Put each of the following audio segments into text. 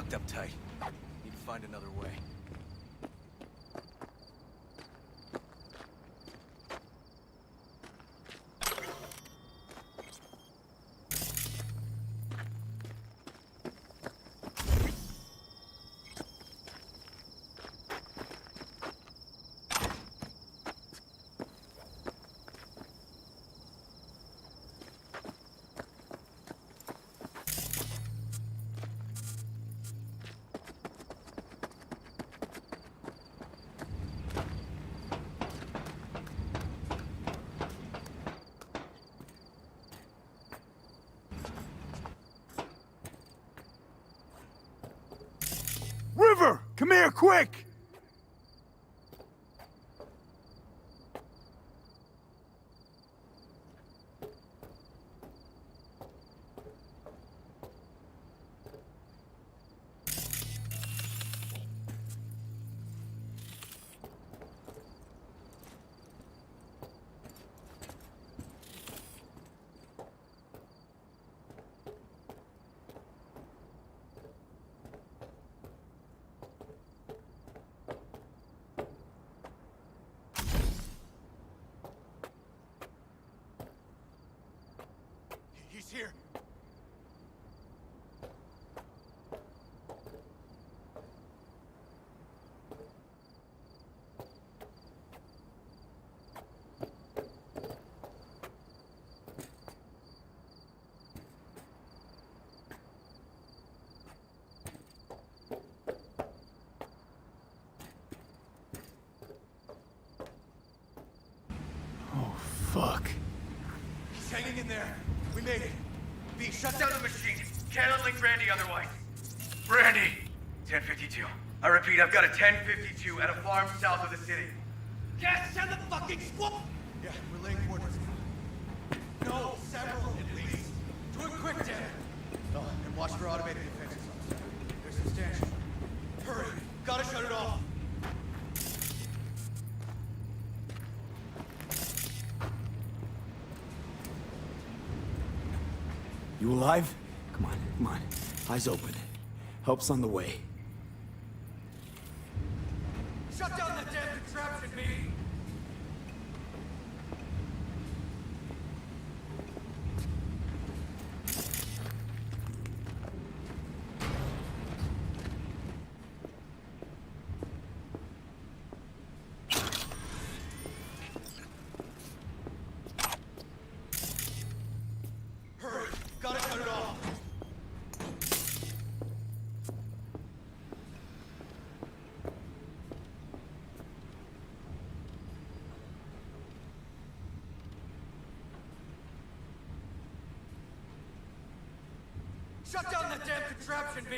locked up tight. Need to find another way. River! Come here, quick! He's here. Oh, fuck. He's hanging in there. We made it. B, shut down the machine. Cannot link Randy otherwise. Randy! 1052. I repeat, I've got a 1052 at a farm south of the city. Gas to the fucking squad! Yeah, we're laying coordinates. No, several at least. Do it quick, Dan. Oh, and watch for automated defenses. They're substantial. Hurry, gotta shut it off. You alive? Come on, come on. Eyes open. Help's on the way. Shut down that damn contraption, B! Hurry, gotta shut it off. Shut down that damn contraption, B!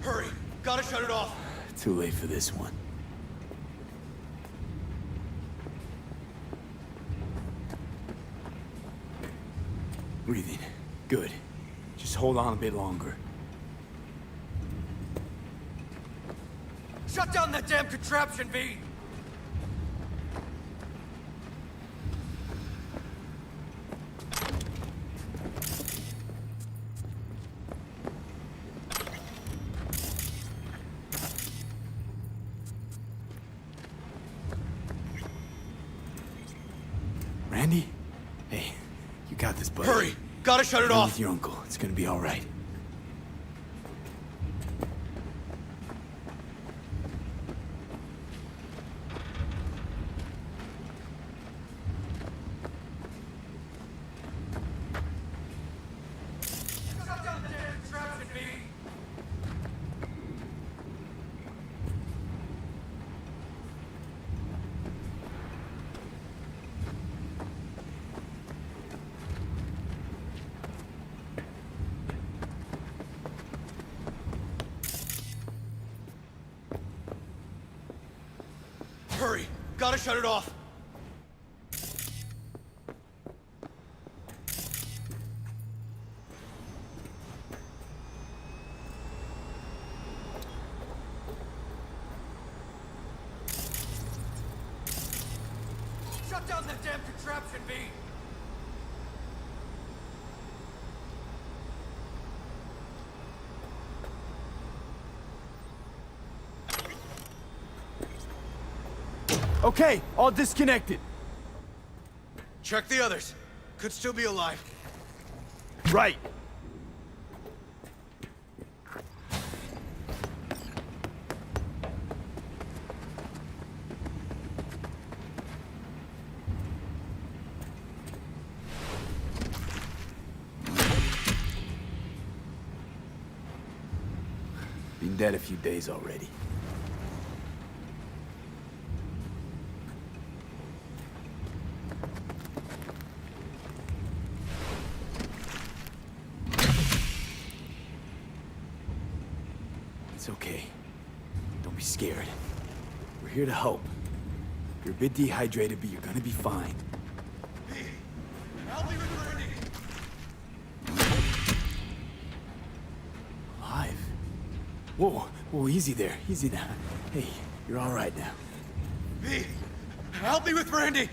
Hurry, gotta shut it off. Too late for this one. Breathing. Good. Just hold on a bit longer. Shut down that damn contraption, B! Randy? Hey, you got this, buddy. Hurry! Gotta shut it Go off! with your uncle. It's gonna be all right. Shut down the damn contraption, B! Hurry! Gotta shut it off! Lock down the damn contraption, V! Okay, all disconnected. Check the others. Could still be alive. Right. Been dead a few days already. It's okay. Don't be scared. We're here to help. You're a bit dehydrated, but you're gonna be fine. V! Help me with Randy! Alive? Whoa, easy there. Easy now. Hey, you're all right now. V! Help me with Randy!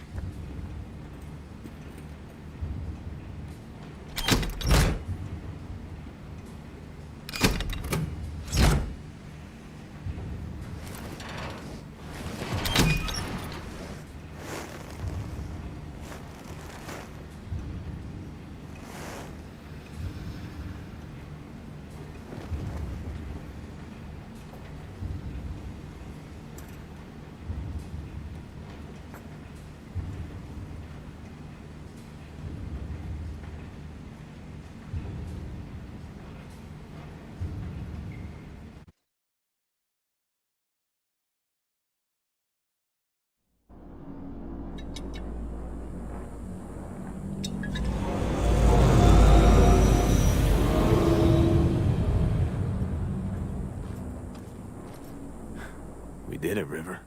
We did it, River.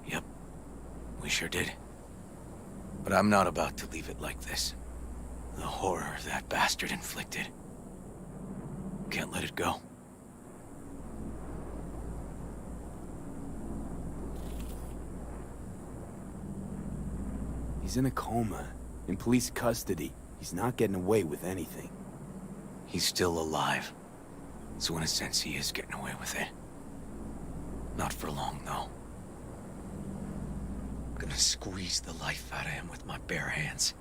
Yep, we sure did. But I'm not about to leave it like this. The horror that bastard inflicted. Can't let it go. He's in a coma, in police custody. He's not getting away with anything. He's still alive. So in a sense, he is getting away with it. Not for long, though. I'm gonna squeeze the life out of him with my bare hands.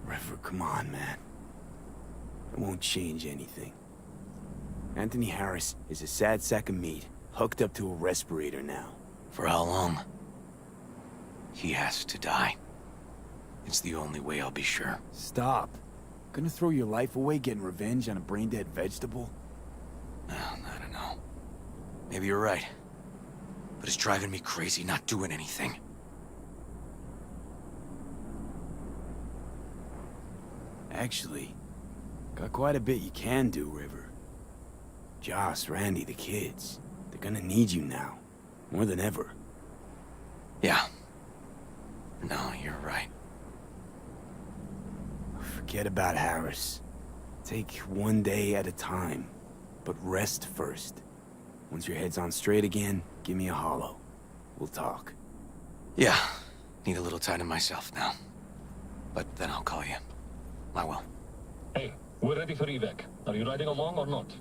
River, come on, man. It won't change anything. Anthony Harris is a sad sack of meat, hooked up to a respirator now. For how long? He has to die. It's the only way I'll be sure. Stop. Gonna throw your life away getting revenge on a brain-dead vegetable? I don't know. Maybe you're right. But it's driving me crazy not doing anything. Actually, got quite a bit you can do, River. Joss, Randy, the kids. They're gonna need you now. More than ever. Yeah. No, you're right. Forget about Harris. Take one day at a time. But rest first. Once your head's on straight again, give me a hollow. We'll talk. Yeah. Need a little time to myself now. But then I'll call you. I will. Hey, we're ready for evac. Are you riding along or not?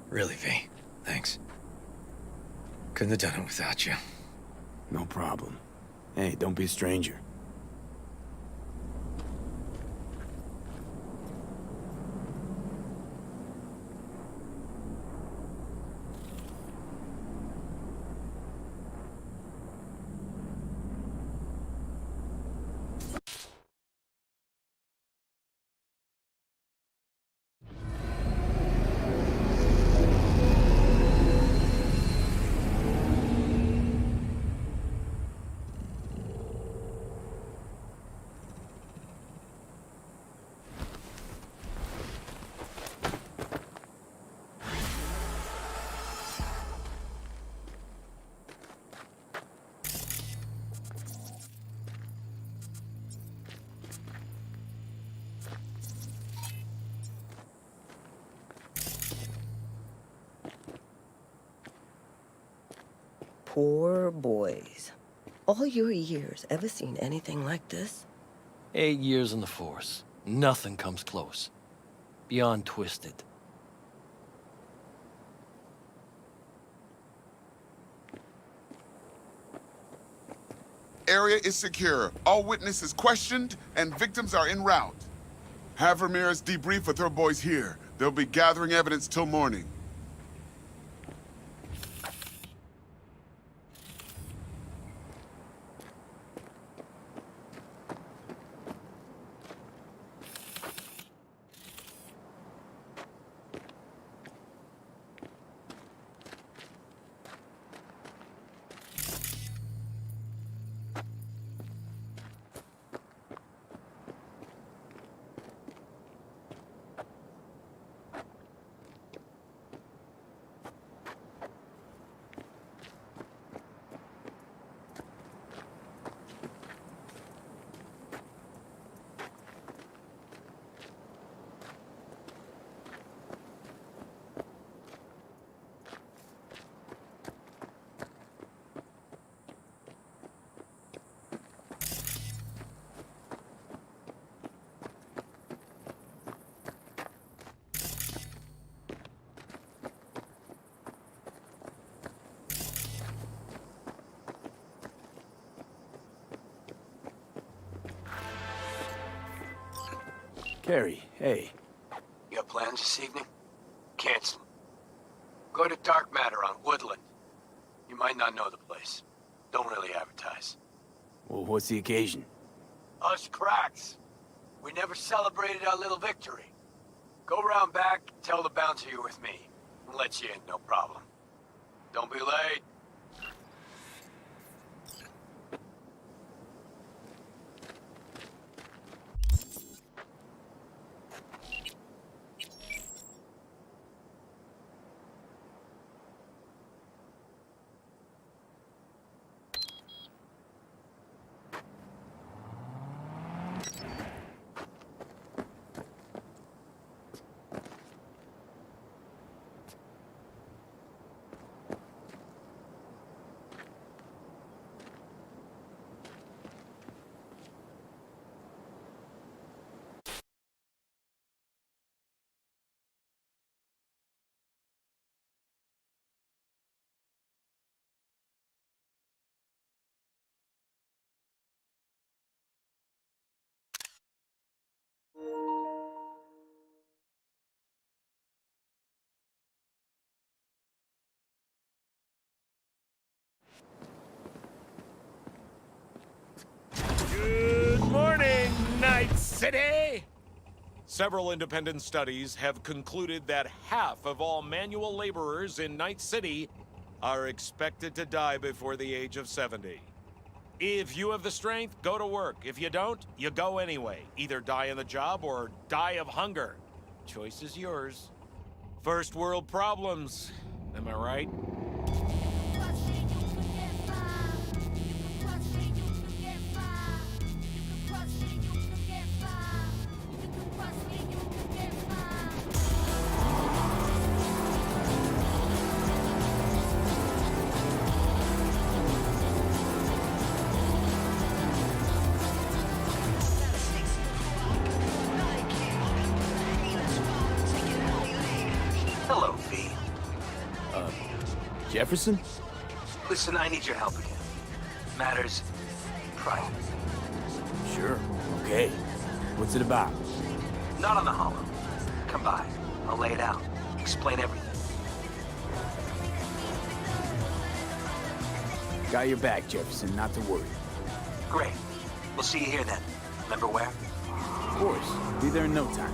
Really, V. Thanks. Couldn't have done it without you. No problem. Hey, don't be a stranger. poor boys. All your years, ever seen anything like this? 8 years in the Force. Nothing comes close. Beyond twisted. Area is secure. All witnesses questioned, and victims are en route. Have Ramirez debrief with her boys here. They'll be gathering evidence till morning. Carrie, hey. You got plans this evening? Cancel. Go to Dark Matter on Woodland. You might not know the place. Don't really advertise. Well, what's the occasion? Us cracks. We never celebrated our little victory. Go round back, tell the bouncer you're with me. And let you in, no problem. Don't be late. Good morning, Night City! Several independent studies have concluded that half of all manual laborers in Night City are expected to die before the age of 70. If you have the strength, go to work. If you don't, you go anyway. Either die on the job or die of hunger. Choice is yours. First world problems. Am I right? Hello, V. Jefferson? Listen, I need your help again. Matters private. Sure, okay. What's it about? Not on the hollow. Come by. I'll lay it out. Explain everything. Got your back, Jefferson, not to worry. Great. We'll see you here then. Remember where? Of course, be there in no time.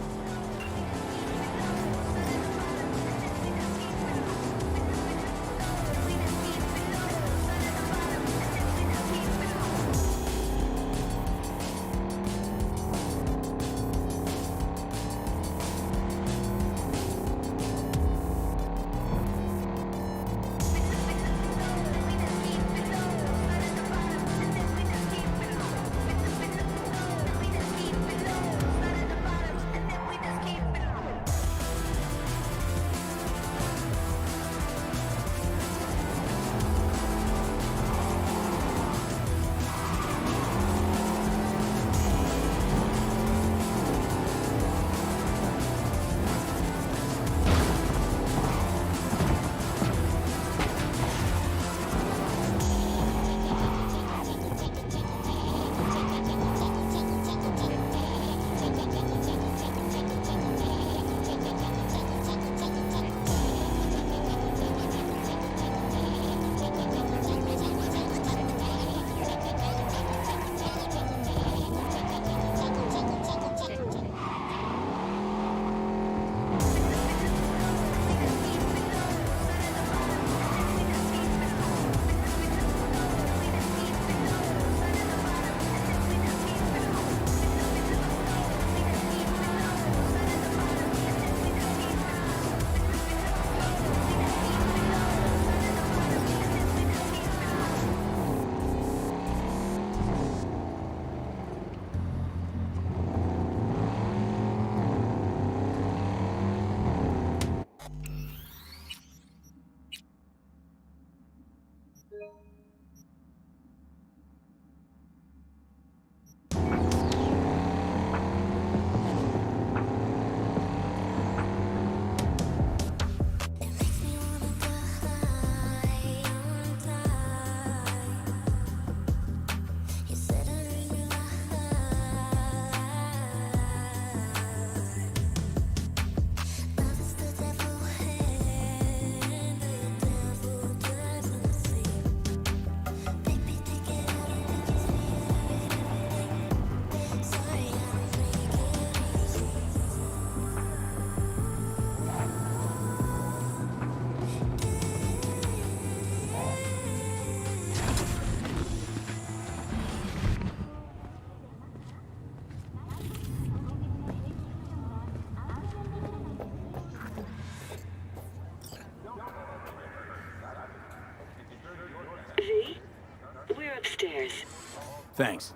Thanks.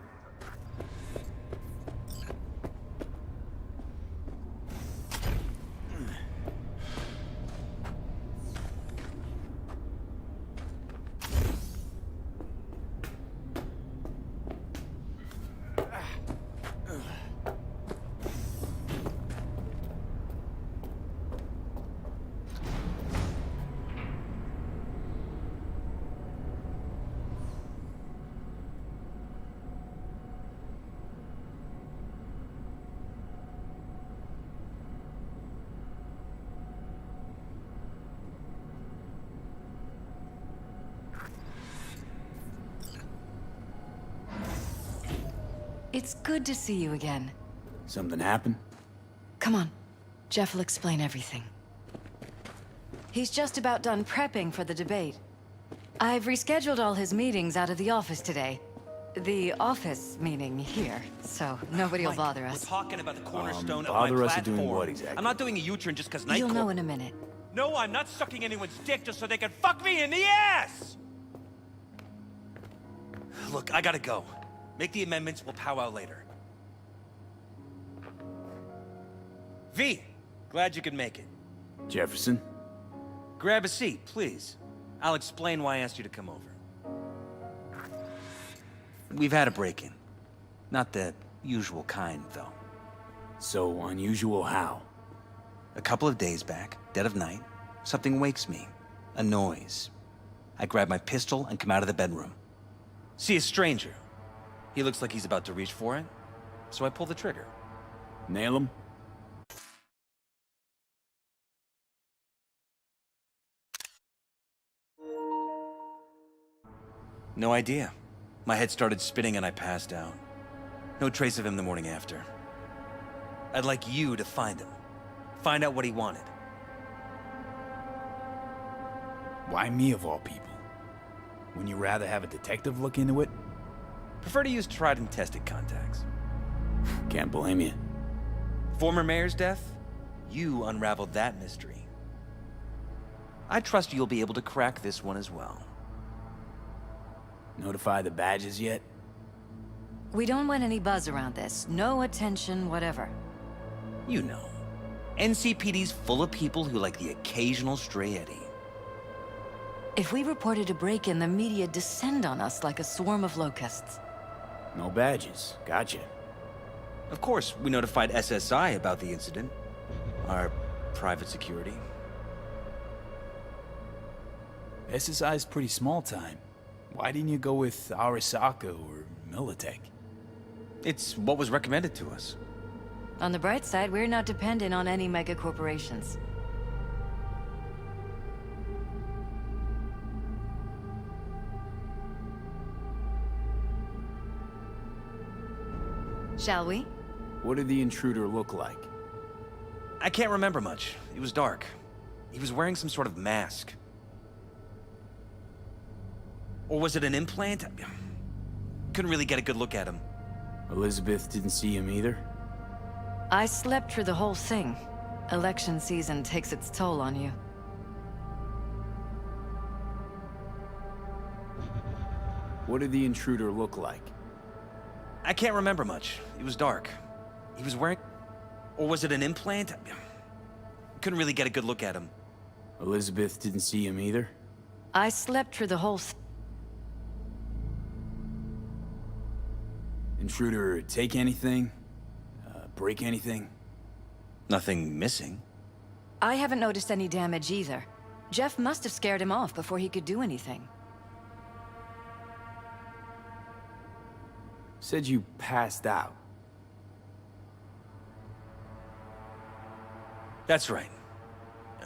It's good to see you again. Something happened? Come on. Jeff will explain everything. He's just about done prepping for the debate. I've rescheduled all his meetings out of the office today. The office meaning here, so nobody will bother us. We're talking about the cornerstone of bother my us platform. doing what exactly? I'm not doing a U-turn just because You'll know in a minute. No, I'm not sucking anyone's dick just so they can fuck me in the ass! Look, I gotta go. Make the amendments, we'll powwow later. V, glad you could make it. Jefferson? Grab a seat, please. I'll explain why I asked you to come over. We've had a break-in. Not the usual kind, though. So unusual how? A couple of days back, dead of night, something wakes me. A noise. I grab my pistol and come out of the bedroom. See a stranger. He looks like he's about to reach for it, so I pull the trigger. Nail him? No idea. My head started spinning and I passed out. No trace of him the morning after. I'd like you to find him. Find out what he wanted. Why me of all people? Wouldn't you rather have a detective look into it? Prefer to use tried and tested contacts. Can't blame you. Former mayor's death? You unraveled that mystery. I trust you'll be able to crack this one as well. Notify the badges yet? We don't want any buzz around this. No attention, whatever. You know. NCPD's full of people who like the occasional stray eddy. If we reported a break-in, the media descend on us like a swarm of locusts. No badges. Gotcha. Of course, we notified SSI about the incident. Our private security. SSI's pretty small time. Why didn't you go with Arasaka or Militech? It's what was recommended to us. On the bright side, we're not dependent on any mega corporations. Shall we? What did the intruder look like? I can't remember much. It was dark. He was wearing some sort of mask. Or was it an implant? Couldn't really get a good look at him. Elizabeth didn't see him either? I slept through the whole thing. Election season takes its toll on you. What did the intruder look like? I can't remember much. It was dark. He was wearing... Or was it an implant? Couldn't really get a good look at him. Elizabeth didn't see him either? I slept through the whole Intruder take anything? Break anything? Nothing missing. I haven't noticed any damage either. Jeff must have scared him off before he could do anything. Said you passed out. That's right.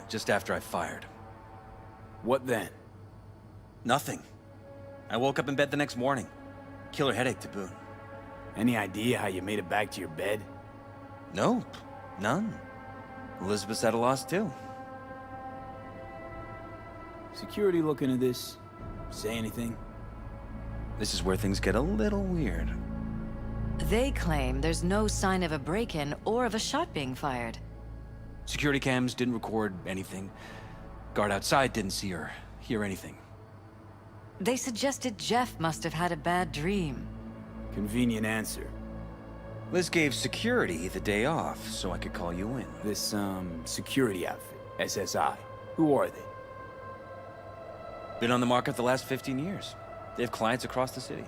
Just after I fired. What then? Nothing. I woke up in bed the next morning. Killer headache to boot. Any idea how you made it back to your bed? Nope. None. Elizabeth's at a loss too. Security looking at this? Say anything? This is where things get a little weird. They claim there's no sign of a break-in or of a shot being fired. Security cams didn't record anything. Guard outside didn't see or hear anything. They suggested Jeff must have had a bad dream. Convenient answer. Liz gave security the day off so I could call you in. This, security outfit, SSI. Who are they? Been on the market the last 15 years. They have clients across the city.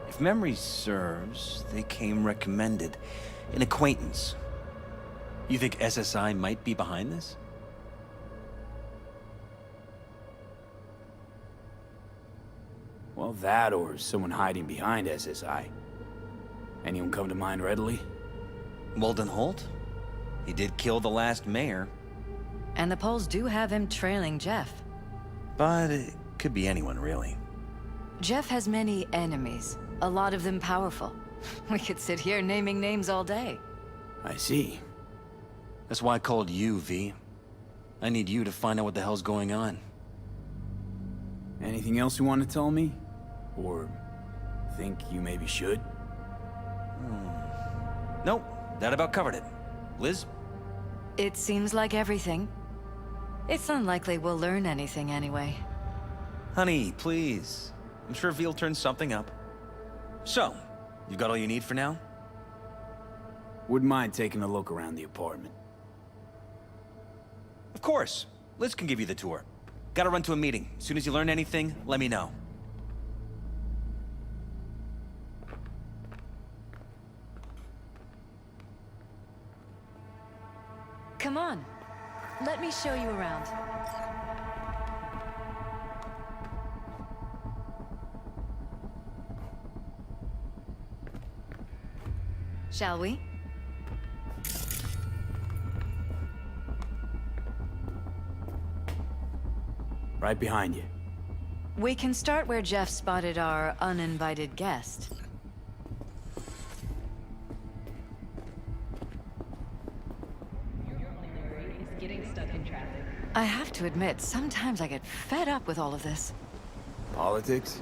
If memory serves, they came recommended. An acquaintance. You think SSI might be behind this? Well, that or someone hiding behind SSI. Anyone come to mind readily? Walden Holt? He did kill the last mayor. And the polls do have him trailing Jeff. But it could be anyone, really. Jeff has many enemies, a lot of them powerful. We could sit here naming names all day. I see. That's why I called you, V. I need you to find out what the hell's going on. Anything else you want to tell me? Or think you maybe should? Nope, that about covered it. Liz? It seems like everything. It's unlikely we'll learn anything anyway. Honey, please. I'm sure V'll turn something up. So, you got all you need for now? Wouldn't mind taking a look around the apartment. Of course. Liz can give you the tour. Gotta run to a meeting. As soon as you learn anything, let me know. Come on. Let me show you around. Shall we? Right behind you. We can start where Jeff spotted our uninvited guest. I have to admit, sometimes I get fed up with all of this. Politics?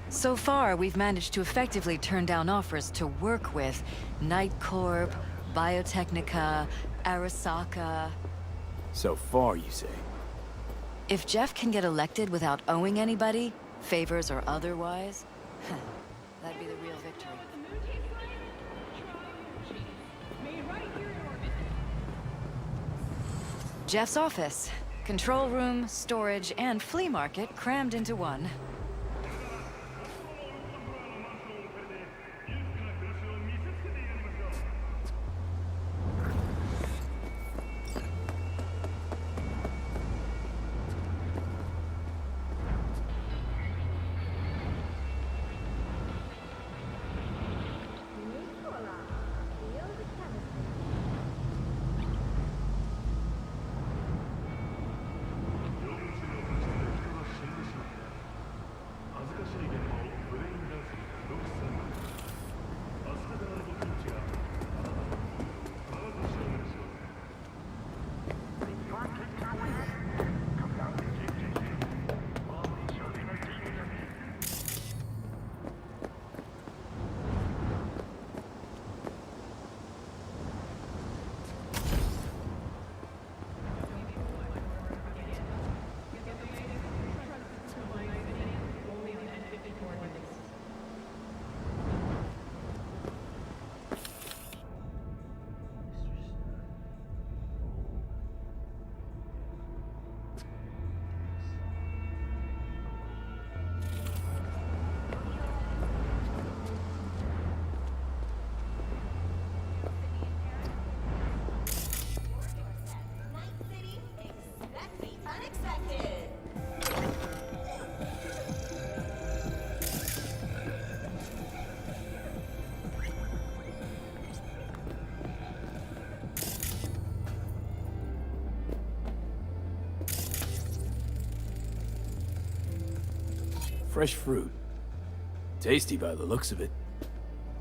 So far, we've managed to effectively turn down offers to work with Night Corp, Biotechnica, Arasaka. So far, you say? If Jeff can get elected without owing anybody, favors or otherwise, that'd be the real victory. Jeff's office. Control room, storage, and flea market crammed into one. Fresh fruit. Tasty by the looks of it.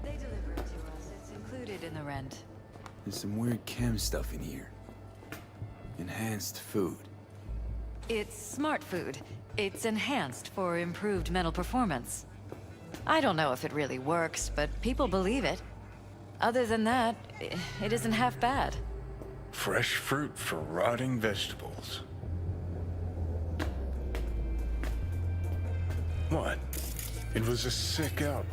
They deliver it to us. It's included in the rent. There's some weird chem stuff in here. Enhanced food. It's smart food. It's enhanced for improved mental performance. I don't know if it really works, but people believe it. Other than that, it isn't half bad. Fresh fruit for rotting vegetables. What? It was a sick album.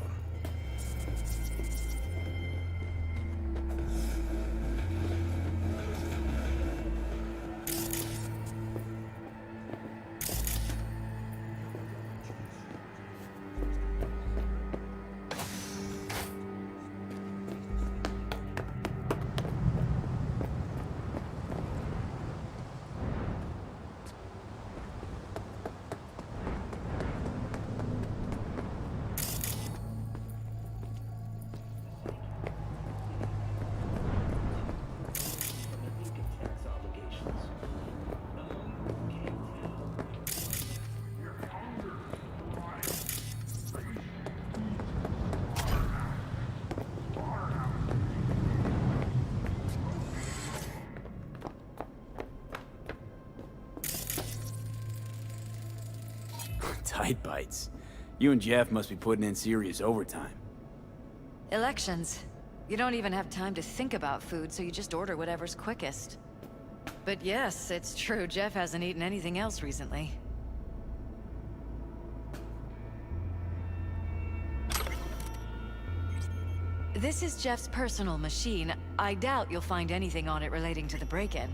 Tight bites. You and Jeff must be putting in serious overtime. Elections. You don't even have time to think about food, so you just order whatever's quickest. But yes, it's true, Jeff hasn't eaten anything else recently. This is Jeff's personal machine. I doubt you'll find anything on it relating to the break-in.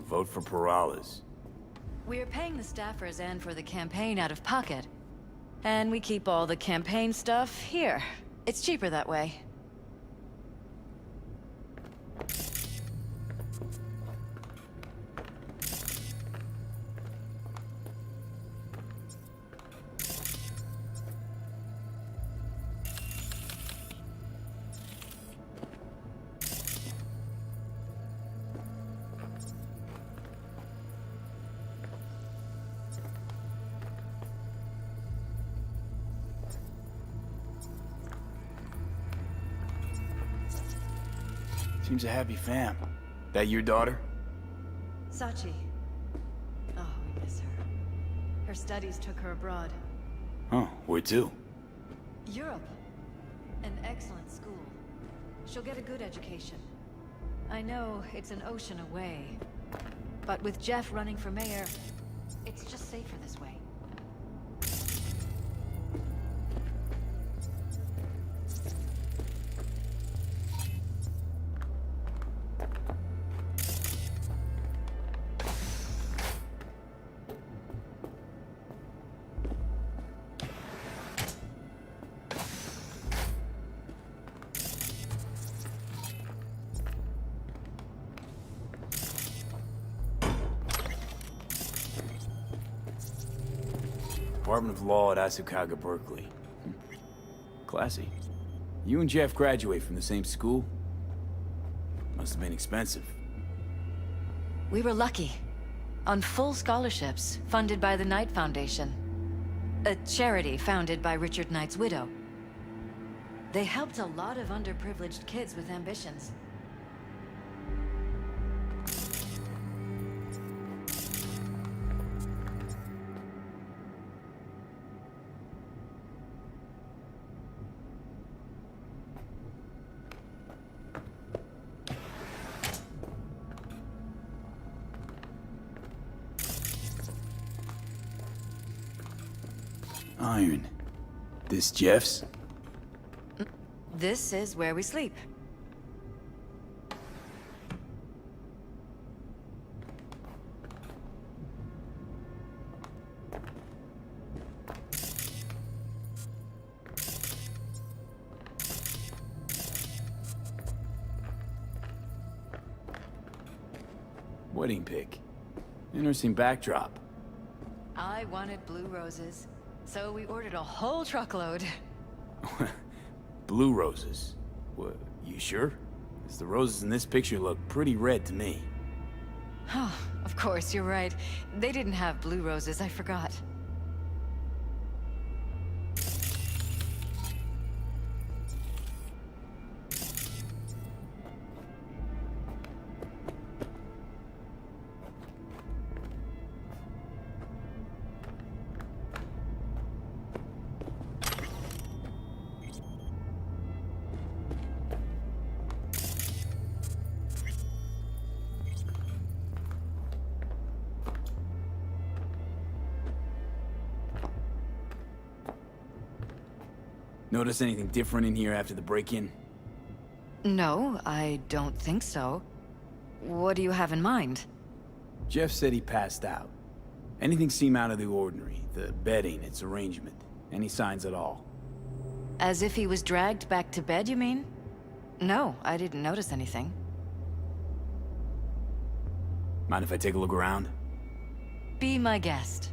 Vote for Perales. We're paying the staffers and for the campaign out of pocket. And we keep all the campaign stuff here. It's cheaper that way. Seems a happy fam. That your daughter? Sachi. Oh, we miss her. Her studies took her abroad. Huh, where to? Europe. An excellent school. She'll get a good education. I know it's an ocean away, but with Jeff running for mayor, it's just safer this way. Department of Law at Asukaga, Berkeley. Classy. You and Jeff graduate from the same school? Must have been expensive. We were lucky. On full scholarships, funded by the Knight Foundation. A charity founded by Richard Knight's widow. They helped a lot of underprivileged kids with ambitions. Iron. This Jeff's? This is where we sleep. Wedding pic. Interesting backdrop. I wanted blue roses, so we ordered a whole truckload. Blue roses. What, you sure? 'Cause the roses in this picture look pretty red to me. Oh, of course, you're right. They didn't have blue roses, I forgot. Notice anything different in here after the break-in? No, I don't think so. What do you have in mind? Jeff said he passed out. Anything seem out of the ordinary? The bedding, its arrangement? Any signs at all? As if he was dragged back to bed, you mean? No, I didn't notice anything. Mind if I take a look around? Be my guest.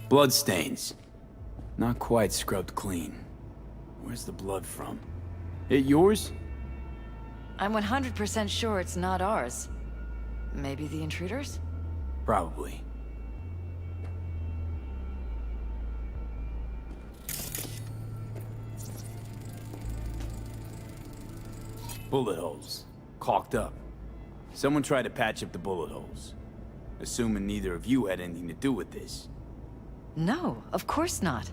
Bloodstains. Not quite scrubbed clean. Where's the blood from? It yours? I'm 100% sure it's not ours. Maybe the intruders? Probably. Bullet holes. Caulked up. Someone tried to patch up the bullet holes. Assuming neither of you had anything to do with this. No, of course not.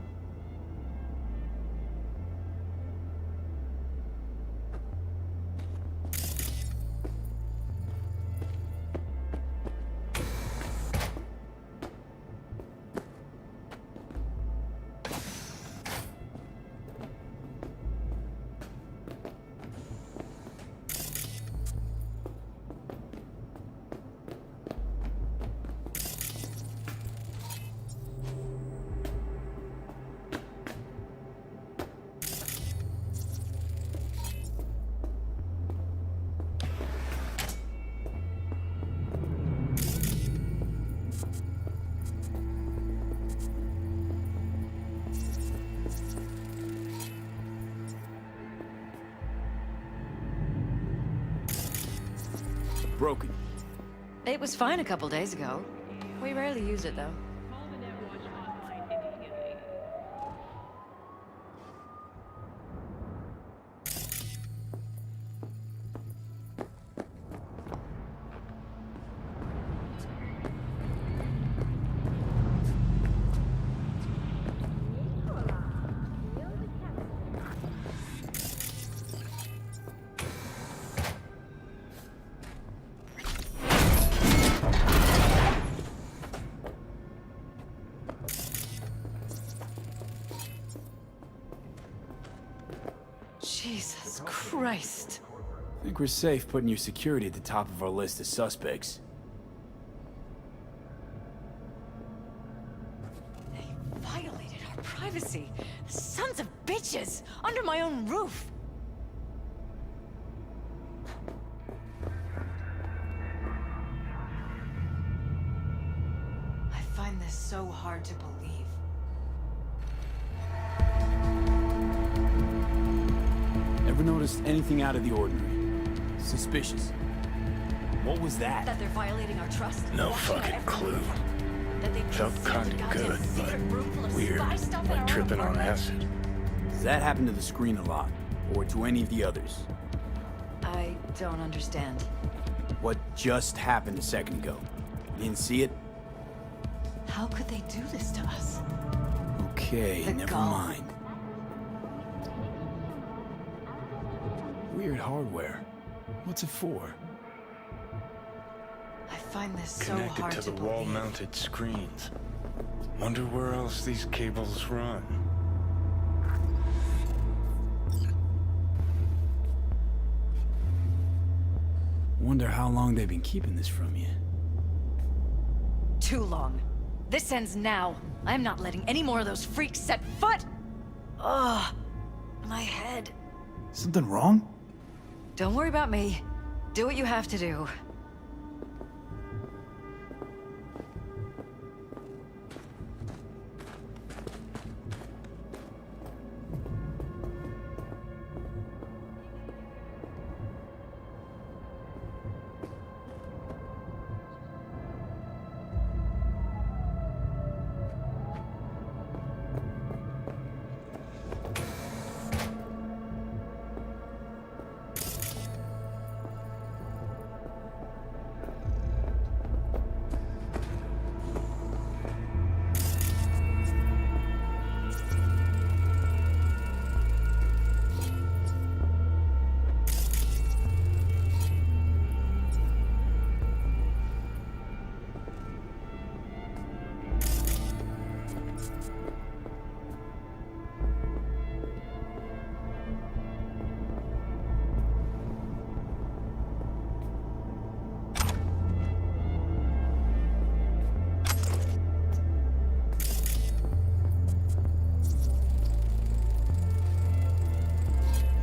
Broken. It was fine a couple days ago. We rarely use it, though. Jesus Christ. I think we're safe putting your security at the top of our list of suspects. They violated our privacy. Sons of bitches! Under my own roof! I find this so hard to believe. Ever noticed anything out of the ordinary? Suspicious? What was that? That they're violating our trust? No fucking clue. Felt kinda good, but weird, like tripping on acid. Does that happen to the screen a lot? Or to any of the others? I don't understand. What just happened a second ago? You didn't see it? How could they do this to us? Okay, The never gall. mind. Weird hardware. What's it for? I find this so Connected hard to to the believe. wall-mounted screens. Wonder where else these cables run. Wonder how long they've been keeping this from you. too long. This ends now. I'm not letting any more of those freaks set foot! Ugh, my head. Something wrong? Don't worry about me. Do what you have to do.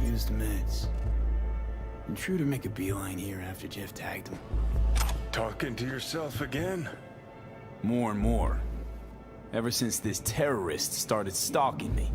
Use the meds. Intruder make a beeline here after Jeff tagged him. Talking to yourself again? More and more. Ever since this terrorist started stalking me.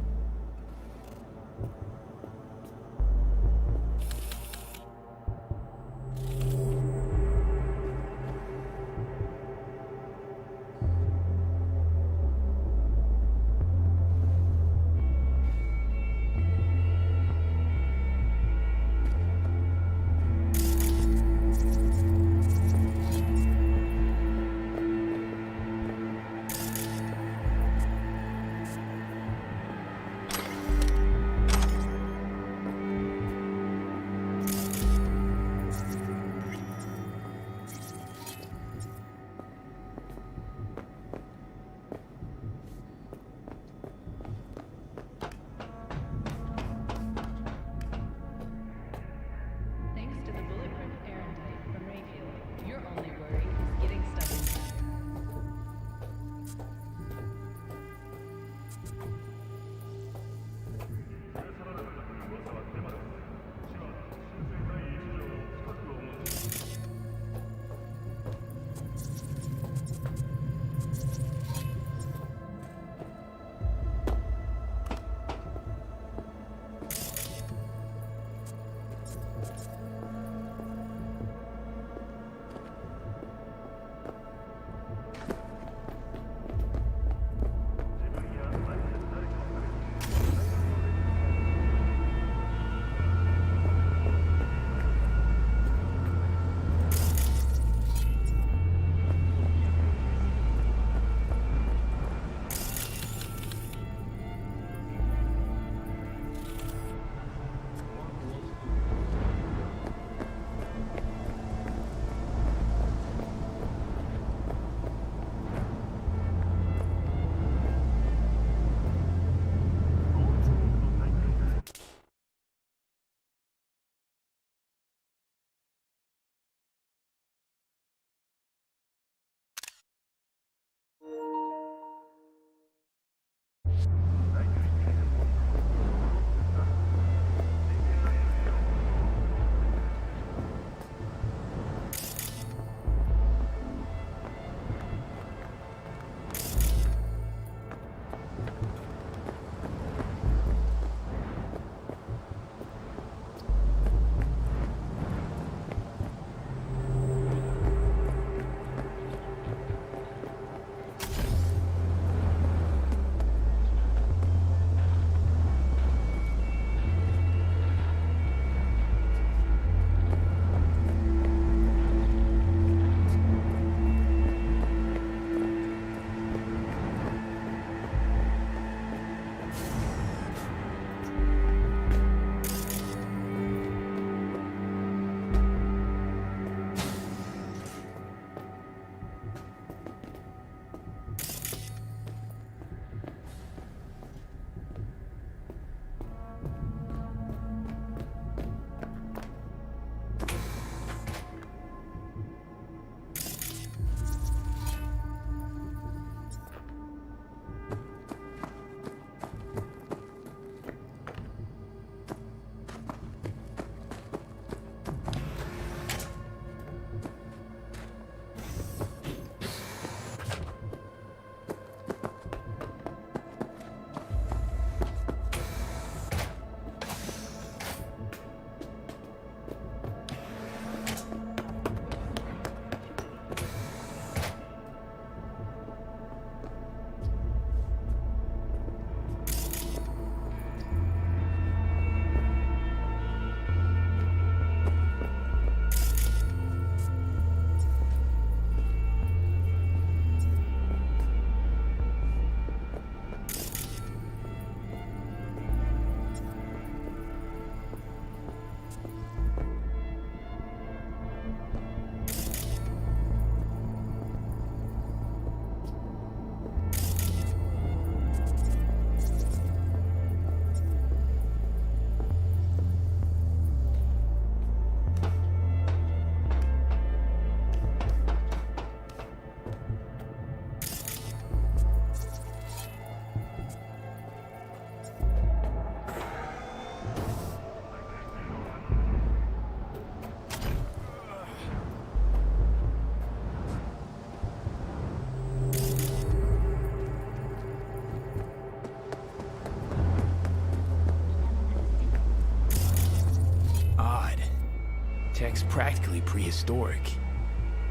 Tech's practically prehistoric,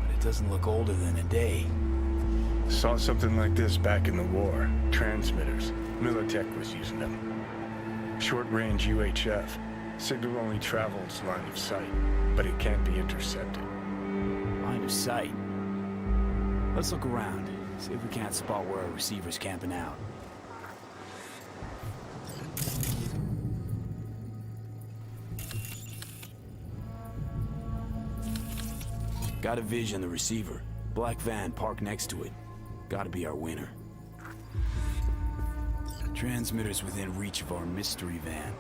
but it doesn't look older than a day. Saw something like this back in the war. Transmitters. Militech was using them. Short-range UHF. Signal only travels line of sight, but it can't be intercepted. Line of sight. Let's look around, see if we can't spot where our receiver's camping out. Got a vision, the receiver. Black van parked next to it. Gotta be our winner. Transmitter's within reach of our mystery van.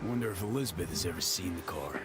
Wonder if Elizabeth has ever seen the car.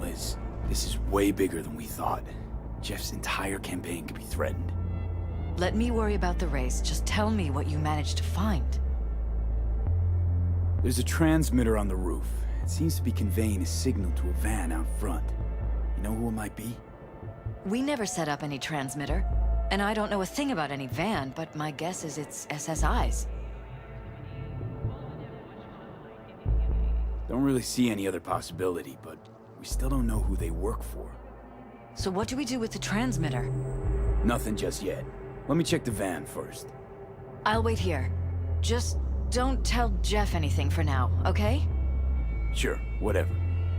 Liz, this is way bigger than we thought. Jeff's entire campaign could be threatened. Let me worry about the race. Just tell me what you managed to find. There's a transmitter on the roof. It seems to be conveying a signal to a van out front. You know who it might be? We never set up any transmitter. And I don't know a thing about any van, but my guess is it's SSI's. Don't really see any other possibility, but we still don't know who they work for. So what do we do with the transmitter? Nothing just yet. Let me check the van first. I'll wait here. Just don't tell Jeff anything for now, okay? Sure, whatever.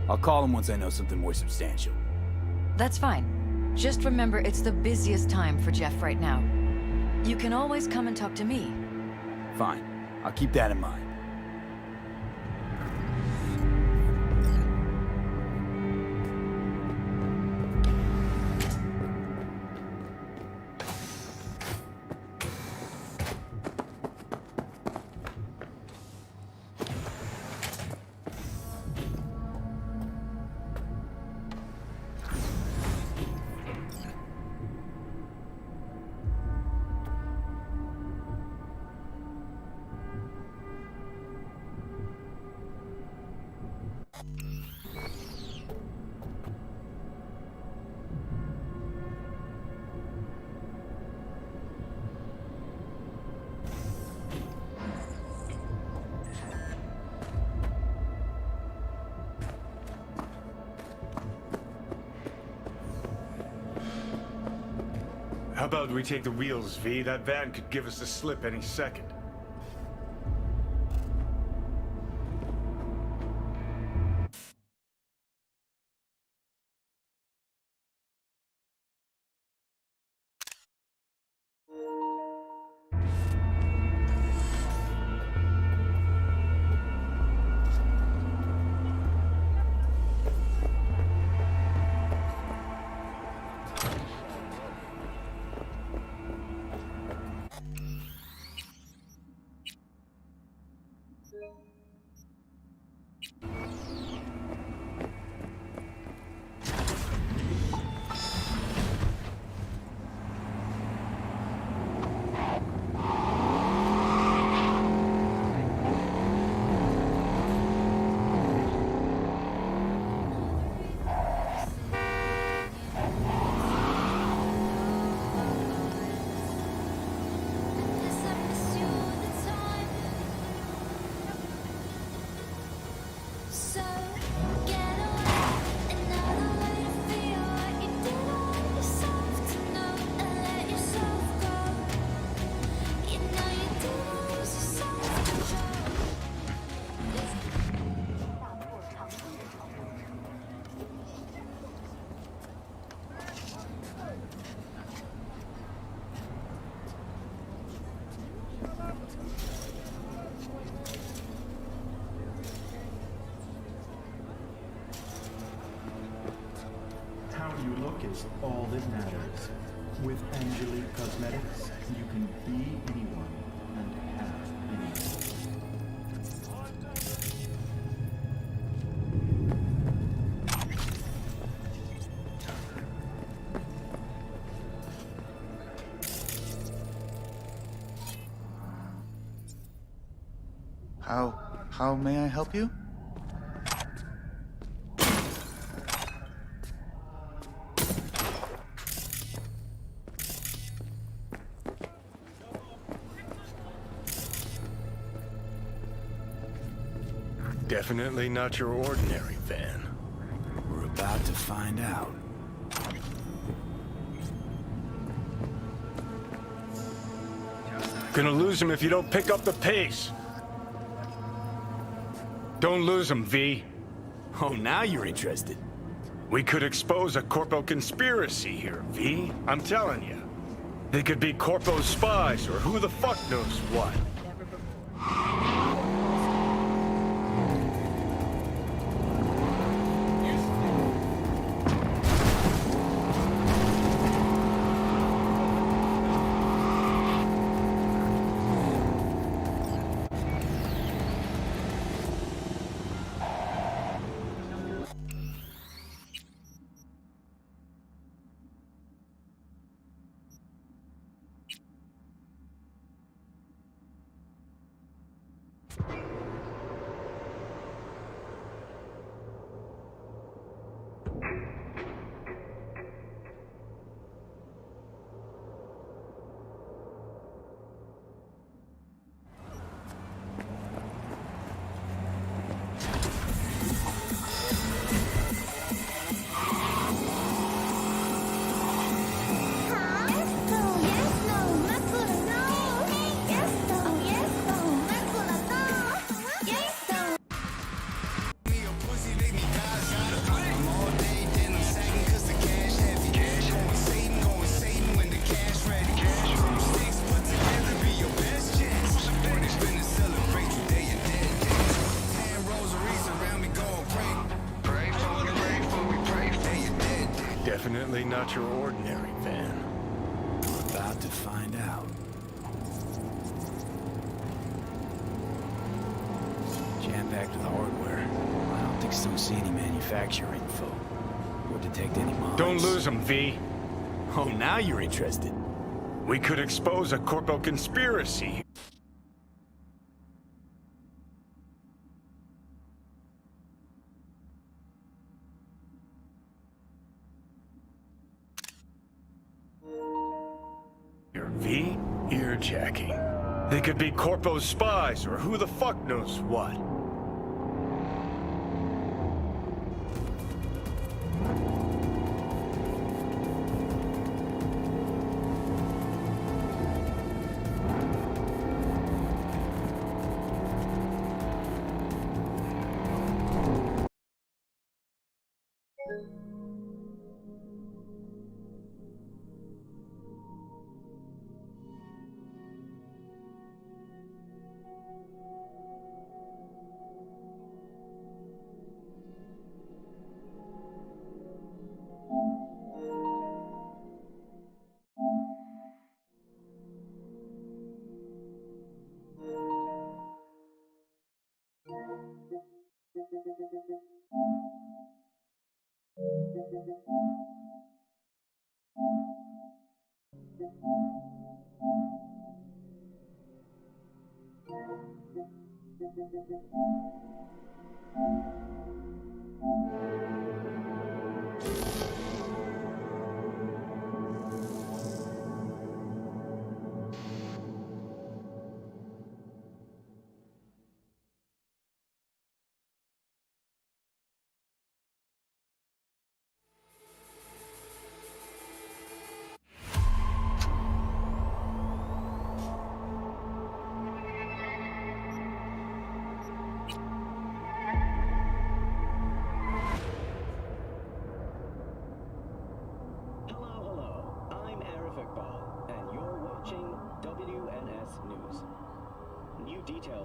I'll call him once I know something more substantial. That's fine. Just remember it's the busiest time for Jeff right now. You can always come and talk to me. Fine. I'll keep that in mind. How about we take the wheels, V? That van could give us the slip any second. knows all that matters. With Angelique Cosmetics, you can be anyone and have anything. How may I help you? Definitely not your ordinary van. We're about to find out. Gonna lose him if you don't pick up the pace. Don't lose him, V. Oh, now you're interested. We could expose a Corpo conspiracy here, V. I'm telling you. They could be Corpo's spies, or who the fuck knows what. Definitely not your ordinary van. We're about to find out. Jam-packed with hardware. I don't think so see any manufacturer info. Or detect any mines. Don't lose him, V. Oh, now you're interested. We could expose a Corpo conspiracy. Your V? Earjacking. They could be Corpo's spies, or who the fuck knows what.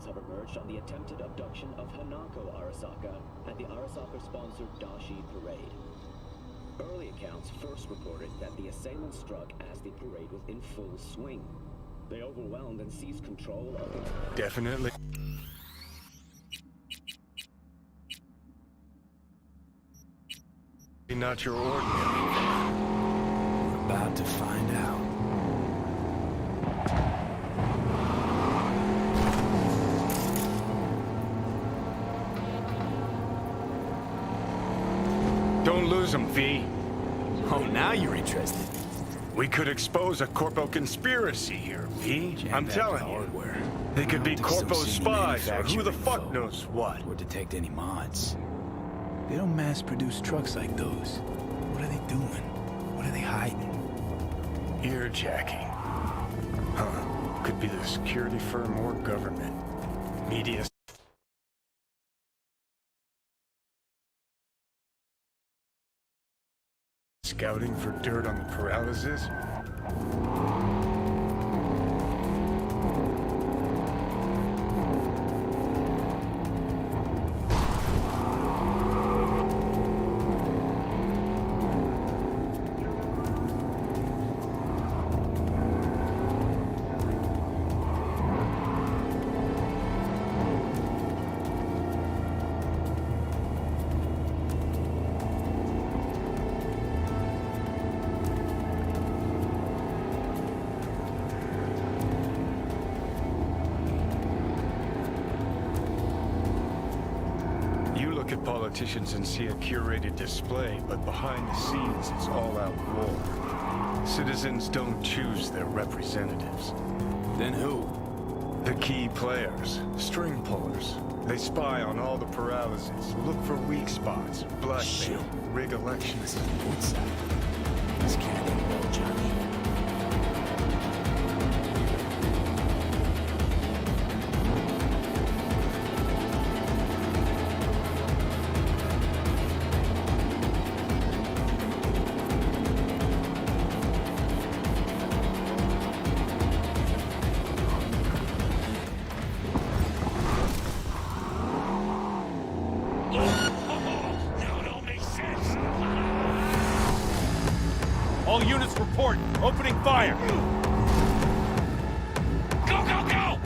Have emerged on the attempted abduction of Hanako Arasaka at the Arasaka-sponsored Dashi Parade. Early accounts first reported that the assailants struck as the parade was in full swing. They overwhelmed and seized control of the... Definitely. Not your ordinary. We're about to find out. Don't lose them, V. Oh, now you're interested. We could expose a Corpo conspiracy here, V. I'm telling you. Hardware. They could be Corpo spies, or who the fuck info. knows what. Or detect any mods. They don't mass-produce trucks like those. What are they doing? What are they hiding? Earjacking. Huh. Could be the security firm or government. Media. Scouting for dirt on the paralysis? Politicians and see a curated display, but behind the scenes it's all-out war. Citizens don't choose their representatives. Then who? The key players, string pullers. They spy on all the paralysis, look for weak spots, blackmail, rig elections. This can't end well, Johnny. All units report. Opening fire. Go, go, go!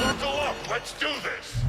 Buckle up! Let's do this!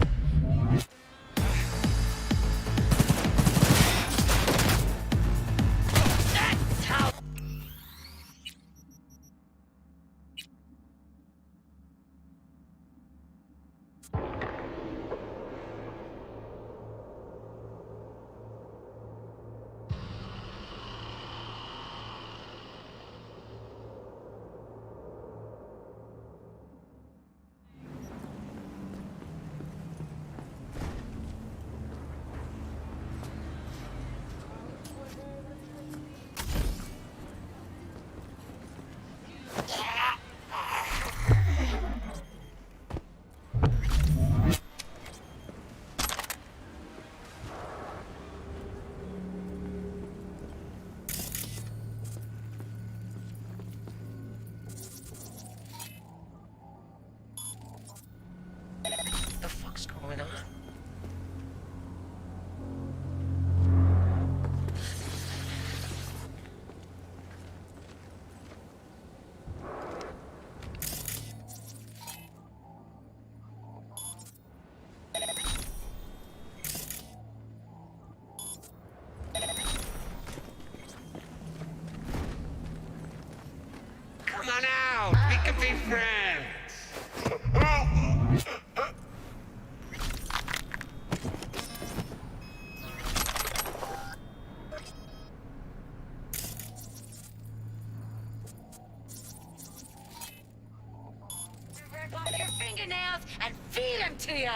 The fuck's going on? Come on out! We can be friends! Rip off your fingernails and feed them to you.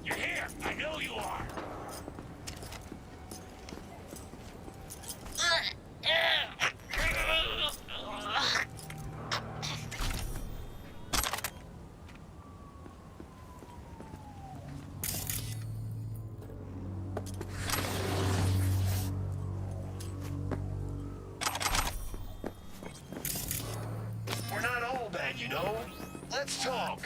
You're here! I know you are! We're not all bad, you know? Let's talk!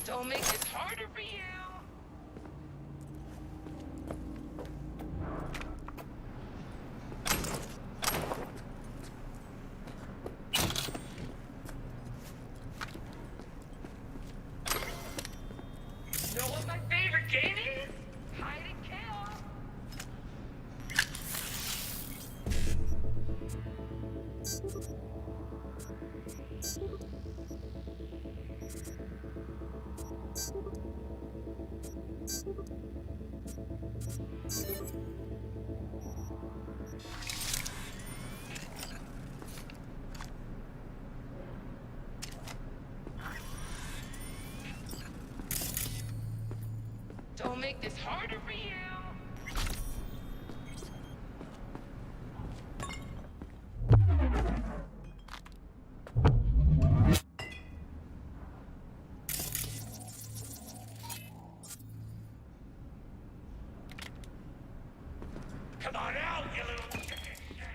Don't make this harder for you. Know what my favorite game is? Hide and kill. Don't make this harder for you. Come on out, you little chicken shit!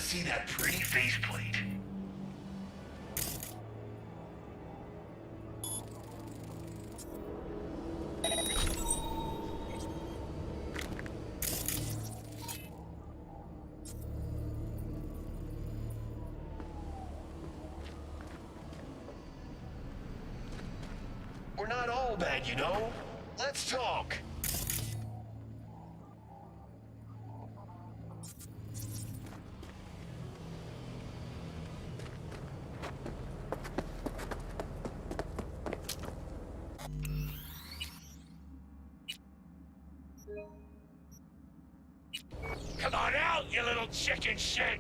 Let's see that pretty faceplate. We're not all bad, you know. Let's talk. Come on out, you little chicken shit!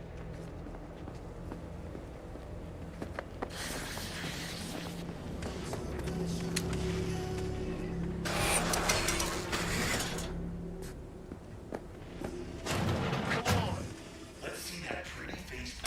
Come on, let's see that pretty face.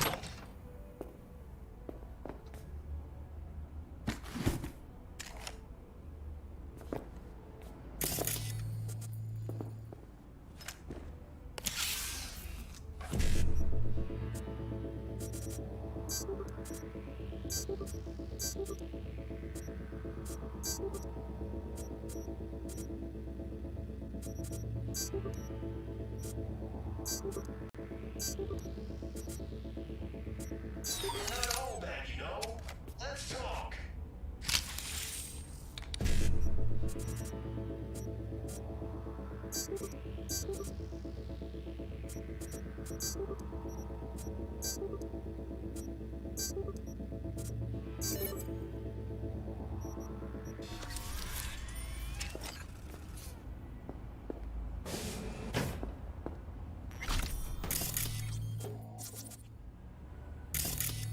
Not all bad, you know. Let's talk.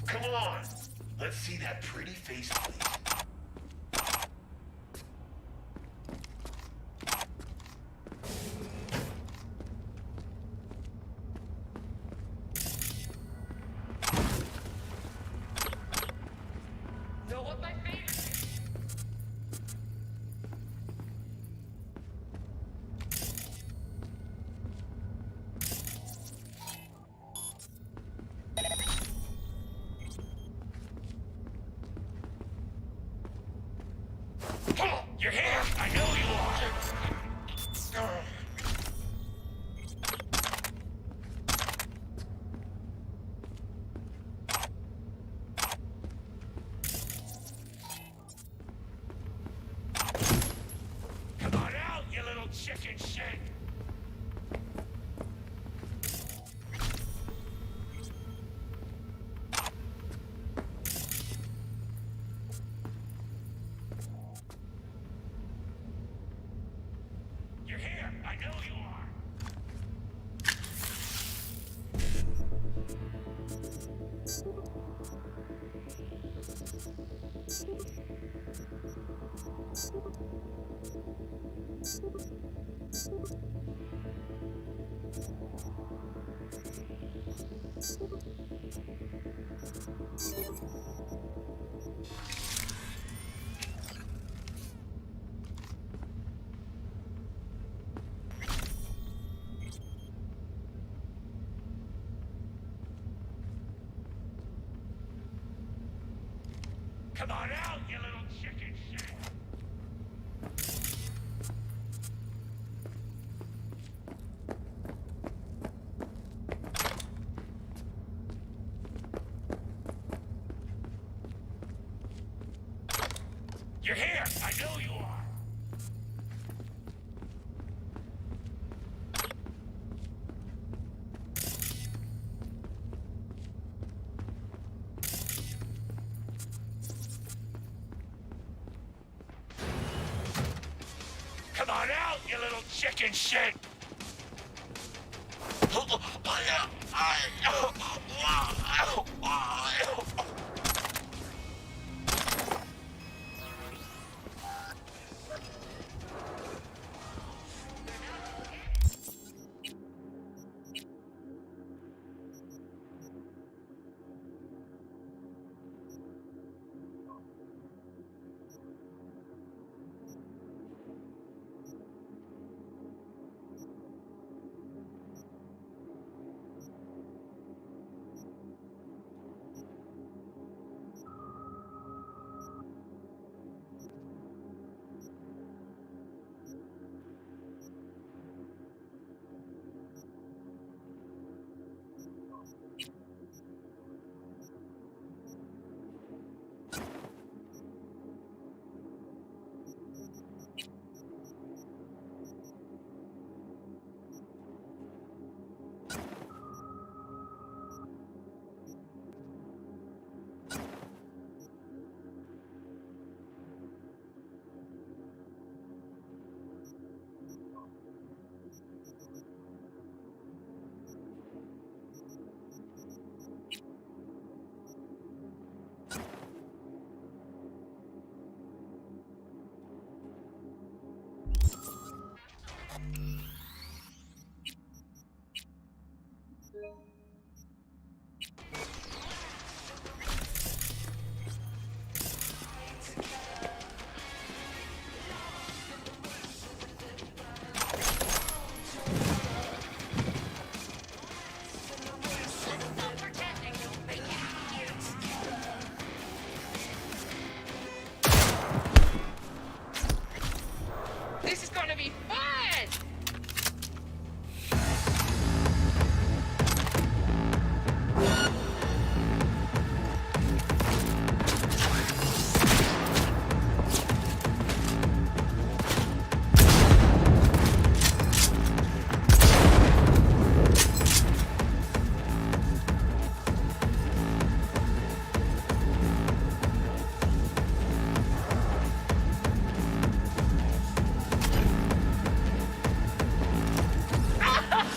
Come on, let's see that pretty face, please. Know what my favorite is? You're here! I know you are! Come on out, you little chicken shit! You're here! I know you are! Come on out, you little chicken shit! You're here! I know you are! Come on out, you little chicken shit! This is gonna be fun!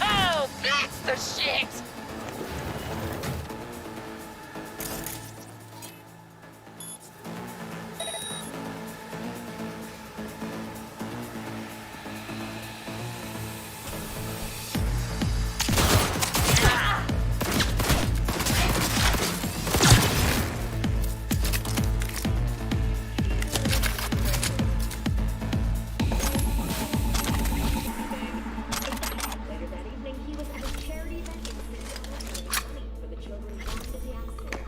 Oh, that's the shit! Later that evening, he was at a charity event in Seattle raising money for the children lost in the accident.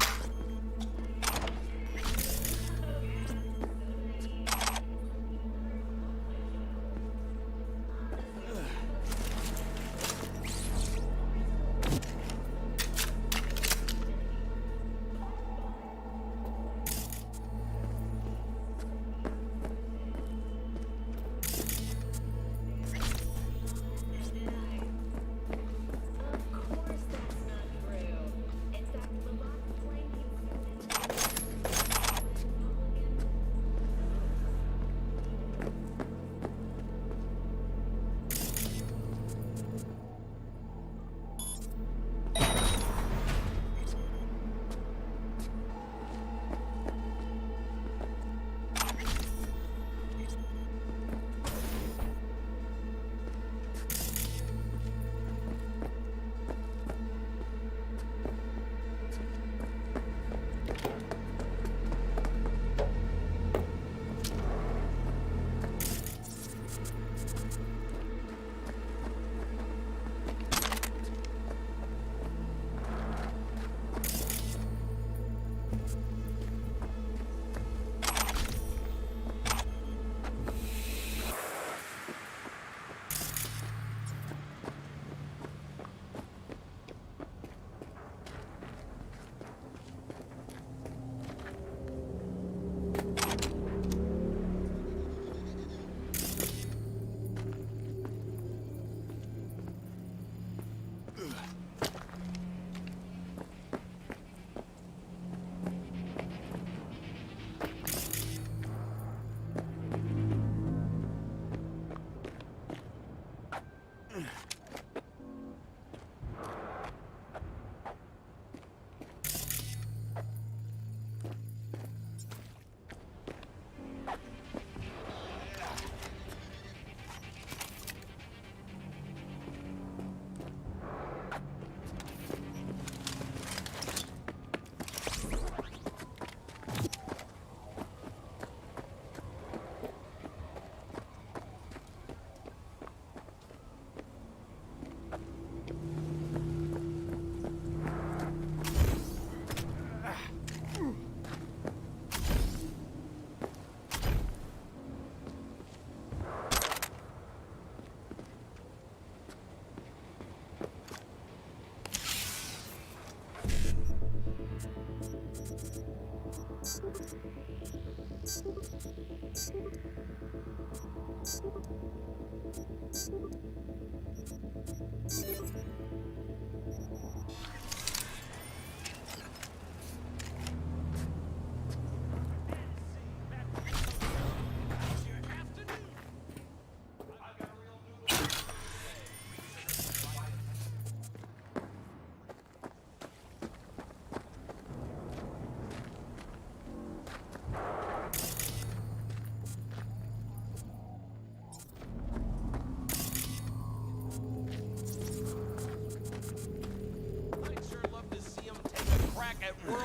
Of course that's not true. In fact, LeBron's playing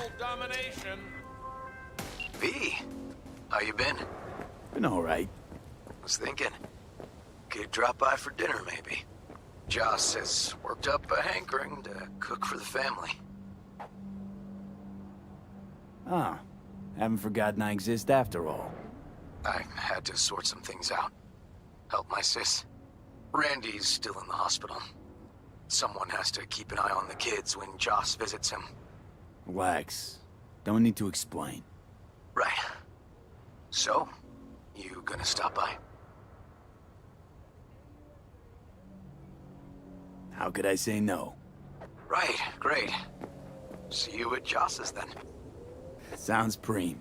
world domination. V, how you been? Been all right. Was thinking, could drop by for dinner maybe. Joss has worked up a hankering to cook for the family. Ah, haven't forgotten I exist after all. I had to sort some things out. Help my sis. Randy's still in the hospital. Someone has to keep an eye on the kids when Joss visits him. Relax. Don't need to explain. Right. So, you gonna stop by? How could I say no? Right, great. See you at Joss's then. Sounds preem.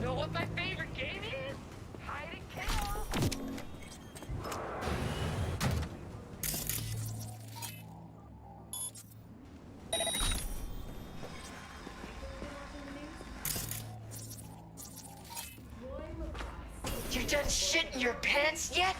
Know what my favorite game is? Hide and kill. You done shitting your pants yet?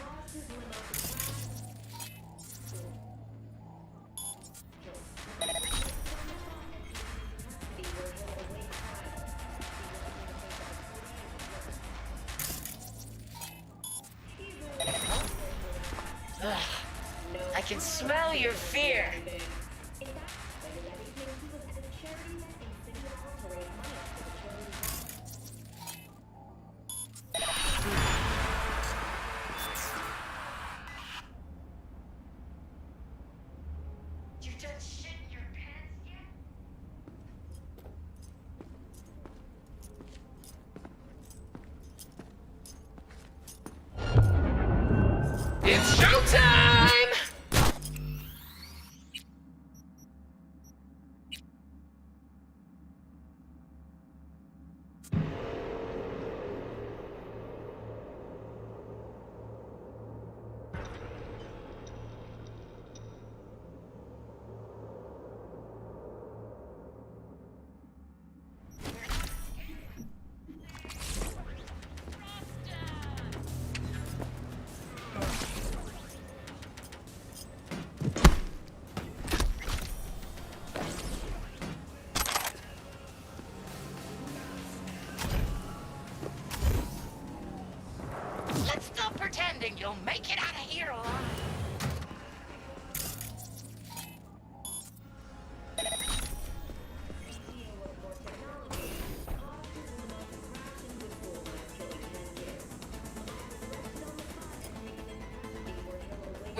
Ugh. I can smell your fear. You done shitting your pants yet? It's showtime! Let's stop pretending you'll make it out of here alive.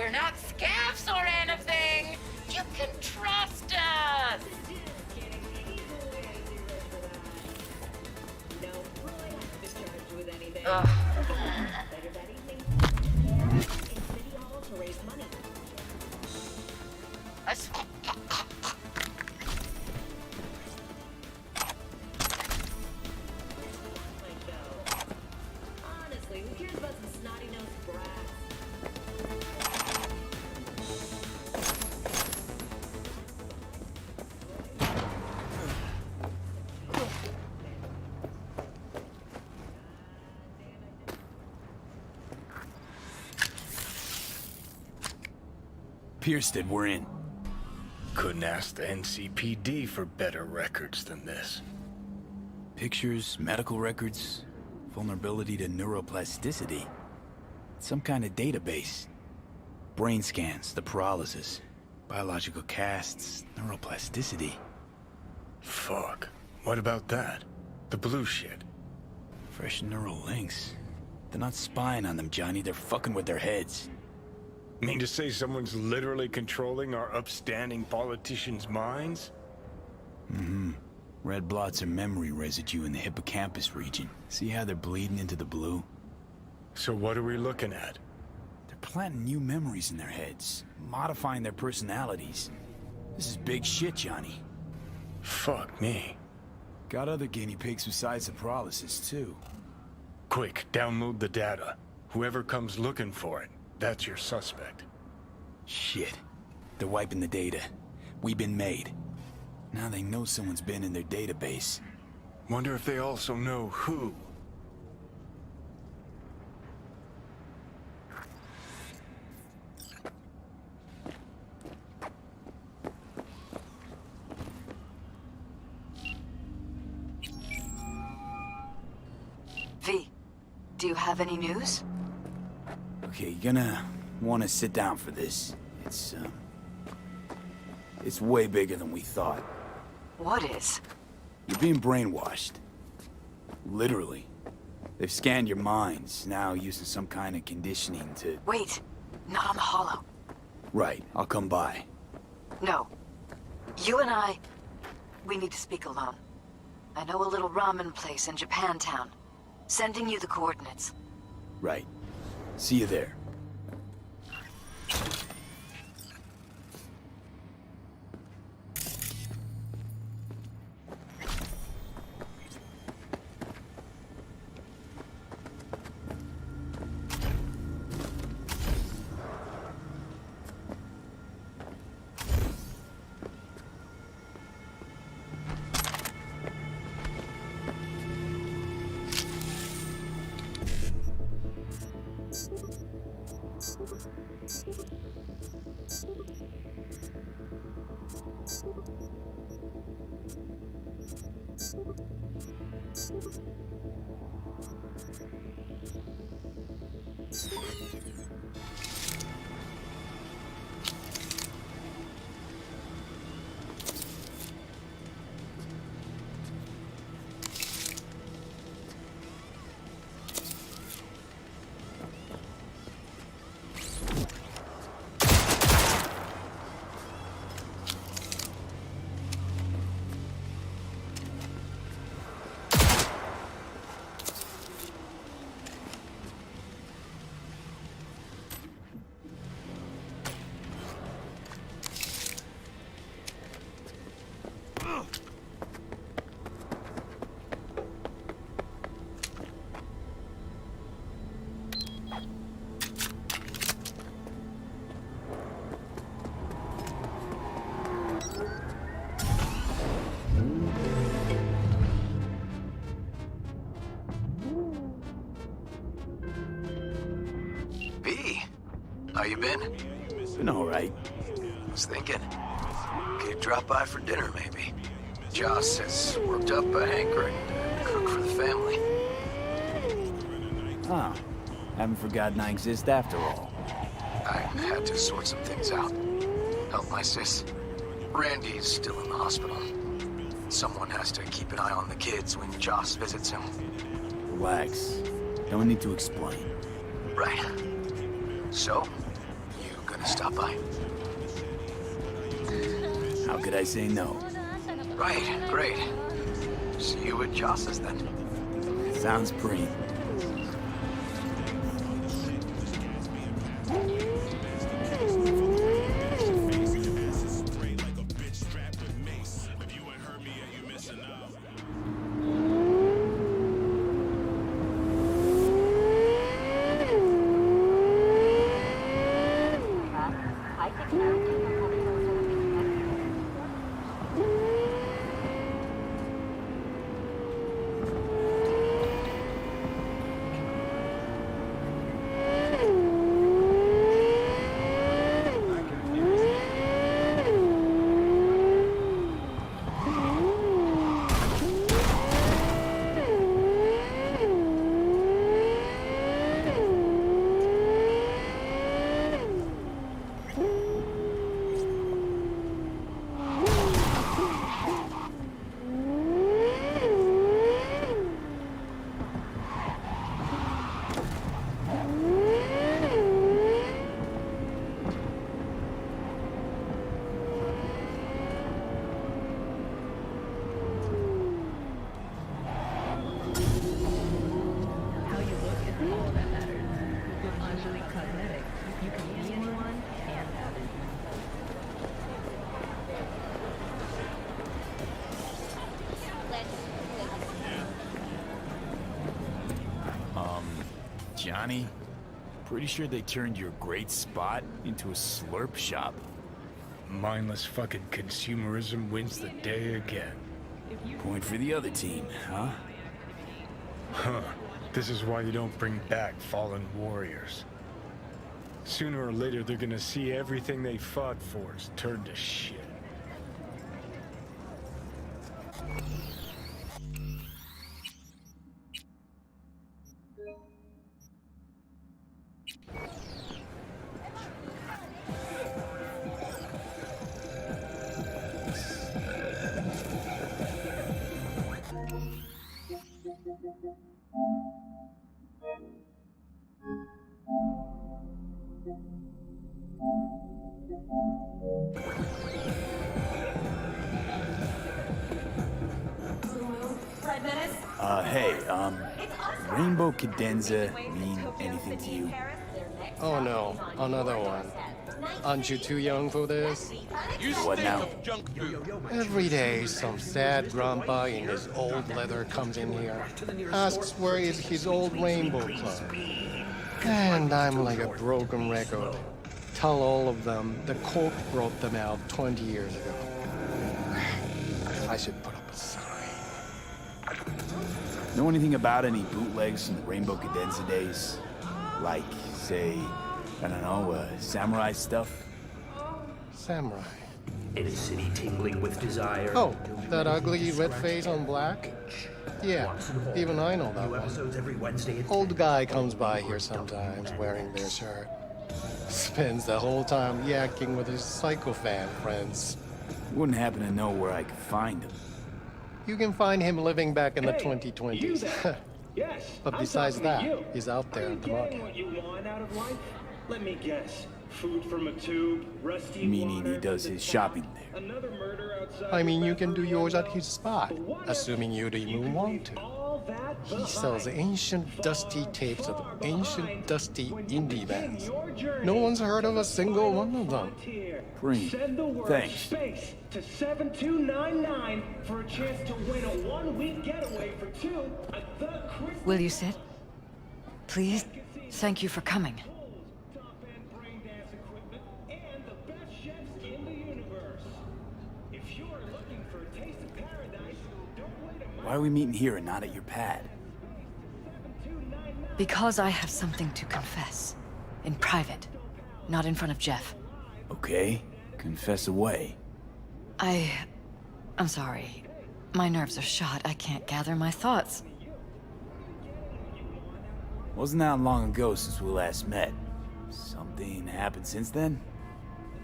We're not scabs or anything. You can trust us. Ugh. Honestly, who cares about some snotty-nosed brats? Piersted, we're in. Couldn't ask the NCPD for better records than this. Pictures, medical records, vulnerability to neuroplasticity. Some kind of database. Brain scans, the paralysis, biological casts, neuroplasticity. Fuck. What about that? The blue shit. Fresh neural links. They're not spying on them, Johnny. They're fucking with their heads. Mean to say someone's literally controlling our upstanding politicians' minds? Mm-hmm. Red blots are memory residue in the hippocampus region. See how they're bleeding into the blue? So what are we looking at? They're planting new memories in their heads, modifying their personalities. This is big shit, Johnny. Fuck me. Got other guinea pigs besides the paralysis, too. Quick, download the data. Whoever comes looking for it, that's your suspect. Shit. They're wiping the data. We've been made. Now they know someone's been in their database. Wonder if they also know who. V, do you have any news? Okay, you're gonna want to sit down for this. It's way bigger than we thought. What is? You're being brainwashed. Literally. They've scanned your minds, now using some kind of conditioning to... Wait, not on the hollow. Right, I'll come by. No. You and we need to speak alone. I know a little ramen place in Japantown. Sending you the coordinates. Right. See you there. How you been? Been alright. Was thinking. Could drop by for dinner, maybe. Joss has worked up a hankering to cook for the family. Oh, haven't forgotten I exist after all. I had to sort some things out. Help my sis. Randy's still in the hospital. Someone has to keep an eye on the kids when Joss visits him. Relax. Don't need to explain. Right. So, you gonna gonna stop by. How could I say no? Right, great. See you at Joss's then. Sounds pretty. Johnny, pretty sure they turned your great spot into a slurp shop. Mindless fucking consumerism wins the day again. Point for the other team, huh? Huh. This is why you don't bring back fallen warriors. Sooner or later, they're gonna see everything they fought for is turned to shit. Hey, Rainbow Cadenza mean anything to you? Oh no, another one. Aren't you too young for this? What now? Every day, some sad grandpa in his old leather comes in here, asks where is his old Rainbow Club. And I'm like a broken record. Tell all of them the Corp brought them out 20 years ago. I should put up a sign. Know anything about any bootlegs from the Rainbow Cadenza days? Like, say, I don't know, samurai stuff? Samurai. In a city tingling with desire. Oh, that ugly red face on black? Yeah, even I know that episodes every Wednesday. Old guy comes by here sometimes wearing their shirt. Spends the whole time yakking with his psychofan friends. Wouldn't happen to know where I could find him. You can find him living back in the 2020s. Yes. But besides that, he's out there at the market. What you want out of life? Let me guess. Food from a tube, rusty Meaning he does his shopping there. Another murder outside. I mean, you can do yours at his spot, assuming you'd even want to. He sells ancient, dusty tapes of ancient, dusty indie bands. No one's heard of a single one of them. Green. Send the word Thanks. space to 7299 for a chance to win a one-week getaway for two at the Christmas. Will you sit? Please? Thank you for coming. Why are we meeting here and not at your pad? Because I have something to confess. In private. Not in front of Jeff. Okay, confess away. I'm sorry. My nerves are shot. I can't gather my thoughts. Wasn't that long ago since we last met. Something happened since then?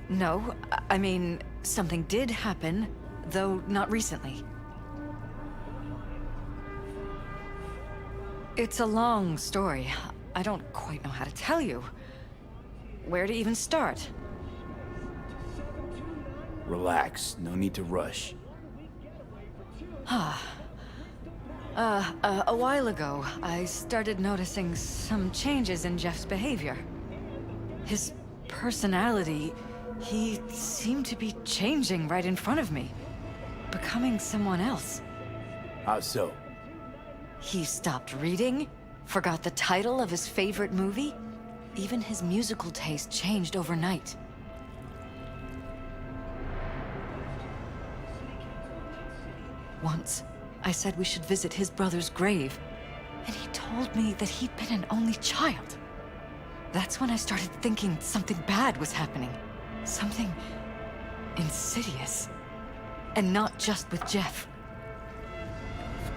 No, I mean, something did happen, though not recently. It's a long story. I don't quite know how to tell you. Where to even start? Relax, no need to rush. A while ago, I started noticing some changes in Jeff's behavior. His personality, he seemed to be changing right in front of me. Becoming someone else. How so? He stopped reading, forgot the title of his favorite movie. Even his musical taste changed overnight. Once, I said we should visit his brother's grave, and he told me that he'd been an only child. That's when I started thinking something bad was happening. Something insidious. And not just with Jeff.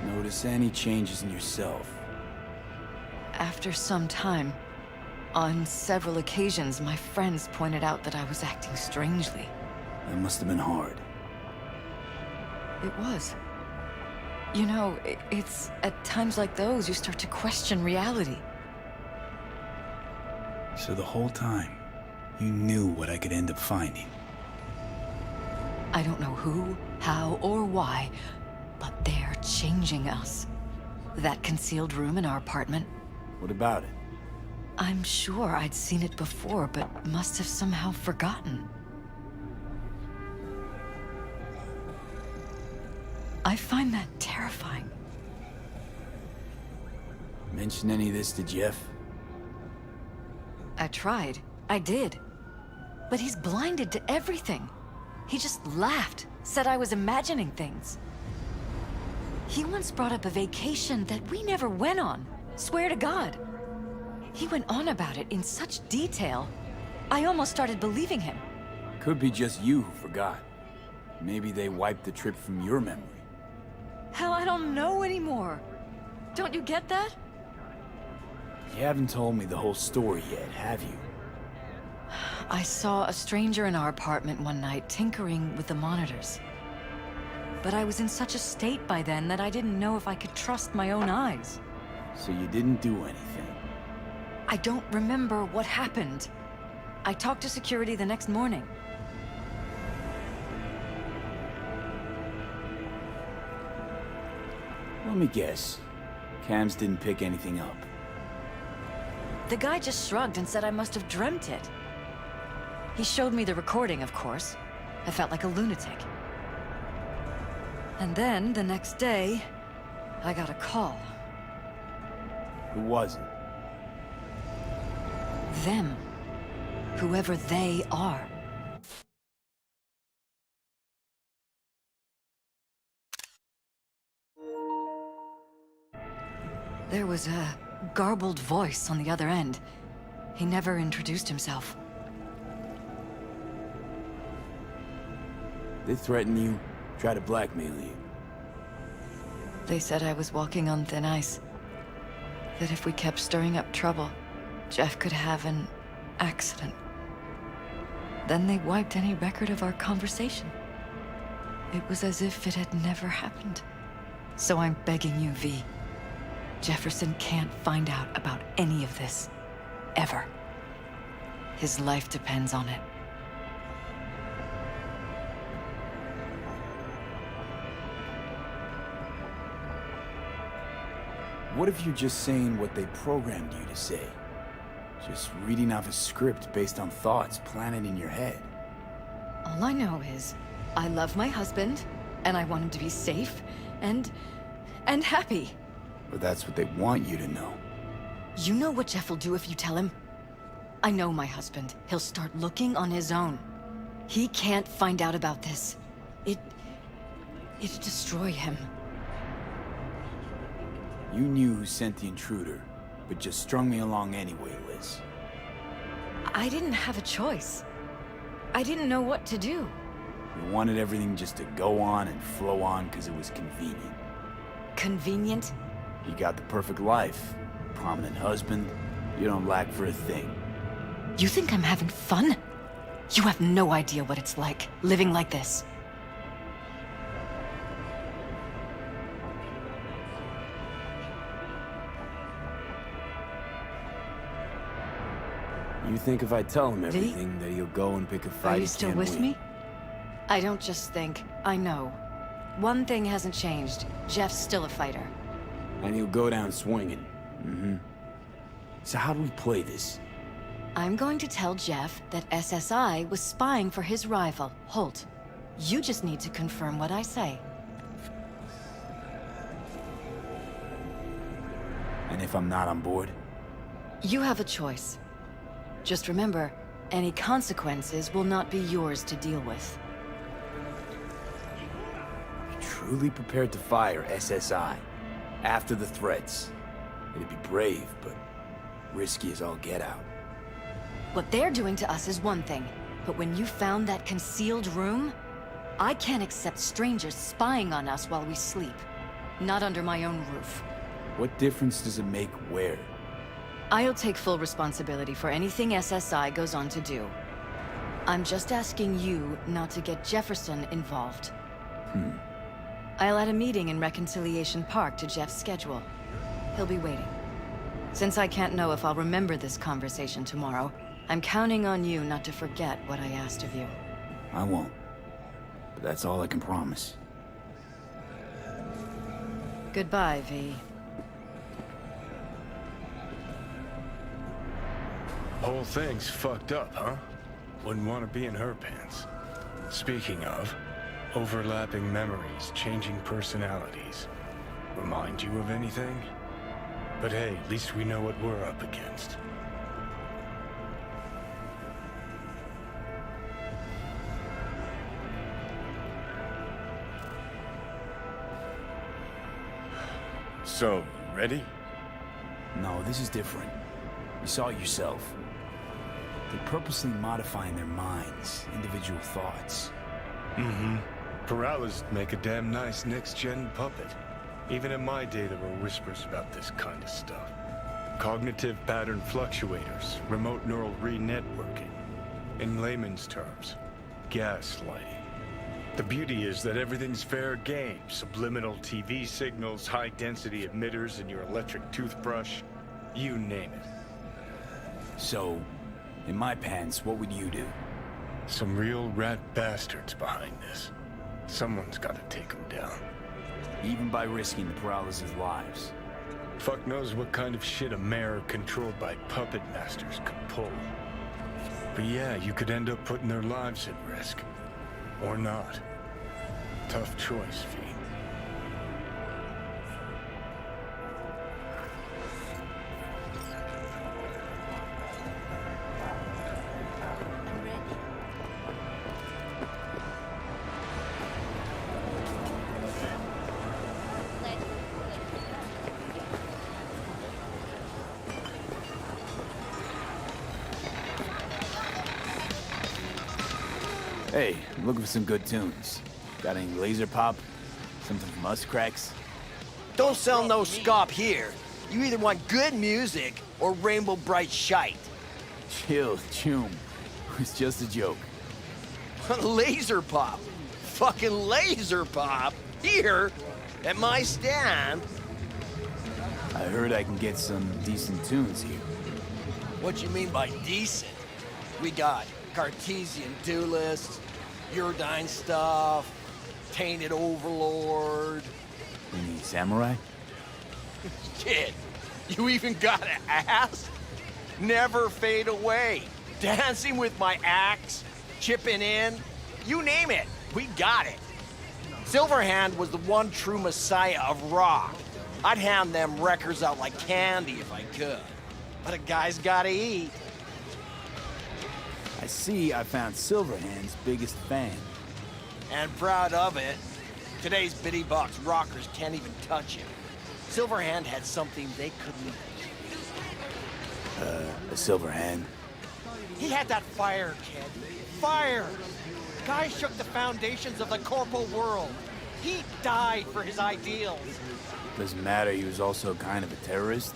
Notice any changes in yourself? After some time, on several occasions, my friends pointed out that I was acting strangely. That must have been hard. It was. You know, it's at times like those you start to question reality. So the whole time, you knew what I could end up finding. I don't know who, how, or why, but they're changing us. That concealed room in our apartment. What about it? I'm sure I'd seen it before, but must have somehow forgotten. I find that terrifying. Mention any of this to Jeff? I tried. I did. But he's blinded to everything. He just laughed, said I was imagining things. He once brought up a vacation that we never went on. Swear to God. He went on about it in such detail. I almost started believing him. Could be just you who forgot. Maybe they wiped the trip from your memory. Hell, I don't know anymore. Don't you get that? You haven't told me the whole story yet, have you? I saw a stranger in our apartment one night tinkering with the monitors. But I was in such a state by then that I didn't know if I could trust my own eyes. So you didn't do anything? I don't remember what happened. I talked to security the next morning. Let me guess. Cams didn't pick anything up. The guy just shrugged and said I must have dreamt it. He showed me the recording, of course. I felt like a lunatic. And then, the next day, I got a call. Who was it? Them. Whoever they are. There was a garbled voice on the other end. He never introduced himself. They threaten you, try to blackmail you. They said I was walking on thin ice. That if we kept stirring up trouble, Jeff could have an accident. Then they wiped any record of our conversation. It was as if it had never happened. So I'm begging you, V. Jefferson can't find out about any of this. Ever. His life depends on it. What if you're just saying what they programmed you to say? Just reading off a script based on thoughts planted in your head. All I know is, I love my husband, and I want him to be safe, and happy. But that's what they want you to know. You know what Jeff will do if you tell him? I know my husband. He'll start looking on his own. He can't find out about this. It'd destroy him. You knew who sent the intruder, but just strung me along anyway, Liz. I didn't have a choice. I didn't know what to do. You wanted everything just to go on and flow on because it was convenient. Convenient? You got the perfect life. Prominent husband. You don't lack for a thing. You think I'm having fun? You have no idea what it's like, living like this. You think if I tell him everything, that he'll go and pick a fight Are you he still can't with win? me? I don't just think, I know. One thing hasn't changed. Jeff's still a fighter. And he'll go down swinging. Mm-hmm. So how do we play this? I'm going to tell Jeff that SSI was spying for his rival, Holt. You just need to confirm what I say. And if I'm not on board? You have a choice. Just remember, any consequences will not be yours to deal with. Truly prepared to fire SSI after the threats. It'd be brave, but risky as all get out. What they're doing to us is one thing, but when you found that concealed room, I can't accept strangers spying on us while we sleep. Not under my own roof. What difference does it make where? I'll take full responsibility for anything SSI goes on to do. I'm just asking you not to get Jefferson involved. I'll add a meeting in Reconciliation Park to Jeff's schedule. He'll be waiting. Since I can't know if I'll remember this conversation tomorrow, I'm counting on you not to forget what I asked of you. I won't. But that's all I can promise. Goodbye, V. Whole thing's fucked up, huh? Wouldn't want to be in her pants. Speaking of, overlapping memories, changing personalities. Remind you of anything? But hey, at least we know what we're up against. So, ready? No, this is different. You saw it yourself. They're purposely modifying their minds, individual thoughts. Mm-hmm. Paralysis make a damn nice next-gen puppet. Even in my day, there were whispers about this kind of stuff. Cognitive pattern fluctuators, remote neural re-networking. In layman's terms, gaslighting. The beauty is that everything's fair game. Subliminal TV signals, high-density emitters in your electric toothbrush. You name it. So, in my pants, what would you do? Some real rat bastards behind this. Someone's gotta take them down. Even by risking the paralysis' lives. Fuck knows what kind of shit a mayor controlled by puppet masters could pull. But yeah, you could end up putting their lives at risk. Or not. Tough choice, V. Hey, I'm looking for some good tunes. Got any laser pop? Something from Us Cracks? Don't sell no scop here. You either want good music or rainbow bright shite. Chill, Choom. It's just a joke. Laser pop. Fucking laser pop. Here, at my stand. I heard I can get some decent tunes here. What you mean by decent? We got Cartesian Duelist, Uridine stuff, Tainted Overlord. Any samurai? Kid, you even got an ass? Never fade away. Dancing with my axe, chipping in, you name it, we got it. Silverhand was the one true messiah of rock. I'd hand them records out like candy if I could. But a guy's gotta eat. I see I found Silverhand's biggest fan. And proud of it. Today's bitty box rockers can't even touch him. Silverhand had something they couldn't. A Silverhand? He had that fire, kid. Fire! Guy shook the foundations of the corporal world. He died for his ideals. Doesn't matter, he was also kind of a terrorist.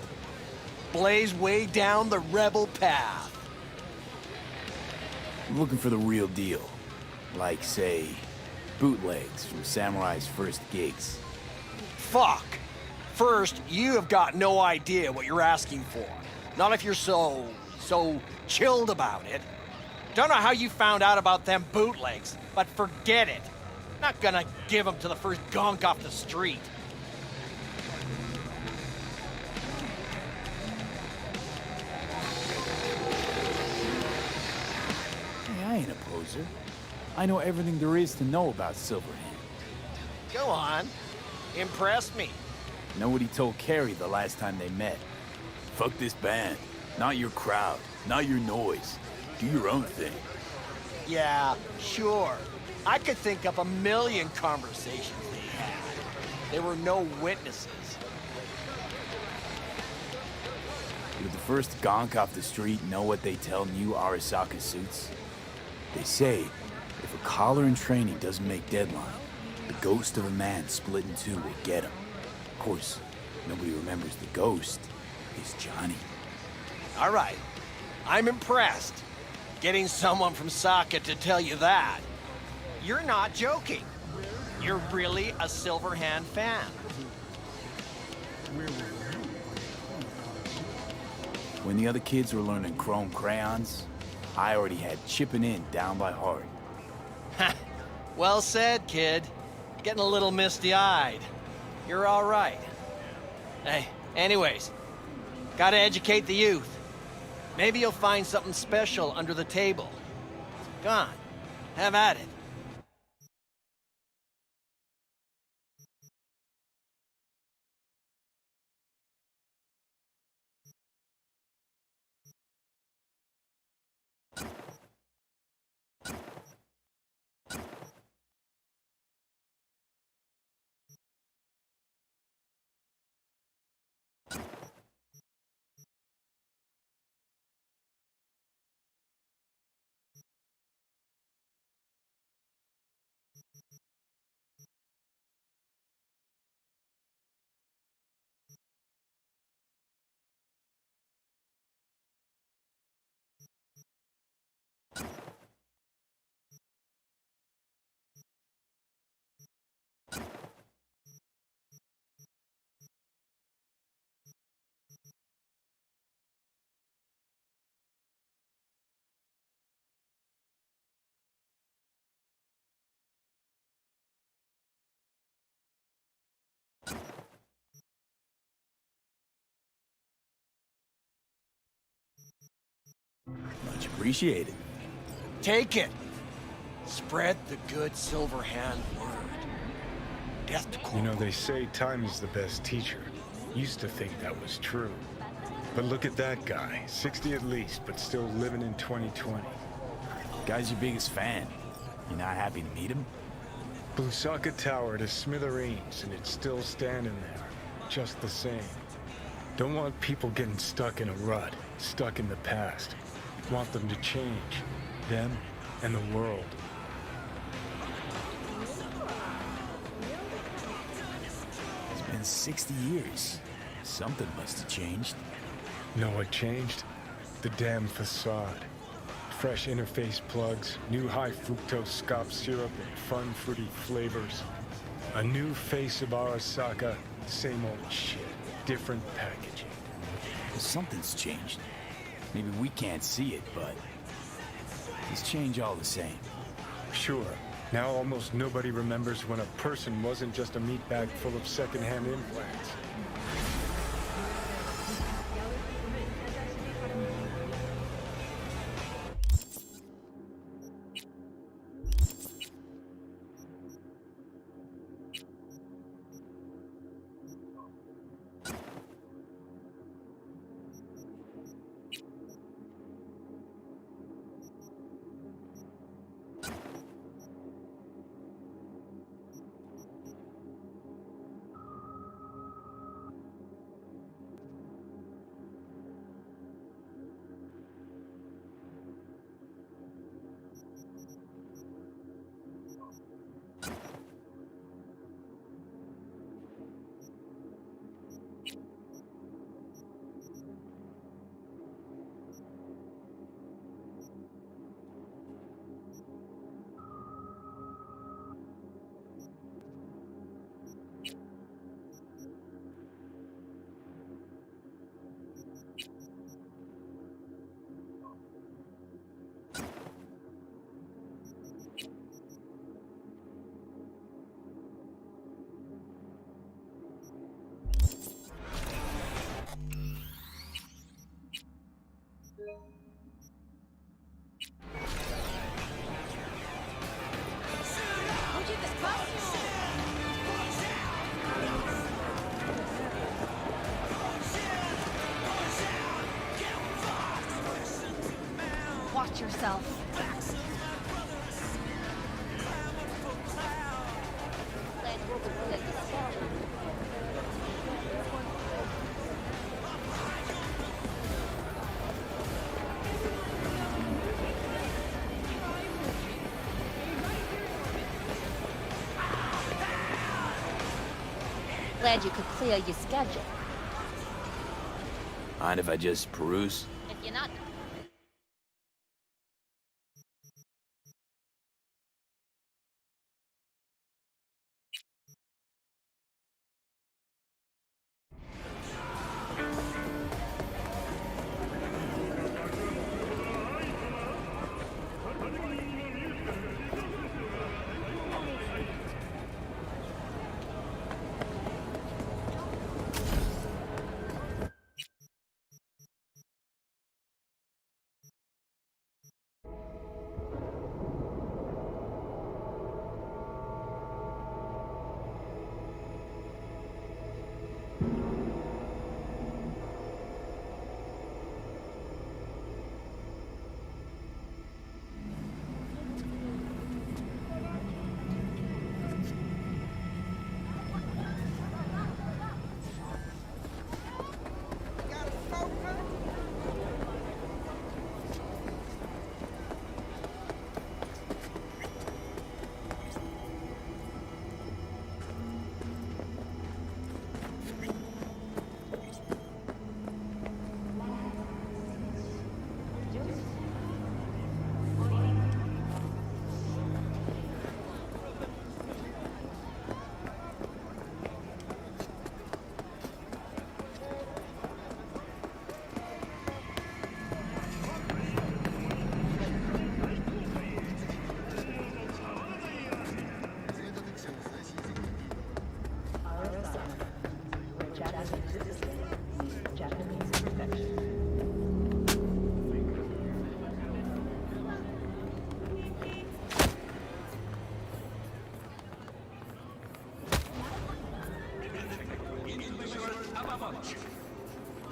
Blaze way down the rebel path. I'm looking for the real deal. Like, say, bootlegs from Samurai's first gigs. Fuck! First, you have got no idea what you're asking for. Not if you're so chilled about it. Don't know how you found out about them bootlegs, but forget it. Not gonna give them to the first gonk off the street. Hey, I ain't a poser. I know everything there is to know about Silverhand. Go on. Impress me. Know what he told Carrie the last time they met? Fuck this band. Not your crowd. Not your noise. Do your own thing. Yeah, sure. I could think of a million conversations they had. There were no witnesses. Would the first gonk off the street know what they tell new Arasaka suits? They say, if a collar in training doesn't make deadline, the ghost of a man split in two will get him. Of course, nobody remembers the ghost is Johnny. All right. I'm impressed. Getting someone from Saka to tell you that. You're not joking. You're really a Silverhand fan. When the other kids were learning chrome crayons, I already had chipping in down by heart. Well said, kid. Getting a little misty-eyed. You're all right. Hey, anyways, gotta educate the youth. Maybe you'll find something special under the table. Go on, have at it. Much appreciated. Take it. Spread the good Silverhand word. Death to You know, they say time is the best teacher. Used to think that was true. But look at that guy, 60 at least, but still living in 2020. Guy's your biggest fan. You not happy to meet him? Busaka Tower to smithereens, and it's still standing there. Just the same. Don't want people getting stuck in a rut, stuck in the past. Want them to change. Them and the world. It's been 60 years. Something must have changed. Know what changed? The damn facade. Fresh interface plugs, new high fructose scop syrup, and fun fruity flavors. A new face of Arasaka, same old shit, different packaging. Well, something's changed. Maybe we can't see it, but it's changed all the same. Sure. Now almost nobody remembers when a person wasn't just a meat bag full of secondhand implants. yourself. Glad you could clear your schedule. Mind if I just peruse? If you're not...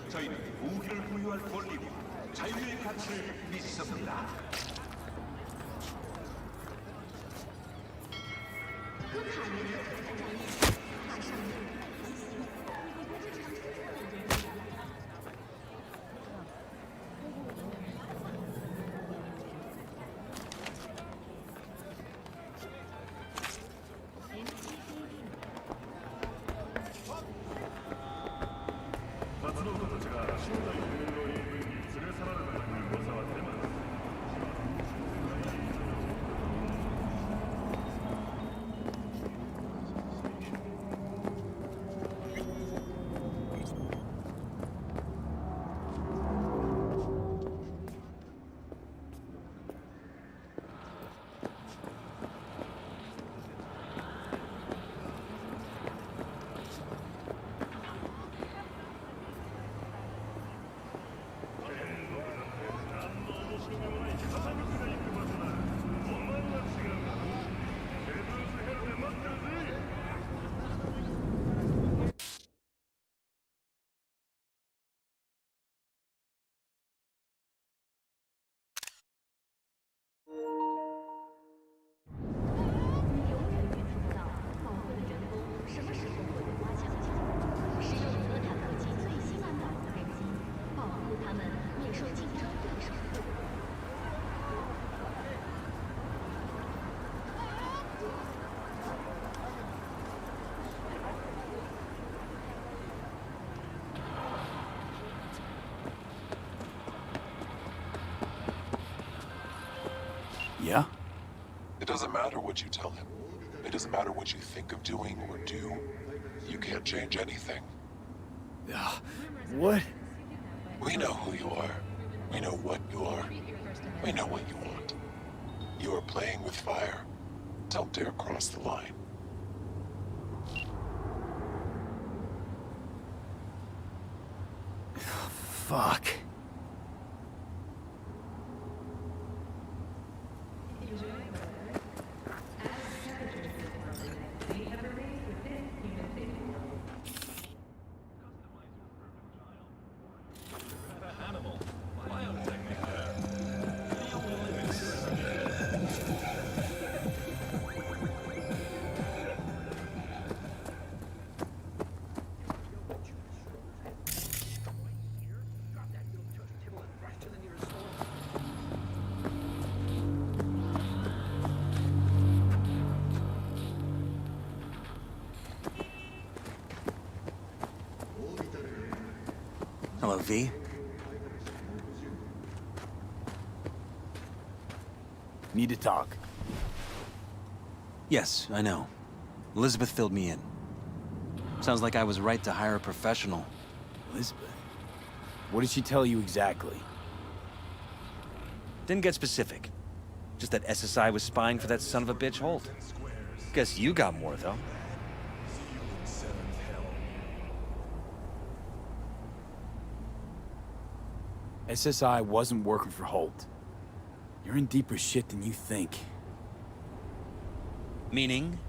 저희는 무기를 보유할 권리와 자유의 가치를 믿습니다. Yeah? It doesn't matter what you tell him. It doesn't matter what you think of doing or do. You can't change anything. What? We know who you are. We know what you are. We know what you want. You are playing with fire. Don't dare cross the line. Fuck. Hello, V. Need to talk. Yes, I know. Elizabeth filled me in. Sounds like I was right to hire a professional. Elizabeth? What did she tell you exactly? Didn't get specific. Just that SSI was spying for that son of a bitch Holt. Guess you got more, though. SSI wasn't working for Holt. You're in deeper shit than you think. Meaning?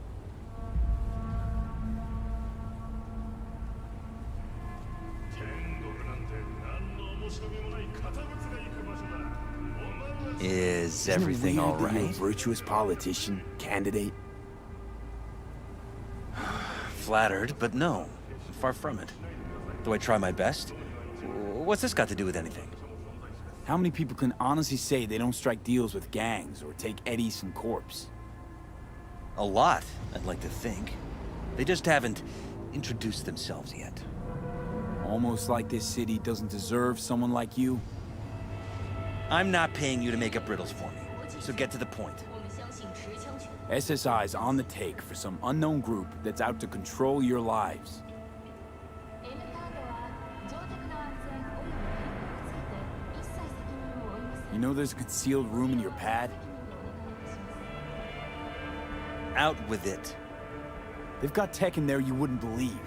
Is everything all right? You're a virtuous politician, candidate? Flattered, but no. Far from it. Do I try my best? What's this got to do with anything? How many people can honestly say they don't strike deals with gangs or take eddies from corpse? A lot, I'd like to think. They just haven't introduced themselves yet. Almost like this city doesn't deserve someone like you? I'm not paying you to make up riddles for me, so get to the point. SSI's on the take for some unknown group that's out to control your lives. You know there's a concealed room in your pad? Out with it. They've got tech in there you wouldn't believe.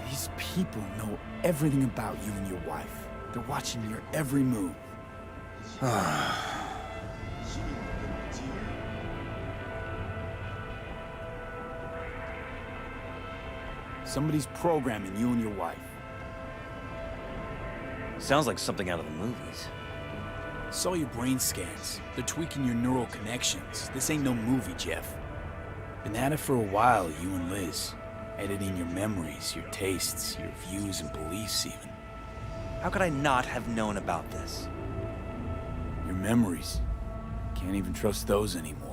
These people know everything about you and your wife. They're watching your every move. Somebody's programming you and your wife. Sounds like something out of the movies. Saw your brain scans. They're tweaking your neural connections. This ain't no movie, Jeff. Been at it for a while, you and Liz. Editing your memories, your tastes, your views and beliefs even. How could I not have known about this? Your memories. Can't even trust those anymore.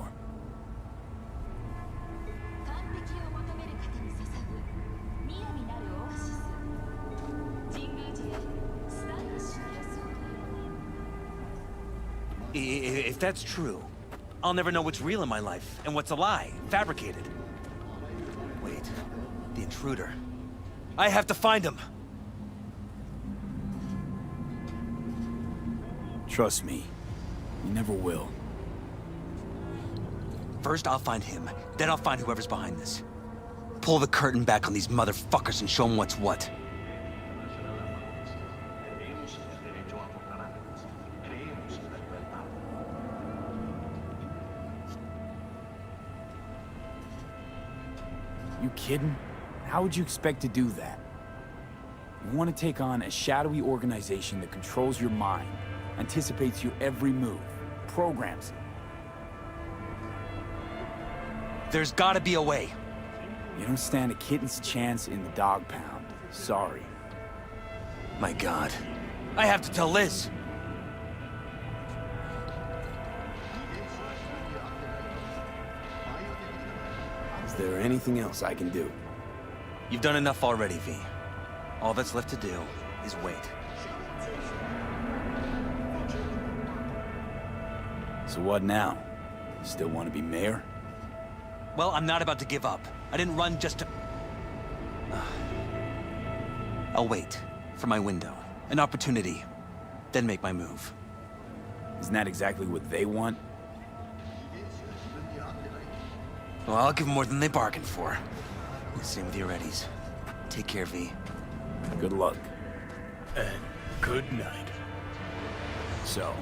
If that's true, I'll never know what's real in my life and what's a lie, fabricated. Wait, the intruder. I have to find him! Trust me, you never will. First I'll find him, then I'll find whoever's behind this. Pull the curtain back on these motherfuckers and show them what's what. You kidding? How would you expect to do that? You want to take on a shadowy organization that controls your mind, anticipates your every move, programs it. There's gotta be a way. You don't stand a kitten's chance in the dog pound. Sorry. My God. I have to tell Liz. Is there anything else I can do? You've done enough already, V. All that's left to do is wait. So what now? You still want to be mayor? Well, I'm not about to give up. I didn't run just to... I'll wait for my window, an opportunity, then make my move. Isn't that exactly what they want? Well, I'll give them more than they bargained for. Same with your Eddies. Take care, V. Good luck. And good night. So,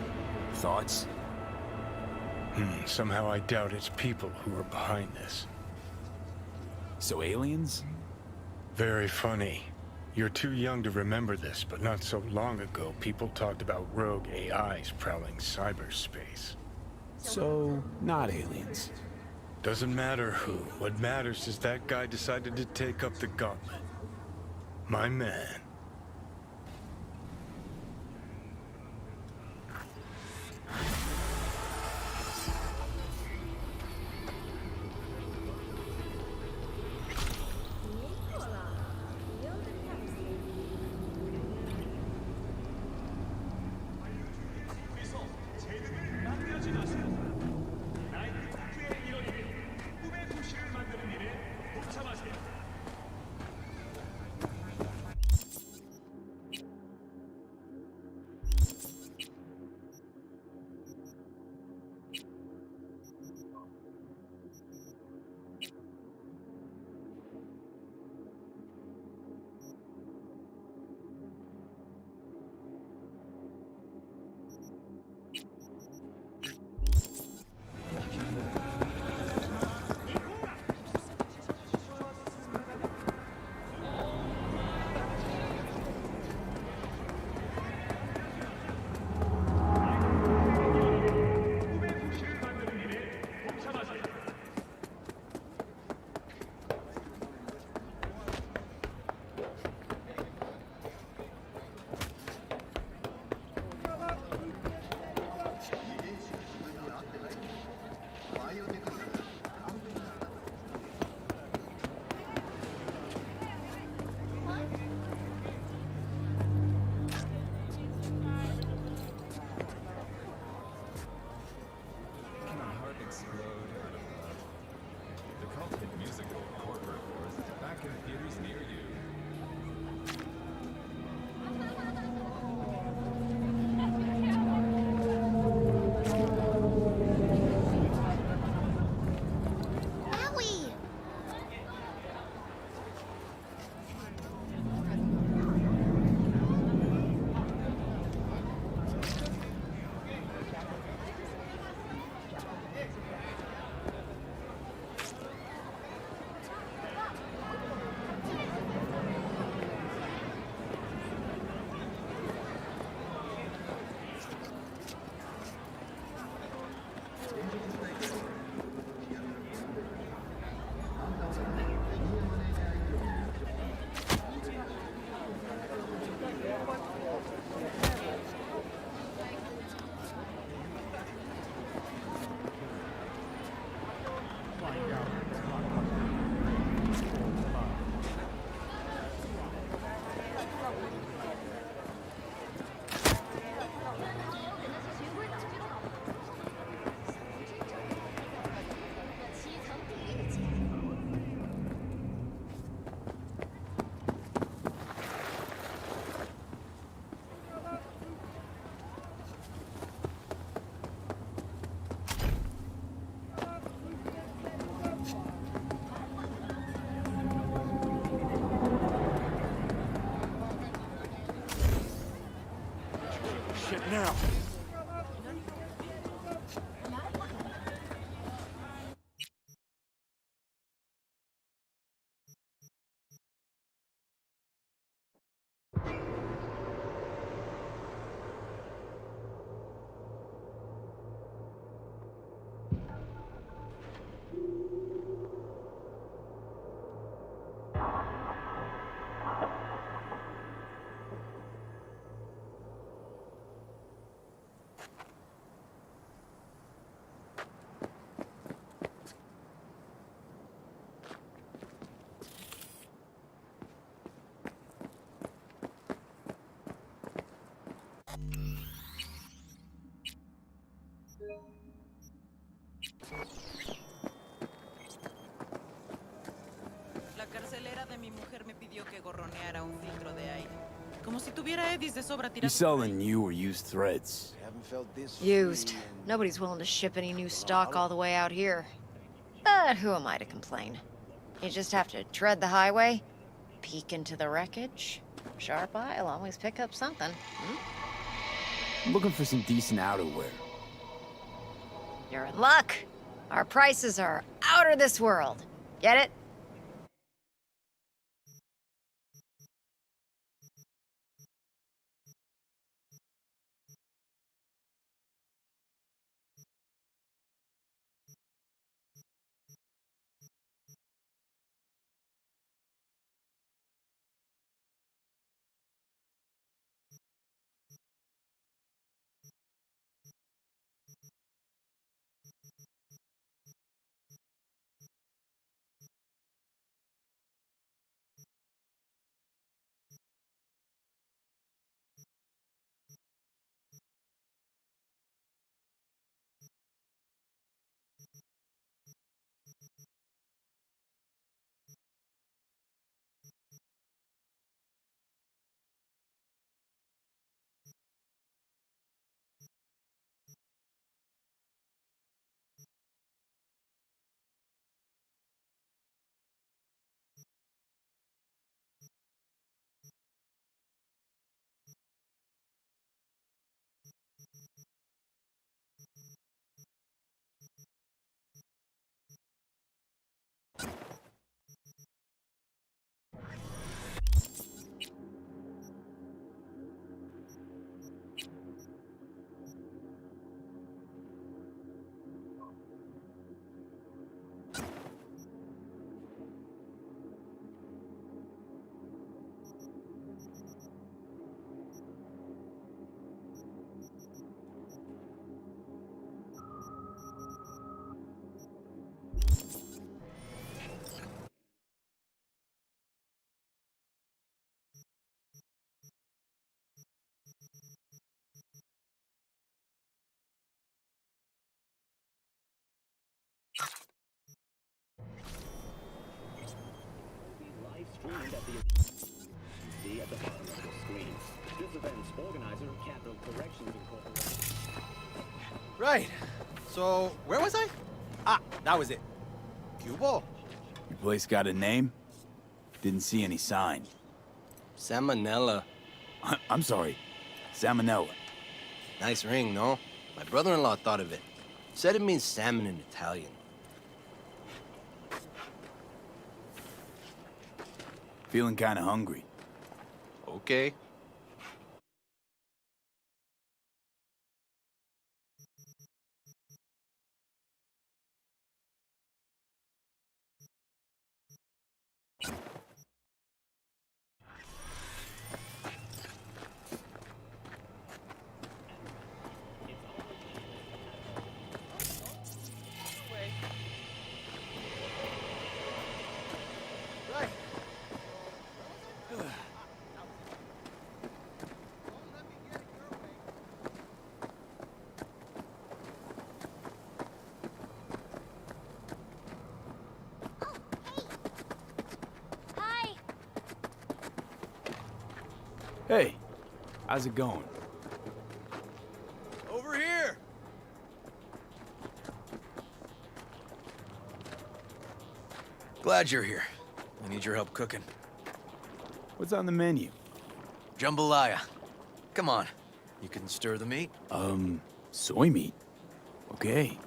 thoughts? Somehow I doubt it's people who are behind this. So aliens? Very funny. You're too young to remember this, but not so long ago, people talked about rogue AIs prowling cyberspace. So, not aliens. Doesn't matter who. What matters is that guy decided to take up the gauntlet. My man. shit now. La carcelera de mi mujer me pidió que gorroneara un filtro de aire. Como si tuviera eddies de sobra You tirados. selling new or used threads? Used. Nobody's willing to ship any new stock all the way out here. But who am I to complain? You just have to tread the highway, peek into the wreckage. Sharp eye'll always pick up something. I'm looking for some decent outerwear. You're in luck. Our prices are out of this world. Get it? Livestreamed at the see at the bottom of the screen. This event's organizer, Capital Corrections Incorporated. Right. So, where was I? Ah, that was it. Cubo. Your place got a name? Didn't see any sign. Salmonella. I'm sorry. Salmonella. Nice ring, no? My brother-in-law thought of it. Said it means salmon in Italian. Feeling kinda hungry. Okay. Hey, how's it going? Over here. Glad you're here. I need your help cooking. What's on the menu? Jambalaya. Come on. You can stir the meat? Soy meat. Okay.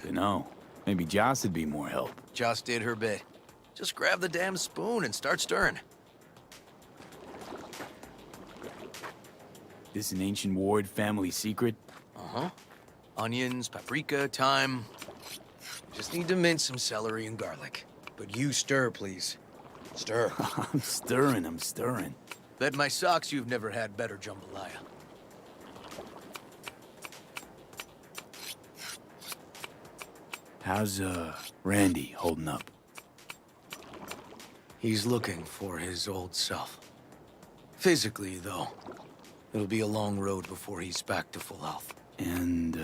Dunno. Maybe Joss would be more help. Joss did her bit. Just grab the damn spoon and start stirring. This an ancient Ward family secret? Uh-huh. Onions, paprika, thyme. Just need to mince some celery and garlic. But you stir, please. Stir. I'm stirring. Bet my socks you've never had better jambalaya. How's, Randy holding up? He's looking for his old self. Physically, though. It'll be a long road before he's back to full health. And,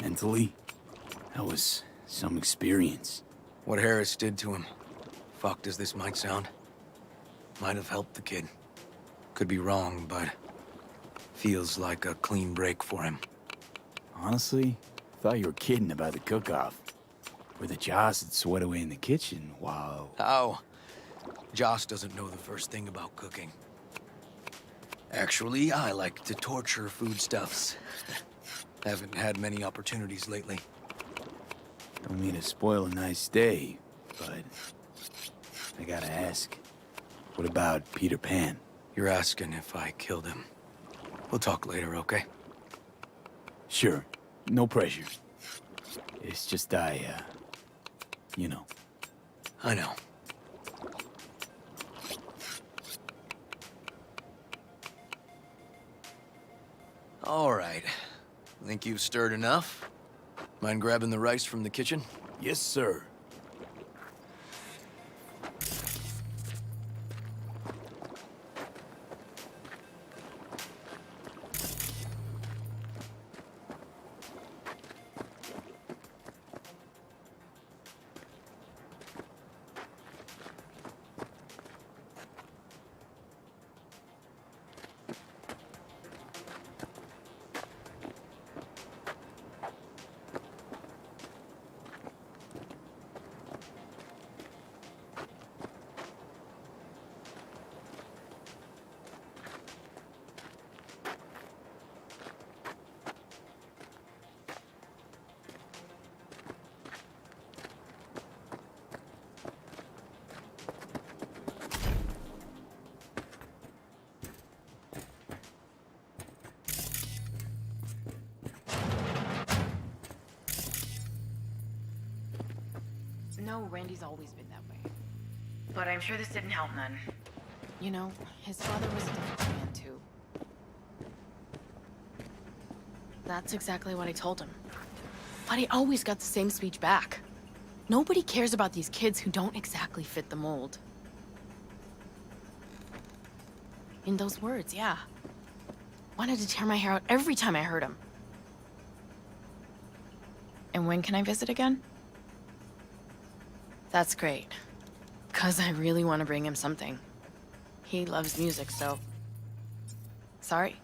mentally? That was some experience. What Harris did to him, fucked as this might sound, might have helped the kid. Could be wrong, but feels like a clean break for him. Honestly, thought you were kidding about the cook-off. Where the Joss would sweat away in the kitchen while... How? Joss doesn't know the first thing about cooking. Actually, I like to torture foodstuffs. Haven't had many opportunities lately. Don't mean to spoil a nice day, but... I gotta ask. What about Peter Pan? You're asking if I killed him. We'll talk later, okay? Sure. No pressure. It's just you know. I know. All right. Think you've stirred enough? Mind grabbing the rice from the kitchen? Yes, sir. No, Randy's always been that way. But I'm sure this didn't help none. You know, his father was a difficult man, too. That's exactly what I told him. But he always got the same speech back. Nobody cares about these kids who don't exactly fit the mold. In those words, yeah. Wanted to tear my hair out every time I heard him. And when can I visit again? That's great. 'Cause I really want to bring him something. He loves music, so... Sorry?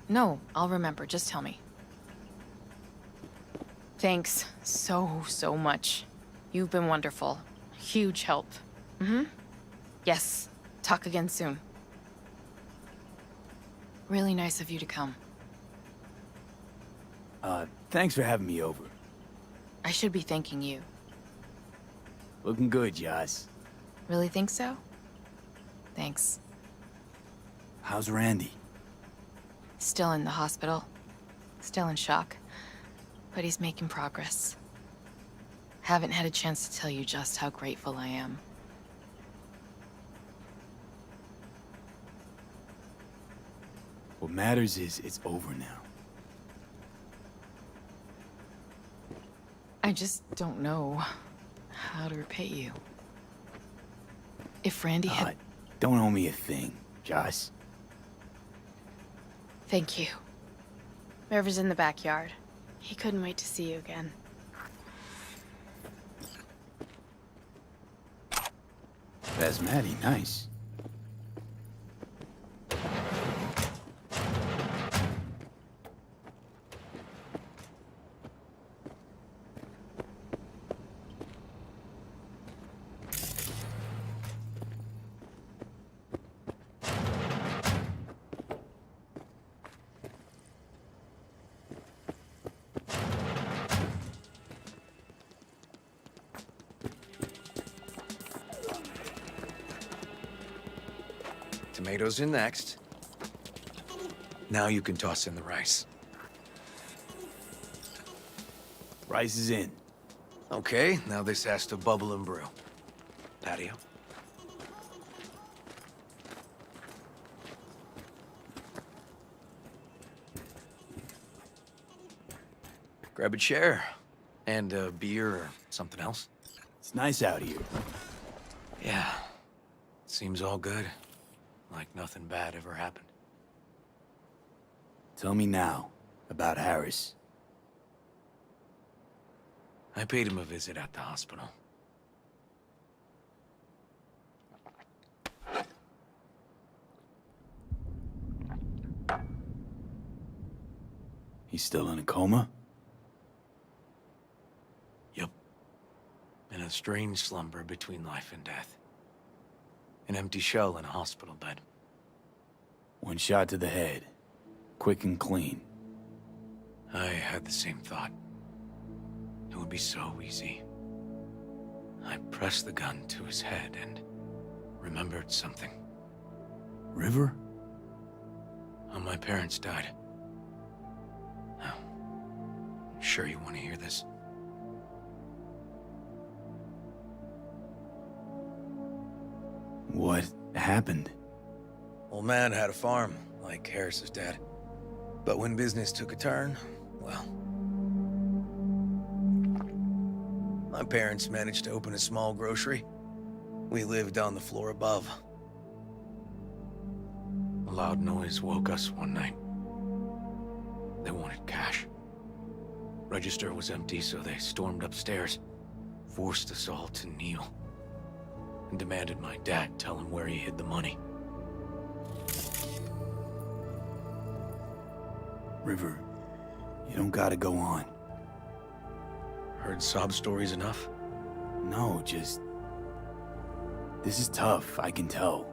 No, I'll remember. Just tell me. Thanks so much. You've been wonderful. Huge help. Yes. Talk again soon. Really nice of you to come. Thanks for having me over. I should be thanking you. Looking good, Joss. Really think so? Thanks. How's Randy? Still in the hospital. Still in shock. But he's making progress. Haven't had a chance to tell you just how grateful I am. What matters is it's over now. I just don't know how to repay you. If Randy had... Don't owe me a thing, Joss. Thank you. River's in the backyard. He couldn't wait to see you again. That's Maddie, nice. Tomatoes in next. Now you can toss in the rice. Rice is in. Okay, now this has to bubble and brew. Patio. Grab a chair. And a beer or something else. It's nice out here. Yeah. Seems all good. Like nothing bad ever happened. Tell me now about Harris. I paid him a visit at the hospital. He's still in a coma? Yep. In a strange slumber between life and death. An empty shell in a hospital bed. One shot to the head. Quick and clean. I had the same thought. It would be so easy. I pressed the gun to his head and remembered something. River? How my parents died. Now, sure you want to hear this? What happened? Old man had a farm, like Harris's dad. But when business took a turn, well... my parents managed to open a small grocery. We lived on the floor above. A loud noise woke us one night. They wanted cash. Register was empty, so they stormed upstairs, forced us all to kneel, and demanded my dad tell him where he hid the money. River, you don't gotta go on. Heard sob stories enough? No, just... This is tough, I can tell.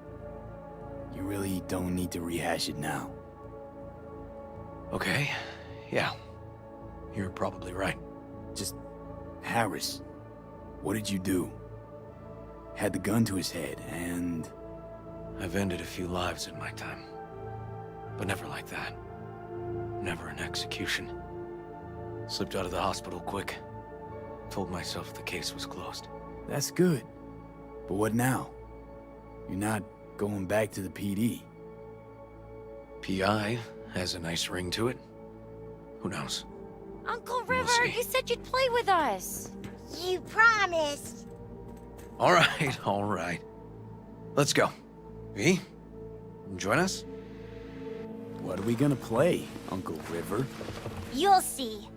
You really don't need to rehash it now. Okay, yeah. You're probably right. Just... Harris, what did you do? Had the gun to his head, and... I've ended a few lives in my time. But never like that. Never an execution. Slipped out of the hospital quick. Told myself the case was closed. That's good. But what now? You're not going back to the PD. PI has a nice ring to it. Who knows? Uncle We'll River, see. you said you'd play with us. You promised. All right. Let's go. V, join us? What are we gonna play, Uncle River? You'll see.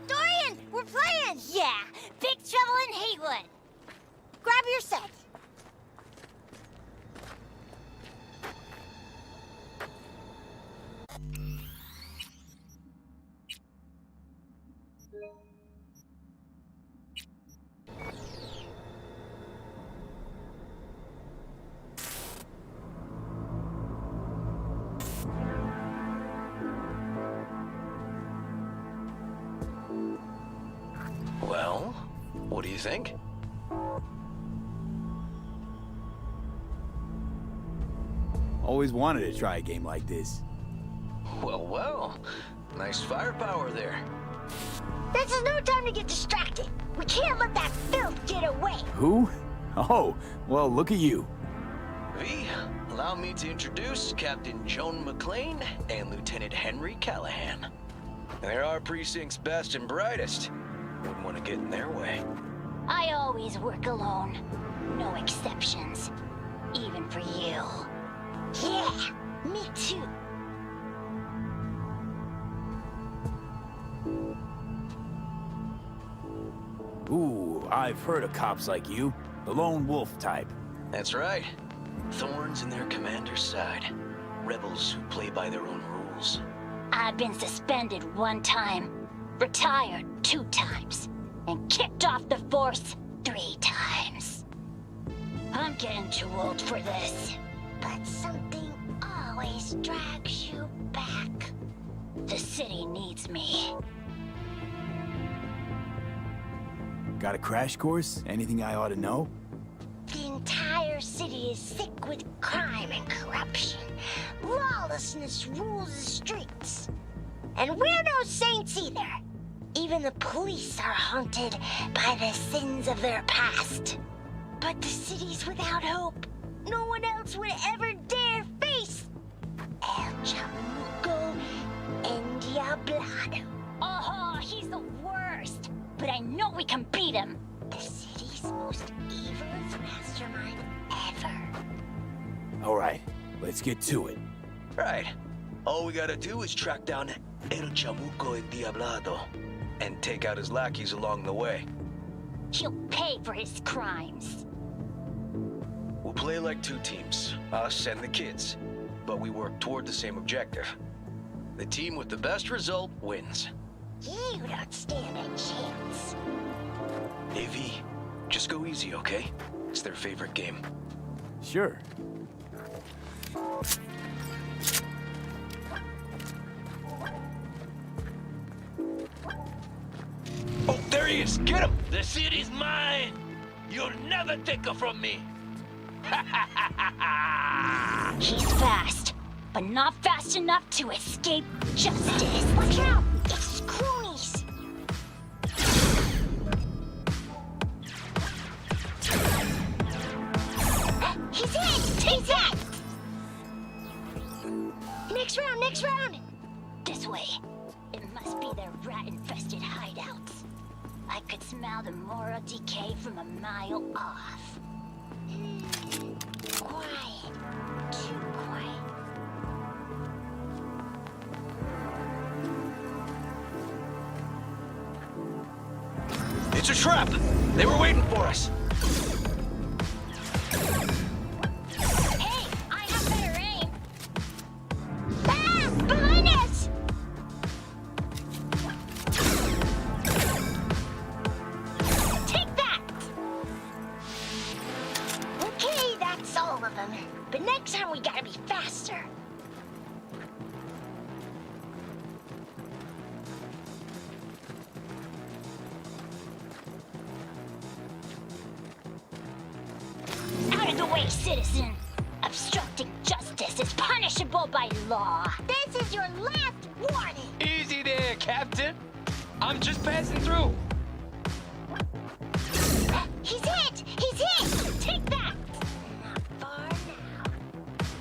Dorian, we're playing! Yeah, Big Trouble in Haywood. Grab your set. Well, what do you think? Always wanted to try a game like this. Well. Nice firepower there. This is no time to get distracted. We can't let that filth get away. Who? Oh, well, look at you. V, allow me to introduce Captain Joan McClane and Lieutenant Henry Callahan. They're our precinct's best and brightest. Wouldn't want to get in their way. I always work alone. No exceptions. Even for you. Yeah, me too. Ooh, I've heard of cops like you. The lone wolf type. That's right. Thorns in their commander's side. Rebels who play by their own rules. I've been suspended 1 time, retired 2 times, and kicked off the force 3 times. I'm getting too old for this. But something always drags you back. The city needs me. Got a crash course? Anything I ought to know? Things entire city is sick with crime and corruption. Lawlessness rules the streets. And we're no saints either. Even the police are haunted by the sins of their past. But the city's without hope. No one else would ever dare face El Chamuco Endiablado. Oh, he's the worst. But I know we can beat him. The city's most evilest mastermind ever. All right, let's get to it. Right. All we gotta do is track down El Chamuco Endiablado and take out his lackeys along the way. He'll pay for his crimes. We'll play like two teams, us and the kids, but we work toward the same objective. The team with the best result wins. You don't stand a chance. AV, just go easy, okay? It's their favorite game. Sure. Oh, there he is! Get him! The city's mine! You'll never take her from me! He's fast, but not fast enough to escape justice. Watch out! It's cronies! He's hit! He's hit! Next round, next round! This way. It must be their rat-infested hideouts. I could smell the moral decay from a mile off. Quiet. Too quiet. It's a trap! They were waiting for us! Hey, I have better aim. Ah! Behind us! Take that! Okay, that's all of them. But next time we gotta be faster. Out of the way, citizen! Obstructing justice is punishable by law. This is your last warning. Easy there, Captain. I'm just passing through. He's hit! He's hit! Take that! Not far now.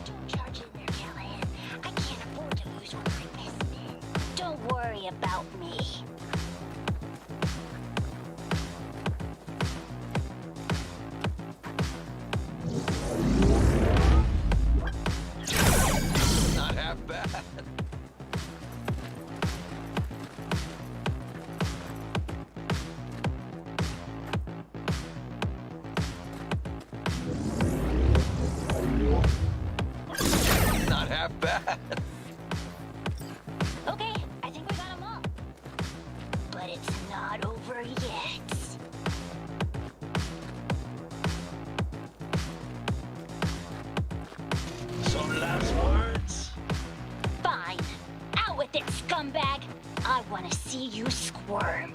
Don't charge in there, Callahan. I can't afford to lose one of my best men. Don't worry about me. Not half bad. Not half bad. Okay, I think we got them all. But it's not over yet. Some last words? Fine. Out with it, scumbag. I want to see you squirm.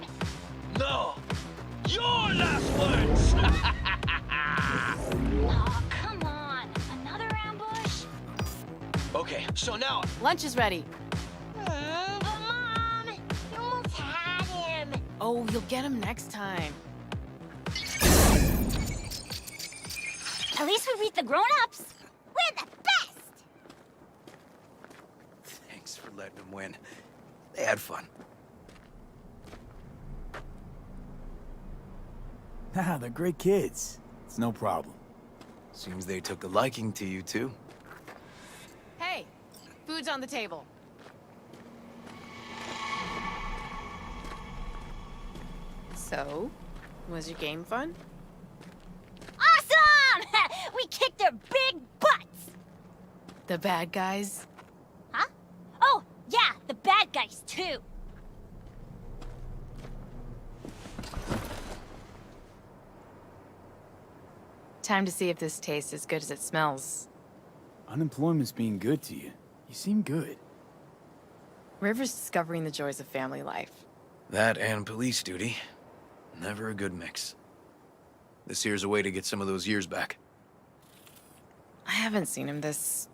No! Your last words! Oh, come on. Another ambush? Okay, so now... Lunch is ready. But Mom, you almost had him. Oh, you'll get him next time. At least we beat the grown-ups. We're the best. Thanks for letting them win. They had fun. Haha, they're great kids. It's no problem. Seems they took a liking to you, too. Hey, food's on the table. So, was your game fun? Awesome! We kicked their big butts! The bad guys? Huh? Oh, yeah, the bad guys, too. Time to see if this tastes as good as it smells. Unemployment's being good to you. You seem good. River's discovering the joys of family life. That and police duty. Never a good mix. This here's a way to get some of those years back. I haven't seen him this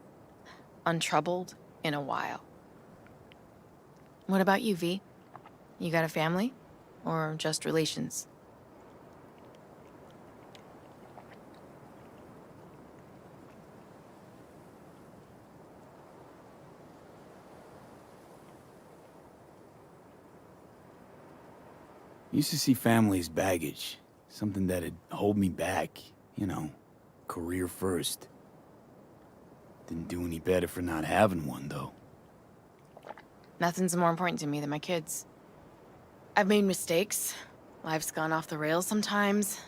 untroubled in a while. What about you, V? You got a family? Or just relations? Used to see family as baggage. Something that'd hold me back. You know, career first. Didn't do any better for not having one, though. Nothing's more important to me than my kids. I've made mistakes. Life's gone off the rails sometimes.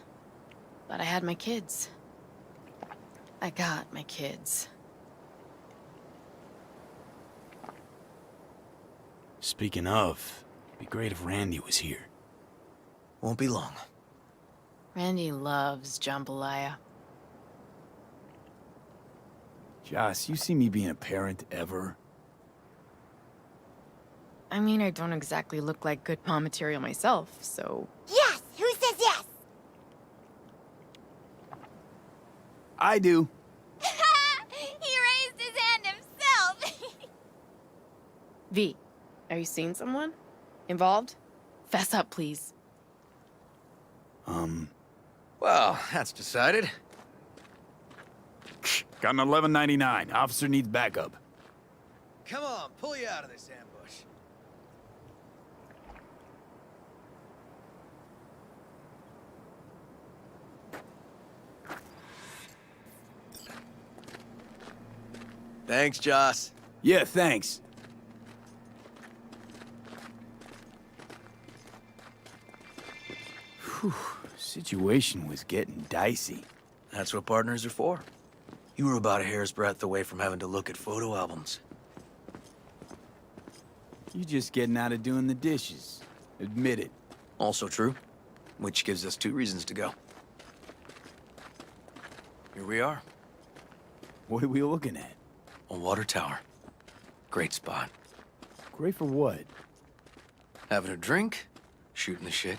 But I had my kids. I got my kids. Speaking of, it'd be great if Randy was here. Won't be long. Randy loves jambalaya. Joss, you see me being a parent ever? I mean, I don't exactly look like good mom material myself, so... Yes! Who says yes? I do. He raised his hand himself! V, are you seeing someone? Involved? Fess up, please. Well, that's decided. Got an 1199. Officer needs backup. Come on, pull you out of this ambush. Thanks, Joss. Yeah, thanks. Whew, situation was getting dicey. That's what partners are for. You were about a hair's breadth away from having to look at photo albums. You just getting out of doing the dishes. Admit it. Also true, which gives us 2 reasons to go. Here we are. What are we looking at? A water tower. Great spot. Great for what? Having a drink, shooting the shit.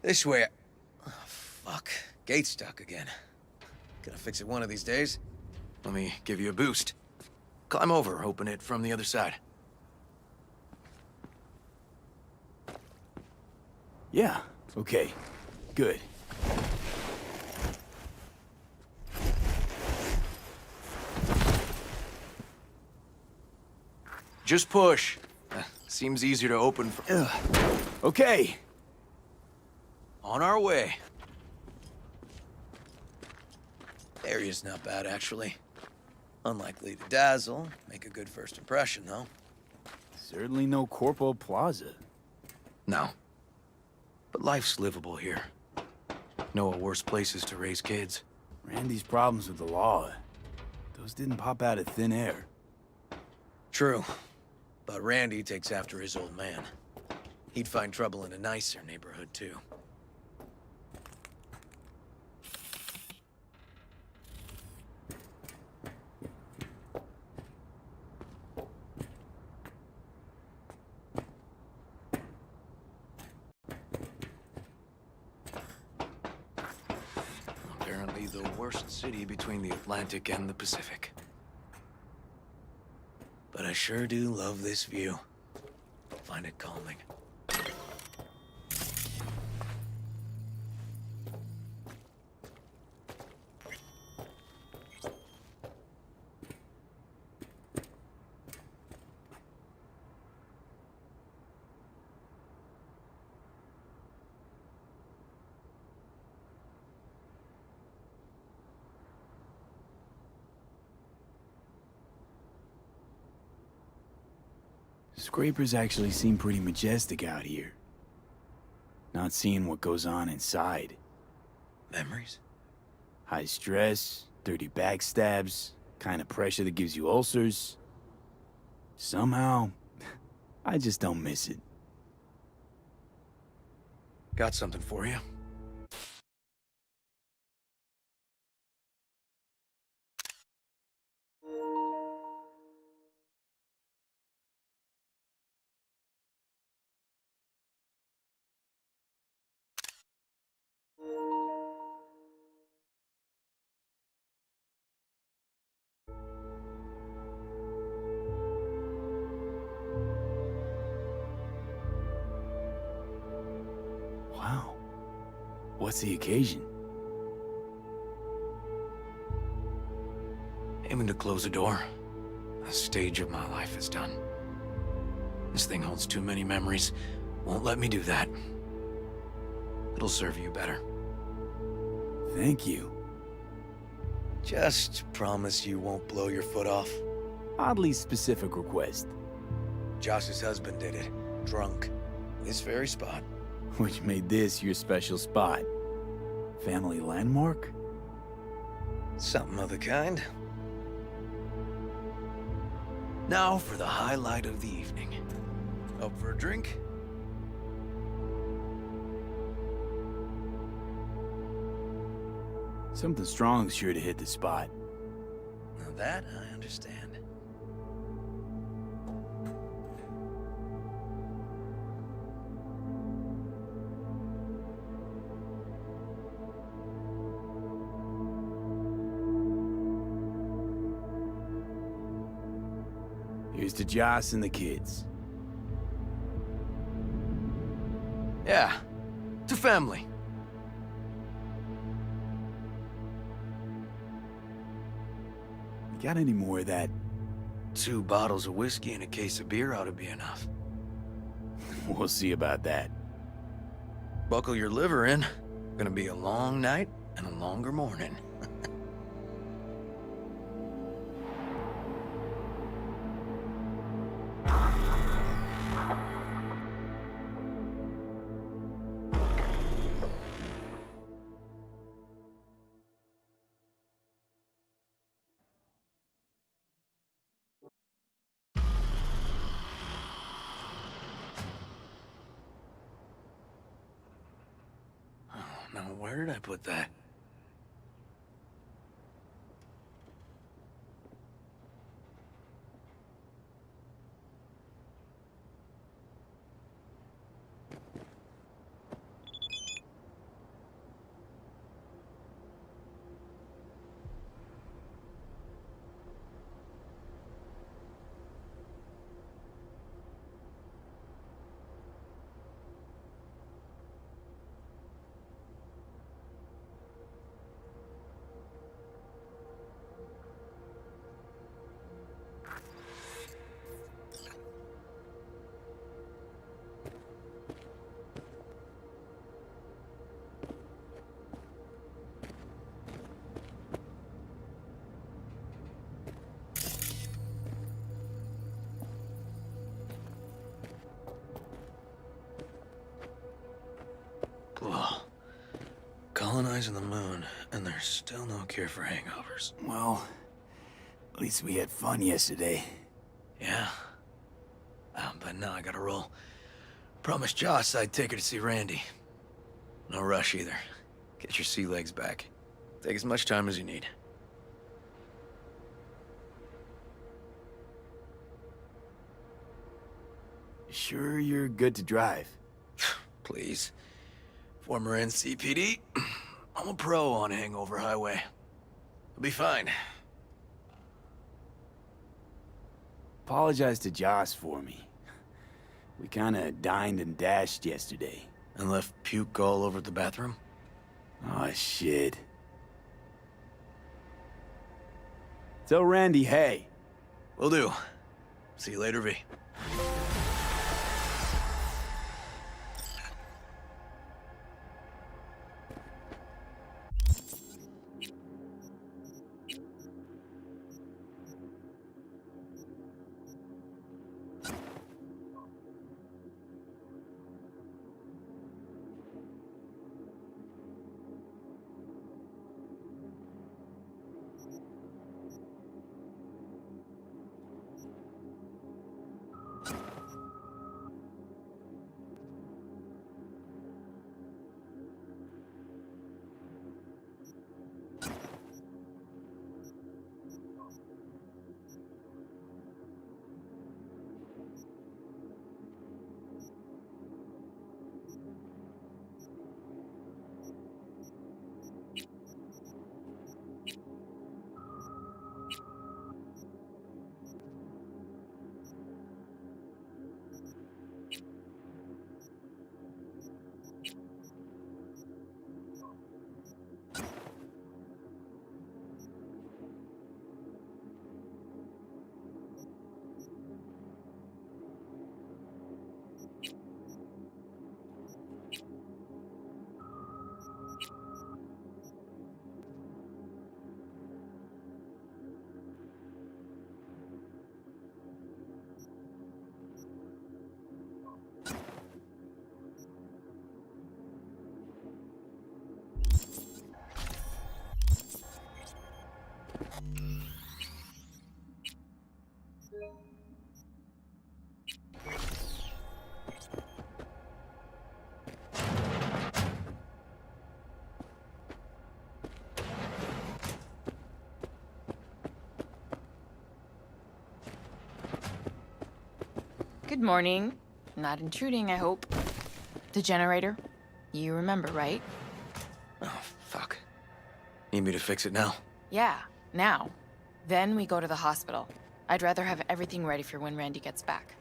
This way. Oh, fuck. Gate's stuck again. Gonna fix it one of these days. Let me give you a boost. Climb over, open it from the other side. Yeah, okay. Good. Just push. Seems easier to open from... Okay. On our way. Area's not bad, actually. Unlikely to dazzle. Make a good first impression, though. Certainly no Corpo Plaza. No. But life's livable here. Know of worse places to raise kids. Randy's problems with the law. Those didn't pop out of thin air. True. But Randy takes after his old man. He'd find trouble in a nicer neighborhood, too. Apparently the worst city between the Atlantic and the Pacific. But I sure do love this view. Find it calming. Scrapers actually seem pretty majestic out here. Not seeing what goes on inside. Memories? High stress, dirty backstabs, kind of pressure that gives you ulcers. Somehow, I just don't miss it. Got something for you. Wow. What's the occasion? Aiming to close the door. A stage of my life is done. This thing holds too many memories. Won't let me do that. It'll serve you better. Thank you. Just promise you won't blow your foot off. Oddly specific request. Josh's husband did it. Drunk. This very spot. Which made this your special spot. Family landmark? Something of the kind. Now for the highlight of the evening. Up for a drink? Something strong's sure to hit the spot. Now that I understand. Here's to Joss and the kids. Yeah, to family. Got any more of that? 2 bottles of whiskey and a case of beer ought to be enough. We'll see about that. Buckle your liver in. Gonna be a long night and a longer morning. Now, where did I put that? Whoa. Colonizing the moon, and there's still no cure for hangovers. Well, at least we had fun yesterday. Yeah. But now I gotta roll. Promised Joss I'd take her to see Randy. No rush either. Get your sea legs back. Take as much time as you need. Sure you're good to drive? Please. Former NCPD. I'm a pro on Hangover Highway. I'll be fine. Apologize to Joss for me. We kinda dined and dashed yesterday. And left puke all over the bathroom? Oh, shit. Tell Randy, hey. Will do. See you later, V. Good morning. Not intruding, I hope. The generator? You remember, right? Oh, fuck. Need me to fix it now? Yeah, now. Then we go to the hospital. I'd rather have everything ready for when Randy gets back.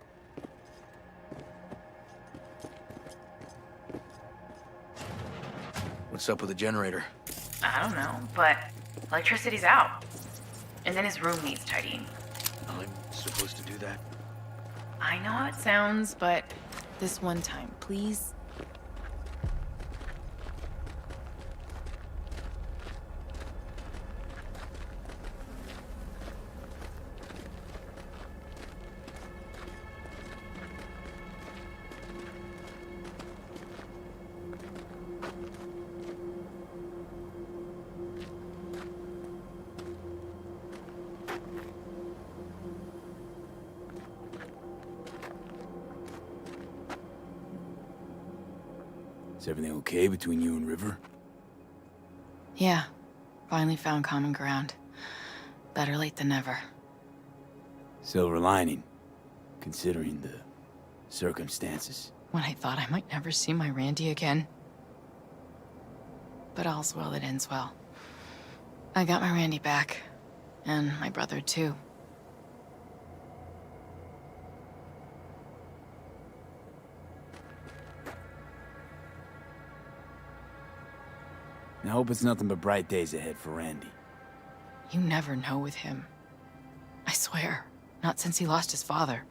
What's up with the generator? I don't know, but electricity's out. And then his room needs tidying. I'm supposed to do that? I know how it sounds, but this one time, please. Is everything okay between you and River? Yeah, finally found common ground. Better late than never. Silver lining, considering the circumstances. When I thought I might never see my Randy again. But all's well that ends well. I got my Randy back. And my brother, too. I hope it's nothing but bright days ahead for Randy. You never know with him. I swear. Not since he lost his father.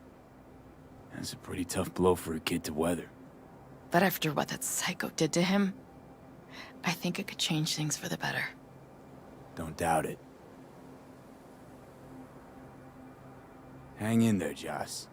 That's a pretty tough blow for a kid to weather. But after what that psycho did to him, I think it could change things for the better. Don't doubt it. Hang in there, Joss.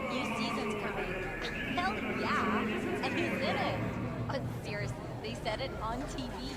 New season's coming. Hell yeah! And who's in it? But seriously, they said it on TV.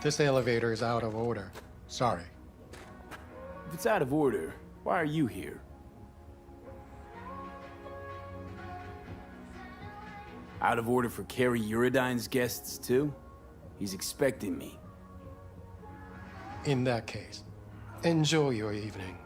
This elevator is out of order. Sorry. If it's out of order, why are you here? Out of order for Carrie Uridine's guests, too? He's expecting me. In that case, enjoy your evening.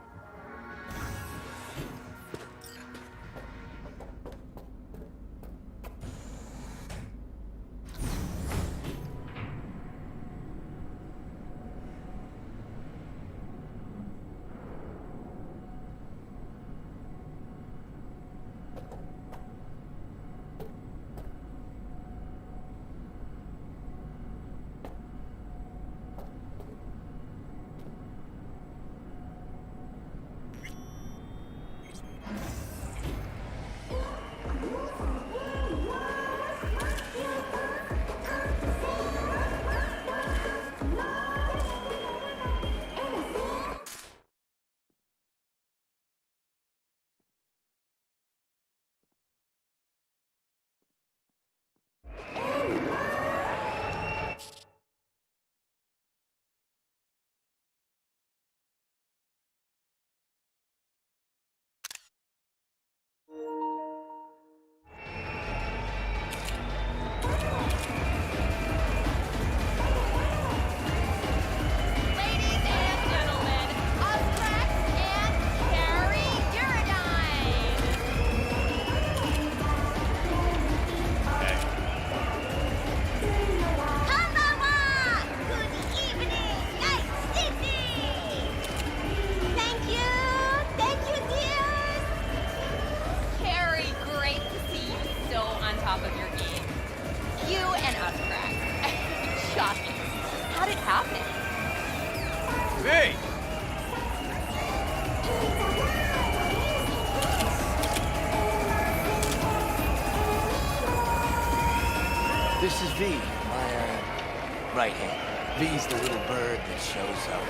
This is V, my, right hand. V's the little bird that shows up.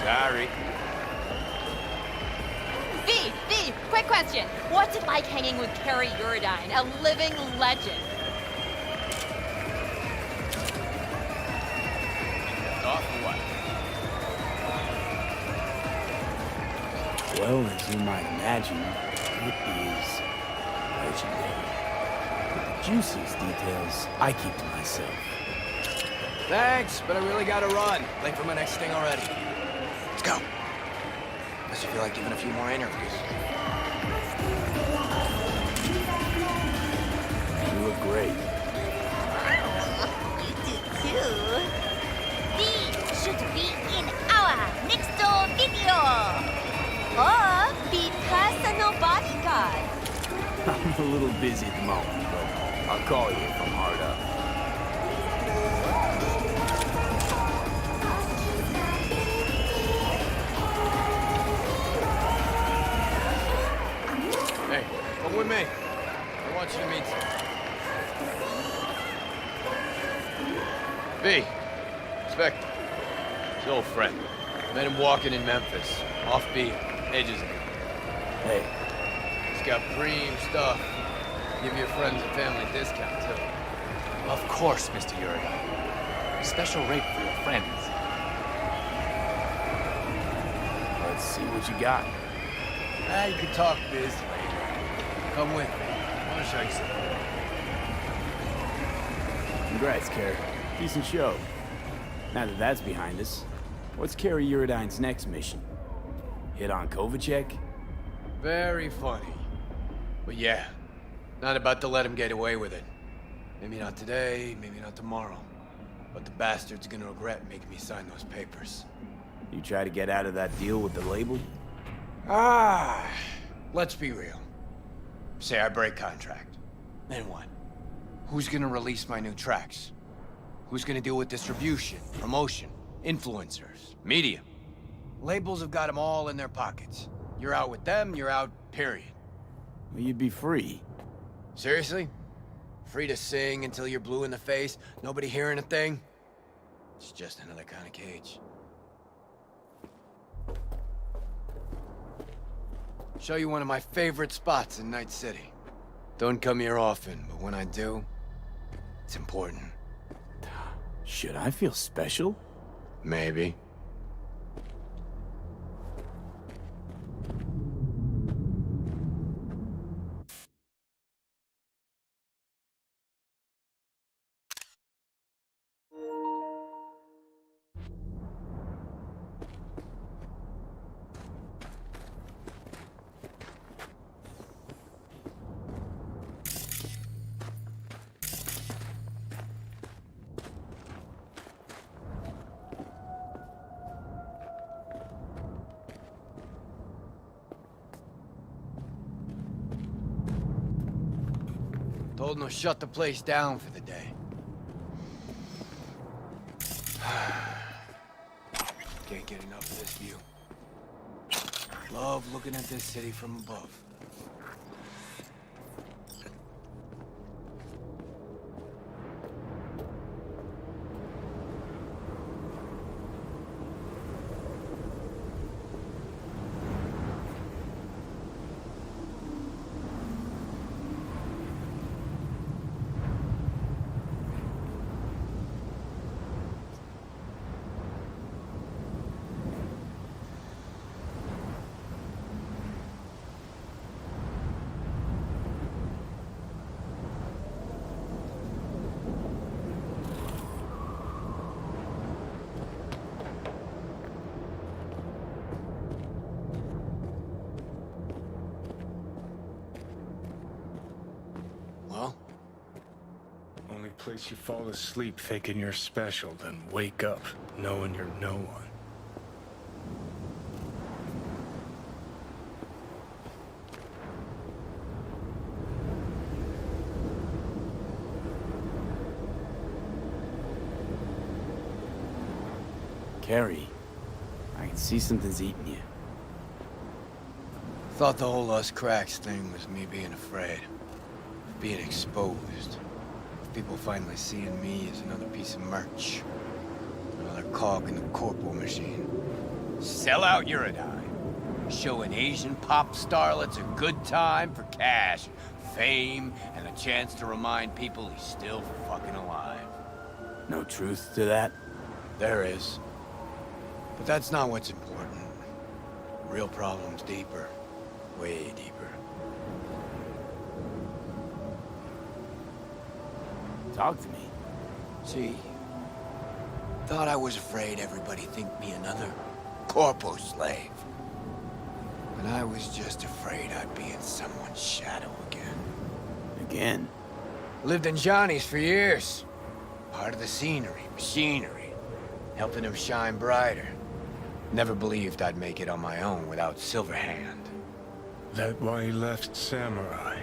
Sorry. V, quick question. What's it like hanging with Carrie Uridyne, a living legend? Off what? Well, as you might imagine, it is legendary. But the juiciest details I keep to myself. Thanks, but I really gotta run. Late for my next thing already. Let's go. Unless you feel like giving a few more interviews. You look great. You do too. V should be in our next video. Or be personal bodyguard. I'm a little busy at the moment, but I'll call you if I'm hard up. Hey, come with me. I want you to meet some. V, Spectre. His old friend. Met him walking in Memphis. Offbeat, ages ago. Hey. He's got preem stuff. Give your friends and family a discount, too. Of course, Mr. Uridiine. Special rate for your friends. Let's see what you got. You can talk biz later. Come with me. I want to show you something. Congrats, Carrie. Decent show. Now that that's behind us, what's Carrie Uridine's next mission? Hit on Kovacek? Very funny. But yeah, not about to let him get away with it. Maybe not today, maybe not tomorrow. But the bastard's gonna regret making me sign those papers. You try to get out of that deal with the label? Let's be real. Say I break contract. Then what? Who's gonna release my new tracks? Who's gonna deal with distribution, promotion, influencers, media? Labels have got them all in their pockets. You're out with them, you're out, period. Well, you'd be free. Seriously? Free to sing until you're blue in the face, nobody hearing a thing? It's just another kind of cage. Show you one of my favorite spots in Night City. Don't come here often, but when I do, it's important. Should I feel special? Maybe. Told him to shut the place down for the day. Can't get enough of this view. Love looking at this city from above. Well? Only place you fall asleep thinking you're special, then wake up knowing you're no one. Carrie, I can see something's eating you. Thought the whole us cracks thing was me being afraid. Being exposed. People finally seeing me as another piece of merch. Another cog in the corporal machine. Sell out Uridine. Show an Asian pop starlet's a good time for cash, fame, and a chance to remind people he's still fucking alive. No truth to that? There is. But that's not what's important. The real problem's deeper. Way deeper. Talk to me. See, thought I was afraid everybody think me another corpo slave. But I was just afraid I'd be in someone's shadow again. Again? Lived in Johnny's for years. Part of the scenery, machinery, helping him shine brighter. Never believed I'd make it on my own without Silverhand. That why he left Samurai?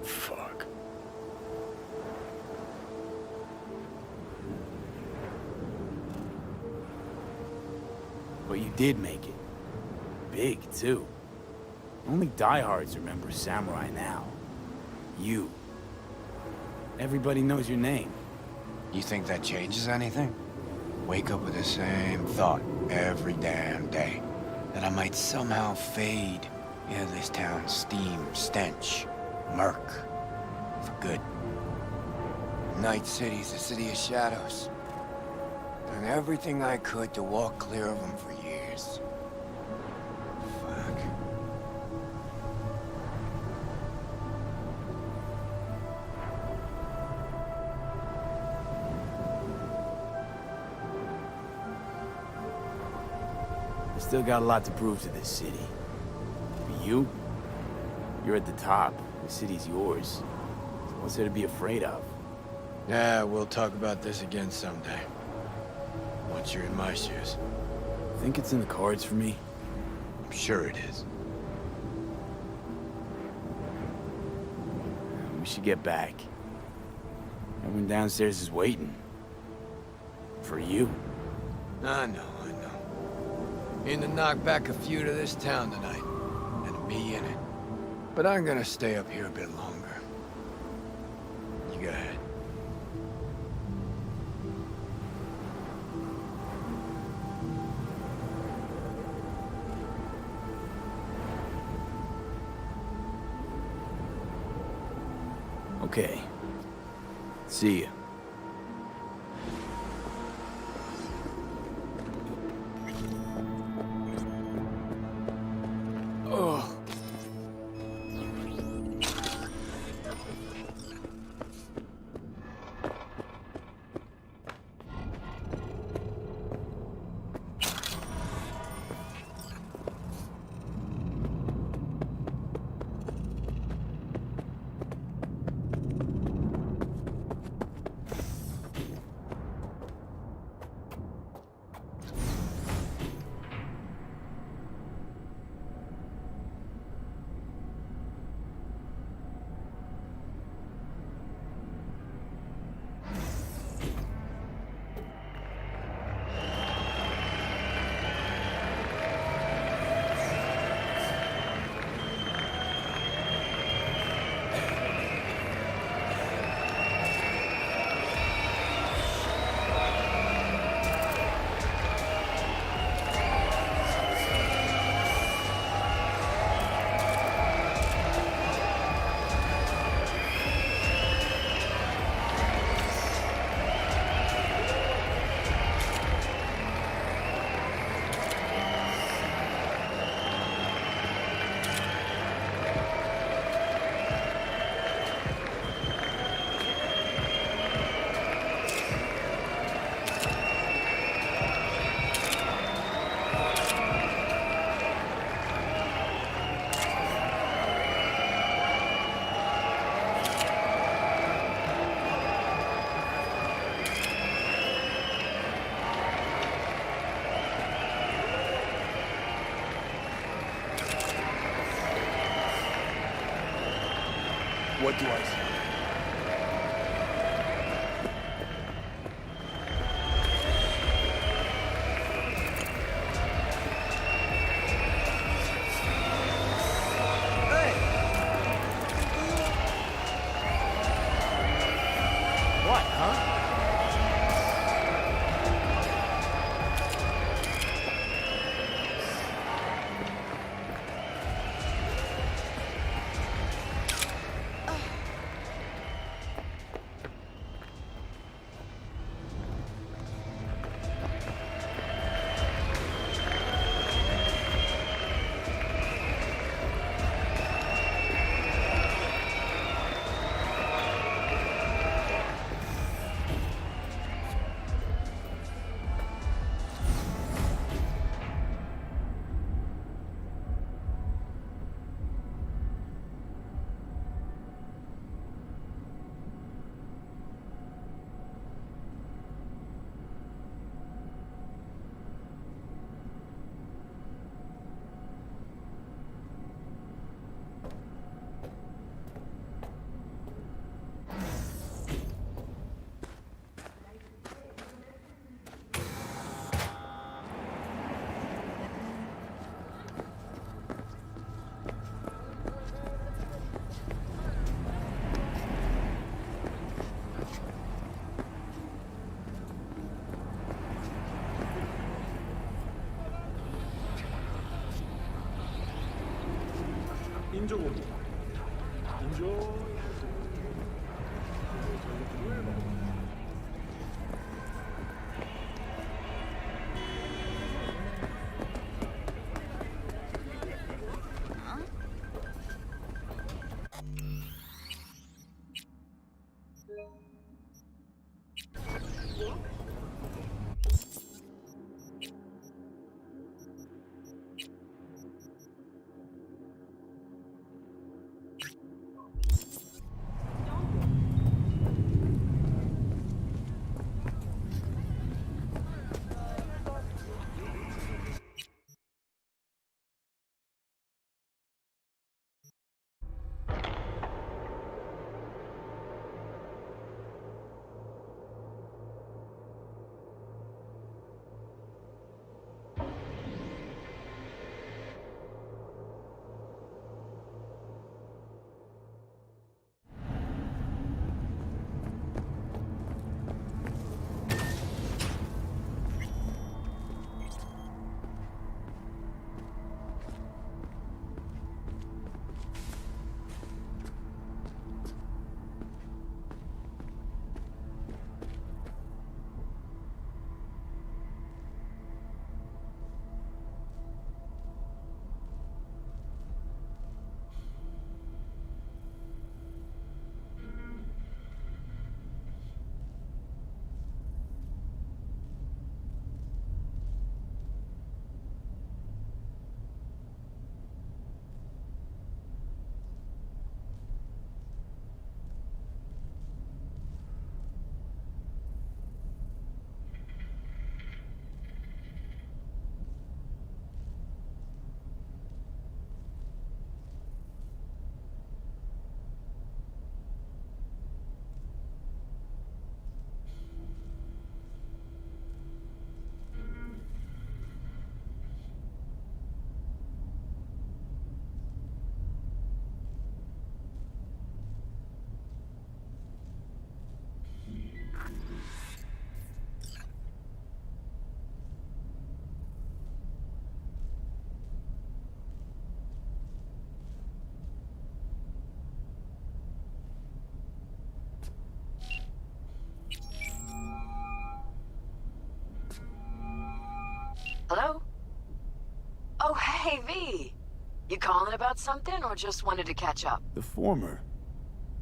Fuck. But you did make it. Big, too. Only diehards remember Samurai now. You. Everybody knows your name. You think that changes anything? Wake up with the same thought every damn day. That I might somehow fade into this town's steam, stench, murk. For good. Night City's a city of shadows. Done everything I could to walk clear of them for years. Fuck. I still got a lot to prove to this city. But you? You're at the top. The city's yours. So what's there to be afraid of? Yeah, we'll talk about this again someday. Once you're in my shoes. Think it's in the cards for me? I'm sure it is. We should get back. Everyone downstairs is waiting. For you. I know. In to knock back a few to this town tonight. And be in it. But I'm gonna stay up here a bit longer. You go ahead. Okay. See ya. What do I see? What, huh? Hello? Oh, hey, V. You calling about something or just wanted to catch up? The former.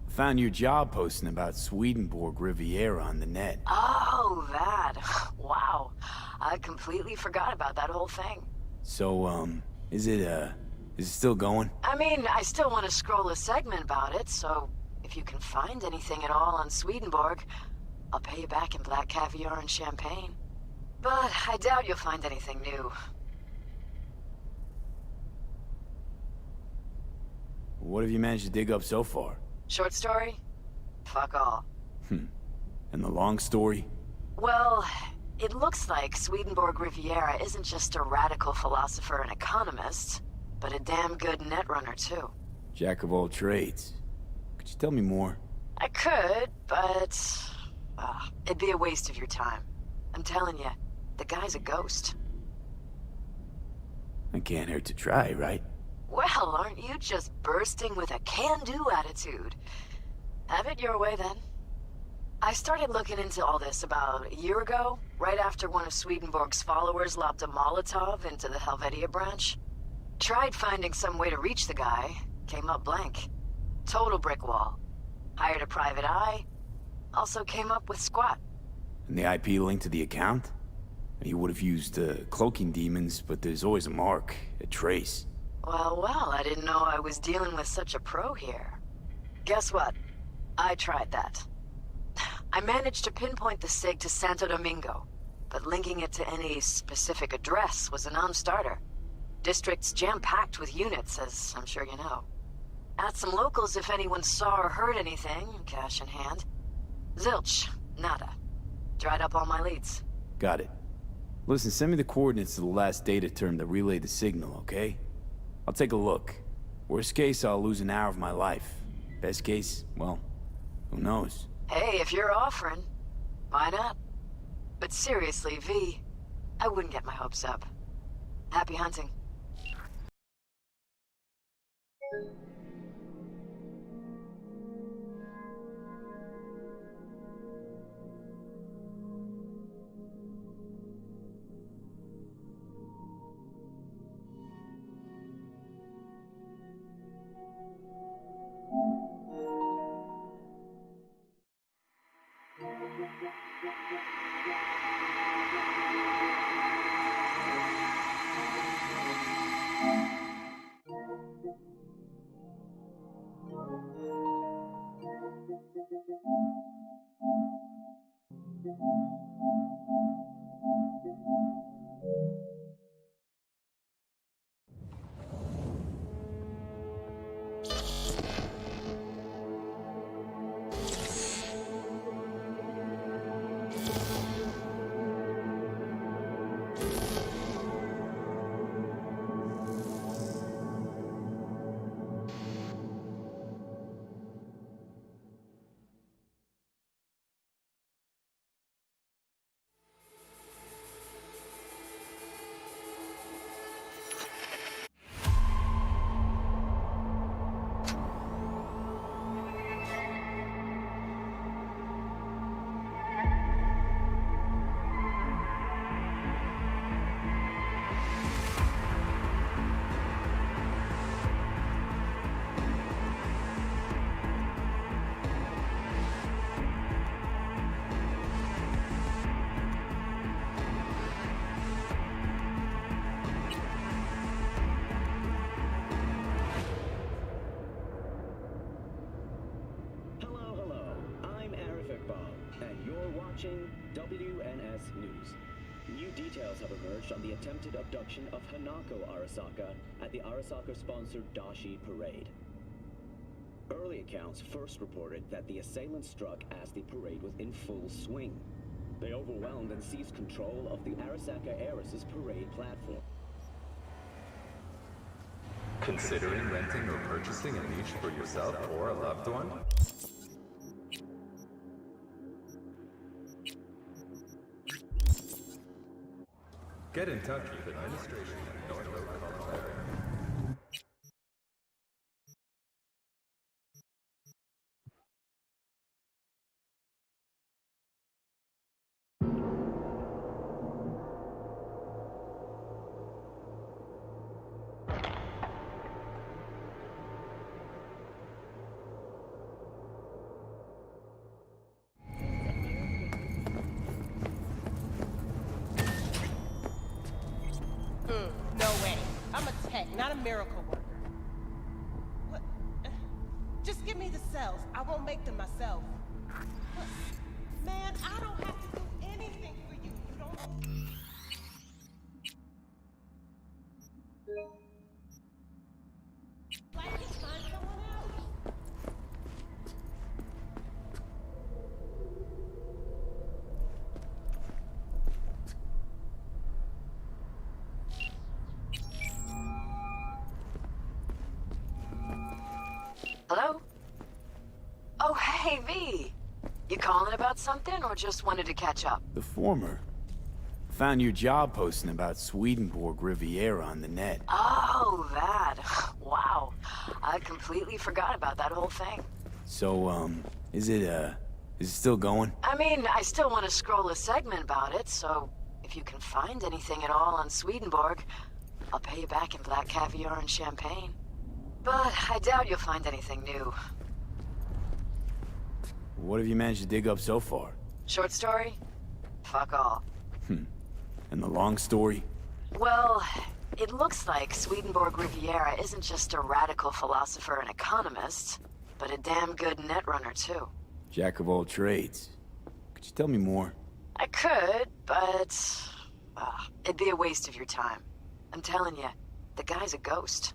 Found your job posting about Swedenborg Riviera on the net. Oh, that. Wow. I completely forgot about that whole thing. So, is it still going? I mean, I still want to scroll a segment about it, so if you can find anything at all on Swedenborg, I'll pay you back in black caviar and champagne. But I doubt you'll find anything new. What have you managed to dig up so far? Short story? Fuck all. And the long story? Well, it looks like Swedenborg Riviera isn't just a radical philosopher and economist, but a damn good netrunner too. Jack of all trades. Could you tell me more? I could, but... it'd be a waste of your time. I'm telling you, the guy's a ghost. I can't hurt to try, right? Well, aren't you just bursting with a can-do attitude? Have it your way, then. I started looking into all this about a year ago, right after one of Swedenborg's followers lobbed a Molotov into the Helvetia branch. Tried finding some way to reach the guy, came up blank. Total brick wall. Hired a private eye, also came up with squat. And the IP linked to the account? You would have used cloaking demons, but there's always a mark, a trace. Well, I didn't know I was dealing with such a pro here. Guess what? I tried that. I managed to pinpoint the SIG to Santo Domingo, but linking it to any specific address was a non-starter. District's jam-packed with units, as I'm sure you know. Asked some locals if anyone saw or heard anything, cash in hand. Zilch, nada. Dried up all my leads. Got it. Listen, send me the coordinates to the last data term that relayed the signal, okay? I'll take a look. Worst case, I'll lose an hour of my life. Best case, well, who knows? Hey, if you're offering, why not? But seriously, V, I wouldn't get my hopes up. Happy hunting. WNS News. New details have emerged on the attempted abduction of Hanako Arasaka at the Arasaka-sponsored Dashi Parade. Early accounts first reported that the assailants struck as the parade was in full swing. They overwhelmed and seized control of the Arasaka Heiress's parade platform. Considering renting or purchasing a niche for yourself or a loved one? Get in touch with administration at North Oak Area. No way. I'm a tech, not a miracle worker. What? Just give me the cells. I won't make them myself. What? Man, I don't have to do anything for you. You don't... Why can't you find someone else? Hello? Oh, hey, V. You calling about something or just wanted to catch up? The former. Found your job posting about Swedenborg Riviera on the net. Oh, that. Wow. I completely forgot about that whole thing. So, is it still going? I mean, I still want to scroll a segment about it, so if you can find anything at all on Swedenborg, I'll pay you back in black caviar and champagne. But I doubt you'll find anything new. What have you managed to dig up so far? Short story? Fuck all. And the long story? Well, it looks like Swedenborg Riviera isn't just a radical philosopher and economist, but a damn good netrunner too. Jack of all trades. Could you tell me more? I could, but it'd be a waste of your time. I'm telling you, the guy's a ghost.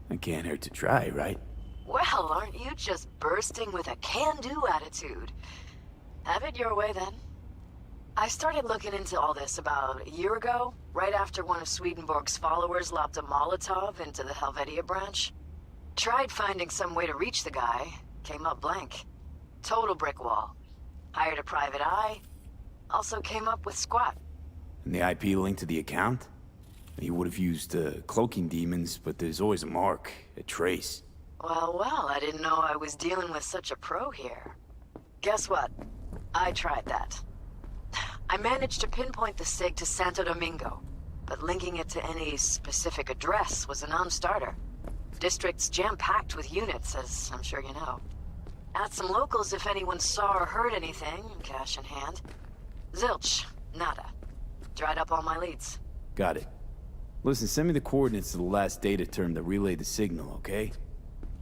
It can't hurt to try, right? Well, aren't you just bursting with a can-do attitude? Have it your way, then. I started looking into all this about a year ago, right after one of Swedenborg's followers lobbed a Molotov into the Helvetia branch. Tried finding some way to reach the guy, came up blank. Total brick wall. Hired a private eye, also came up with squat. And the IP linked to the account? He would have used cloaking demons, but there's always a mark, a trace. Well, I didn't know I was dealing with such a pro here. Guess what? I tried that. I managed to pinpoint the SIG to Santo Domingo, but linking it to any specific address was a non-starter. District's jam-packed with units, as I'm sure you know. Asked some locals if anyone saw or heard anything, cash in hand. Zilch. Nada. Dried up all my leads. Got it. Listen, send me the coordinates to the last data term that relayed the signal, okay?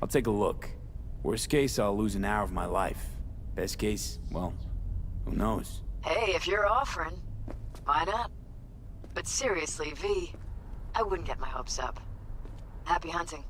I'll take a look. Worst case, I'll lose an hour of my life. Best case, well, who knows? Hey, if you're offering, why not? But seriously, V, I wouldn't get my hopes up. Happy hunting.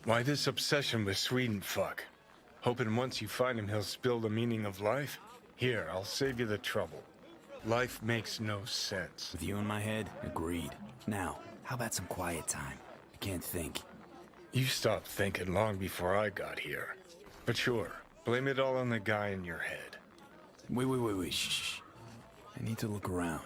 Why this obsession with Sweden fuck? Hoping once you find him he'll spill the meaning of life? Here, I'll save you the trouble. Life makes no sense. With you in my head, agreed. Now, how about some quiet time? I can't think. You stopped thinking long before I got here. But sure, blame it all on the guy in your head. Wait, shh. I need to look around.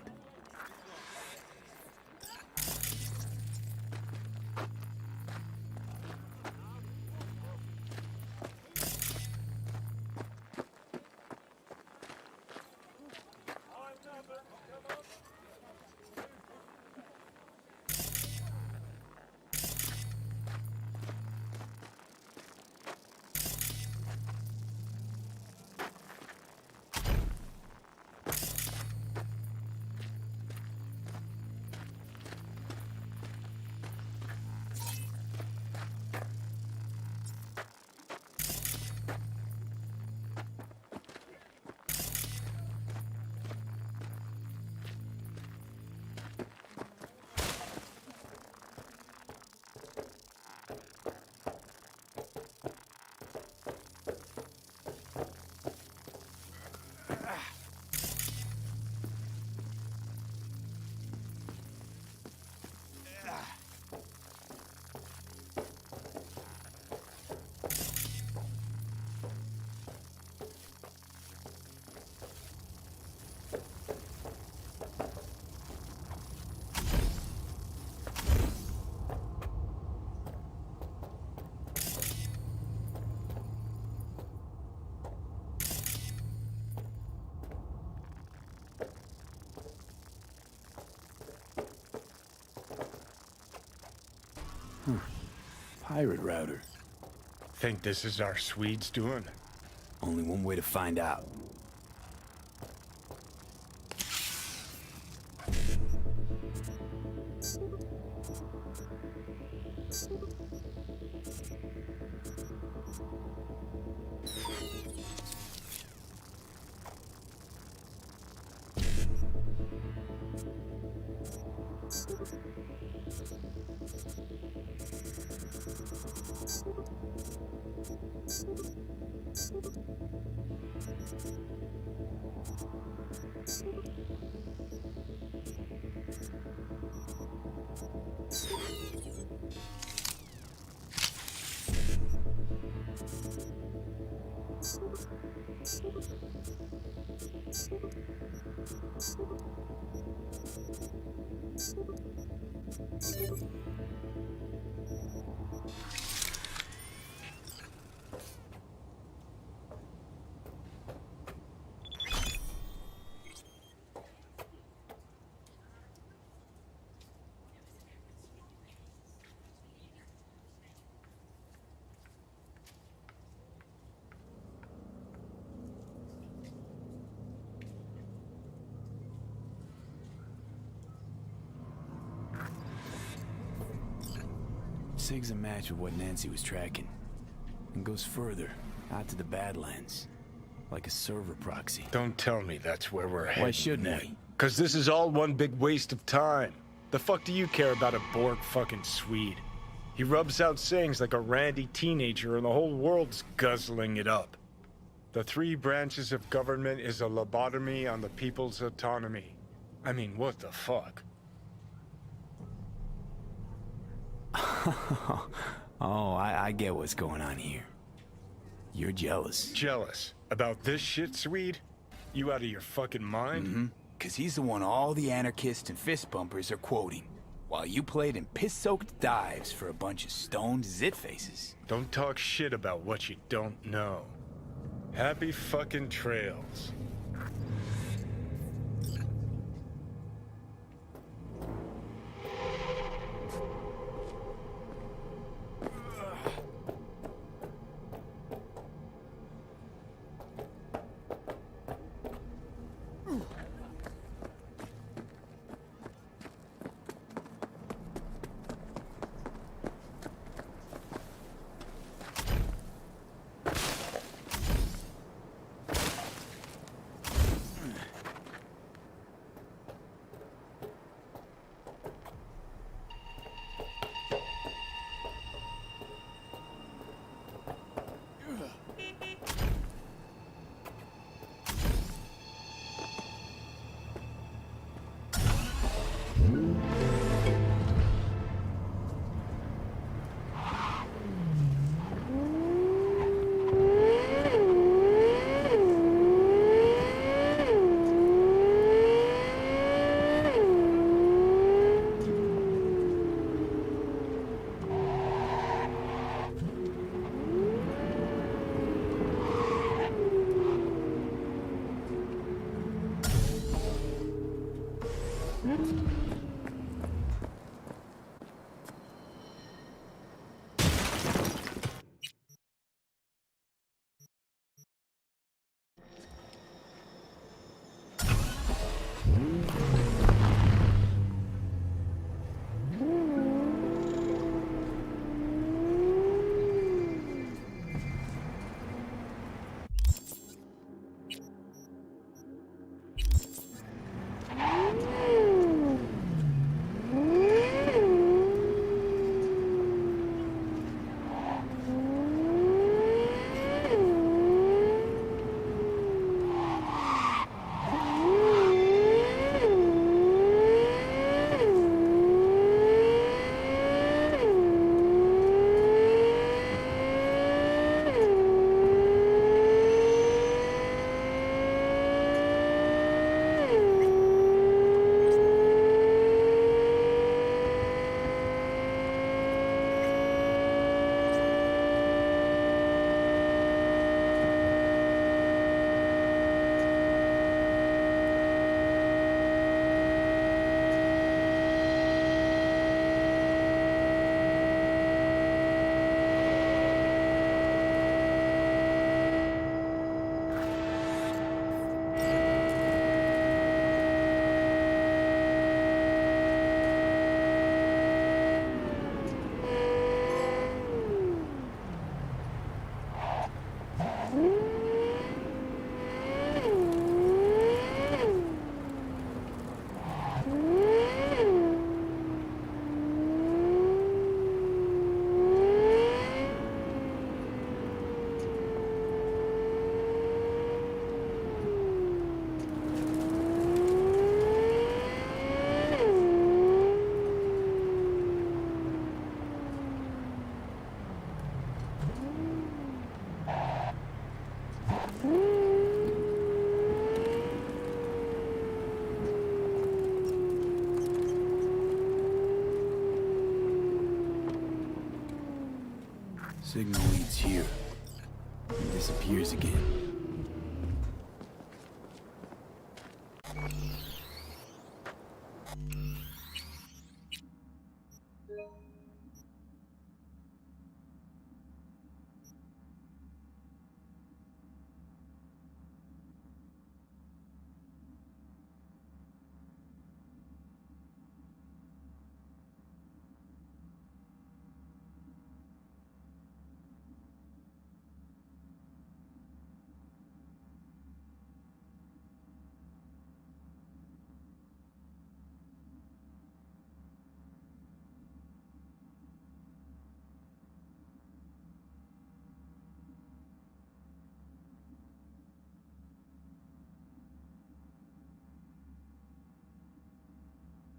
Pirate router. Think this is our Swedes doing? Only one way to find out. Sig's a match with what Nancy was tracking. And goes further, out to the Badlands. Like a server proxy. Don't tell me that's where we're headed. Why shouldn't we? Because this is all one big waste of time. The fuck do you care about a Borg fucking Swede? He rubs out sayings like a randy teenager and the whole world's guzzling it up. The three branches of government is a lobotomy on the people's autonomy. I mean, what the fuck? Oh, I get what's going on here. You're jealous. Jealous? About this shit, Swede? You out of your fucking mind? Mm-hmm. Cause he's the one all the anarchists and fist bumpers are quoting, while you played in piss-soaked dives for a bunch of stoned zit-faces. Don't talk shit about what you don't know. Happy fucking trails. Signal leads here. And disappears again.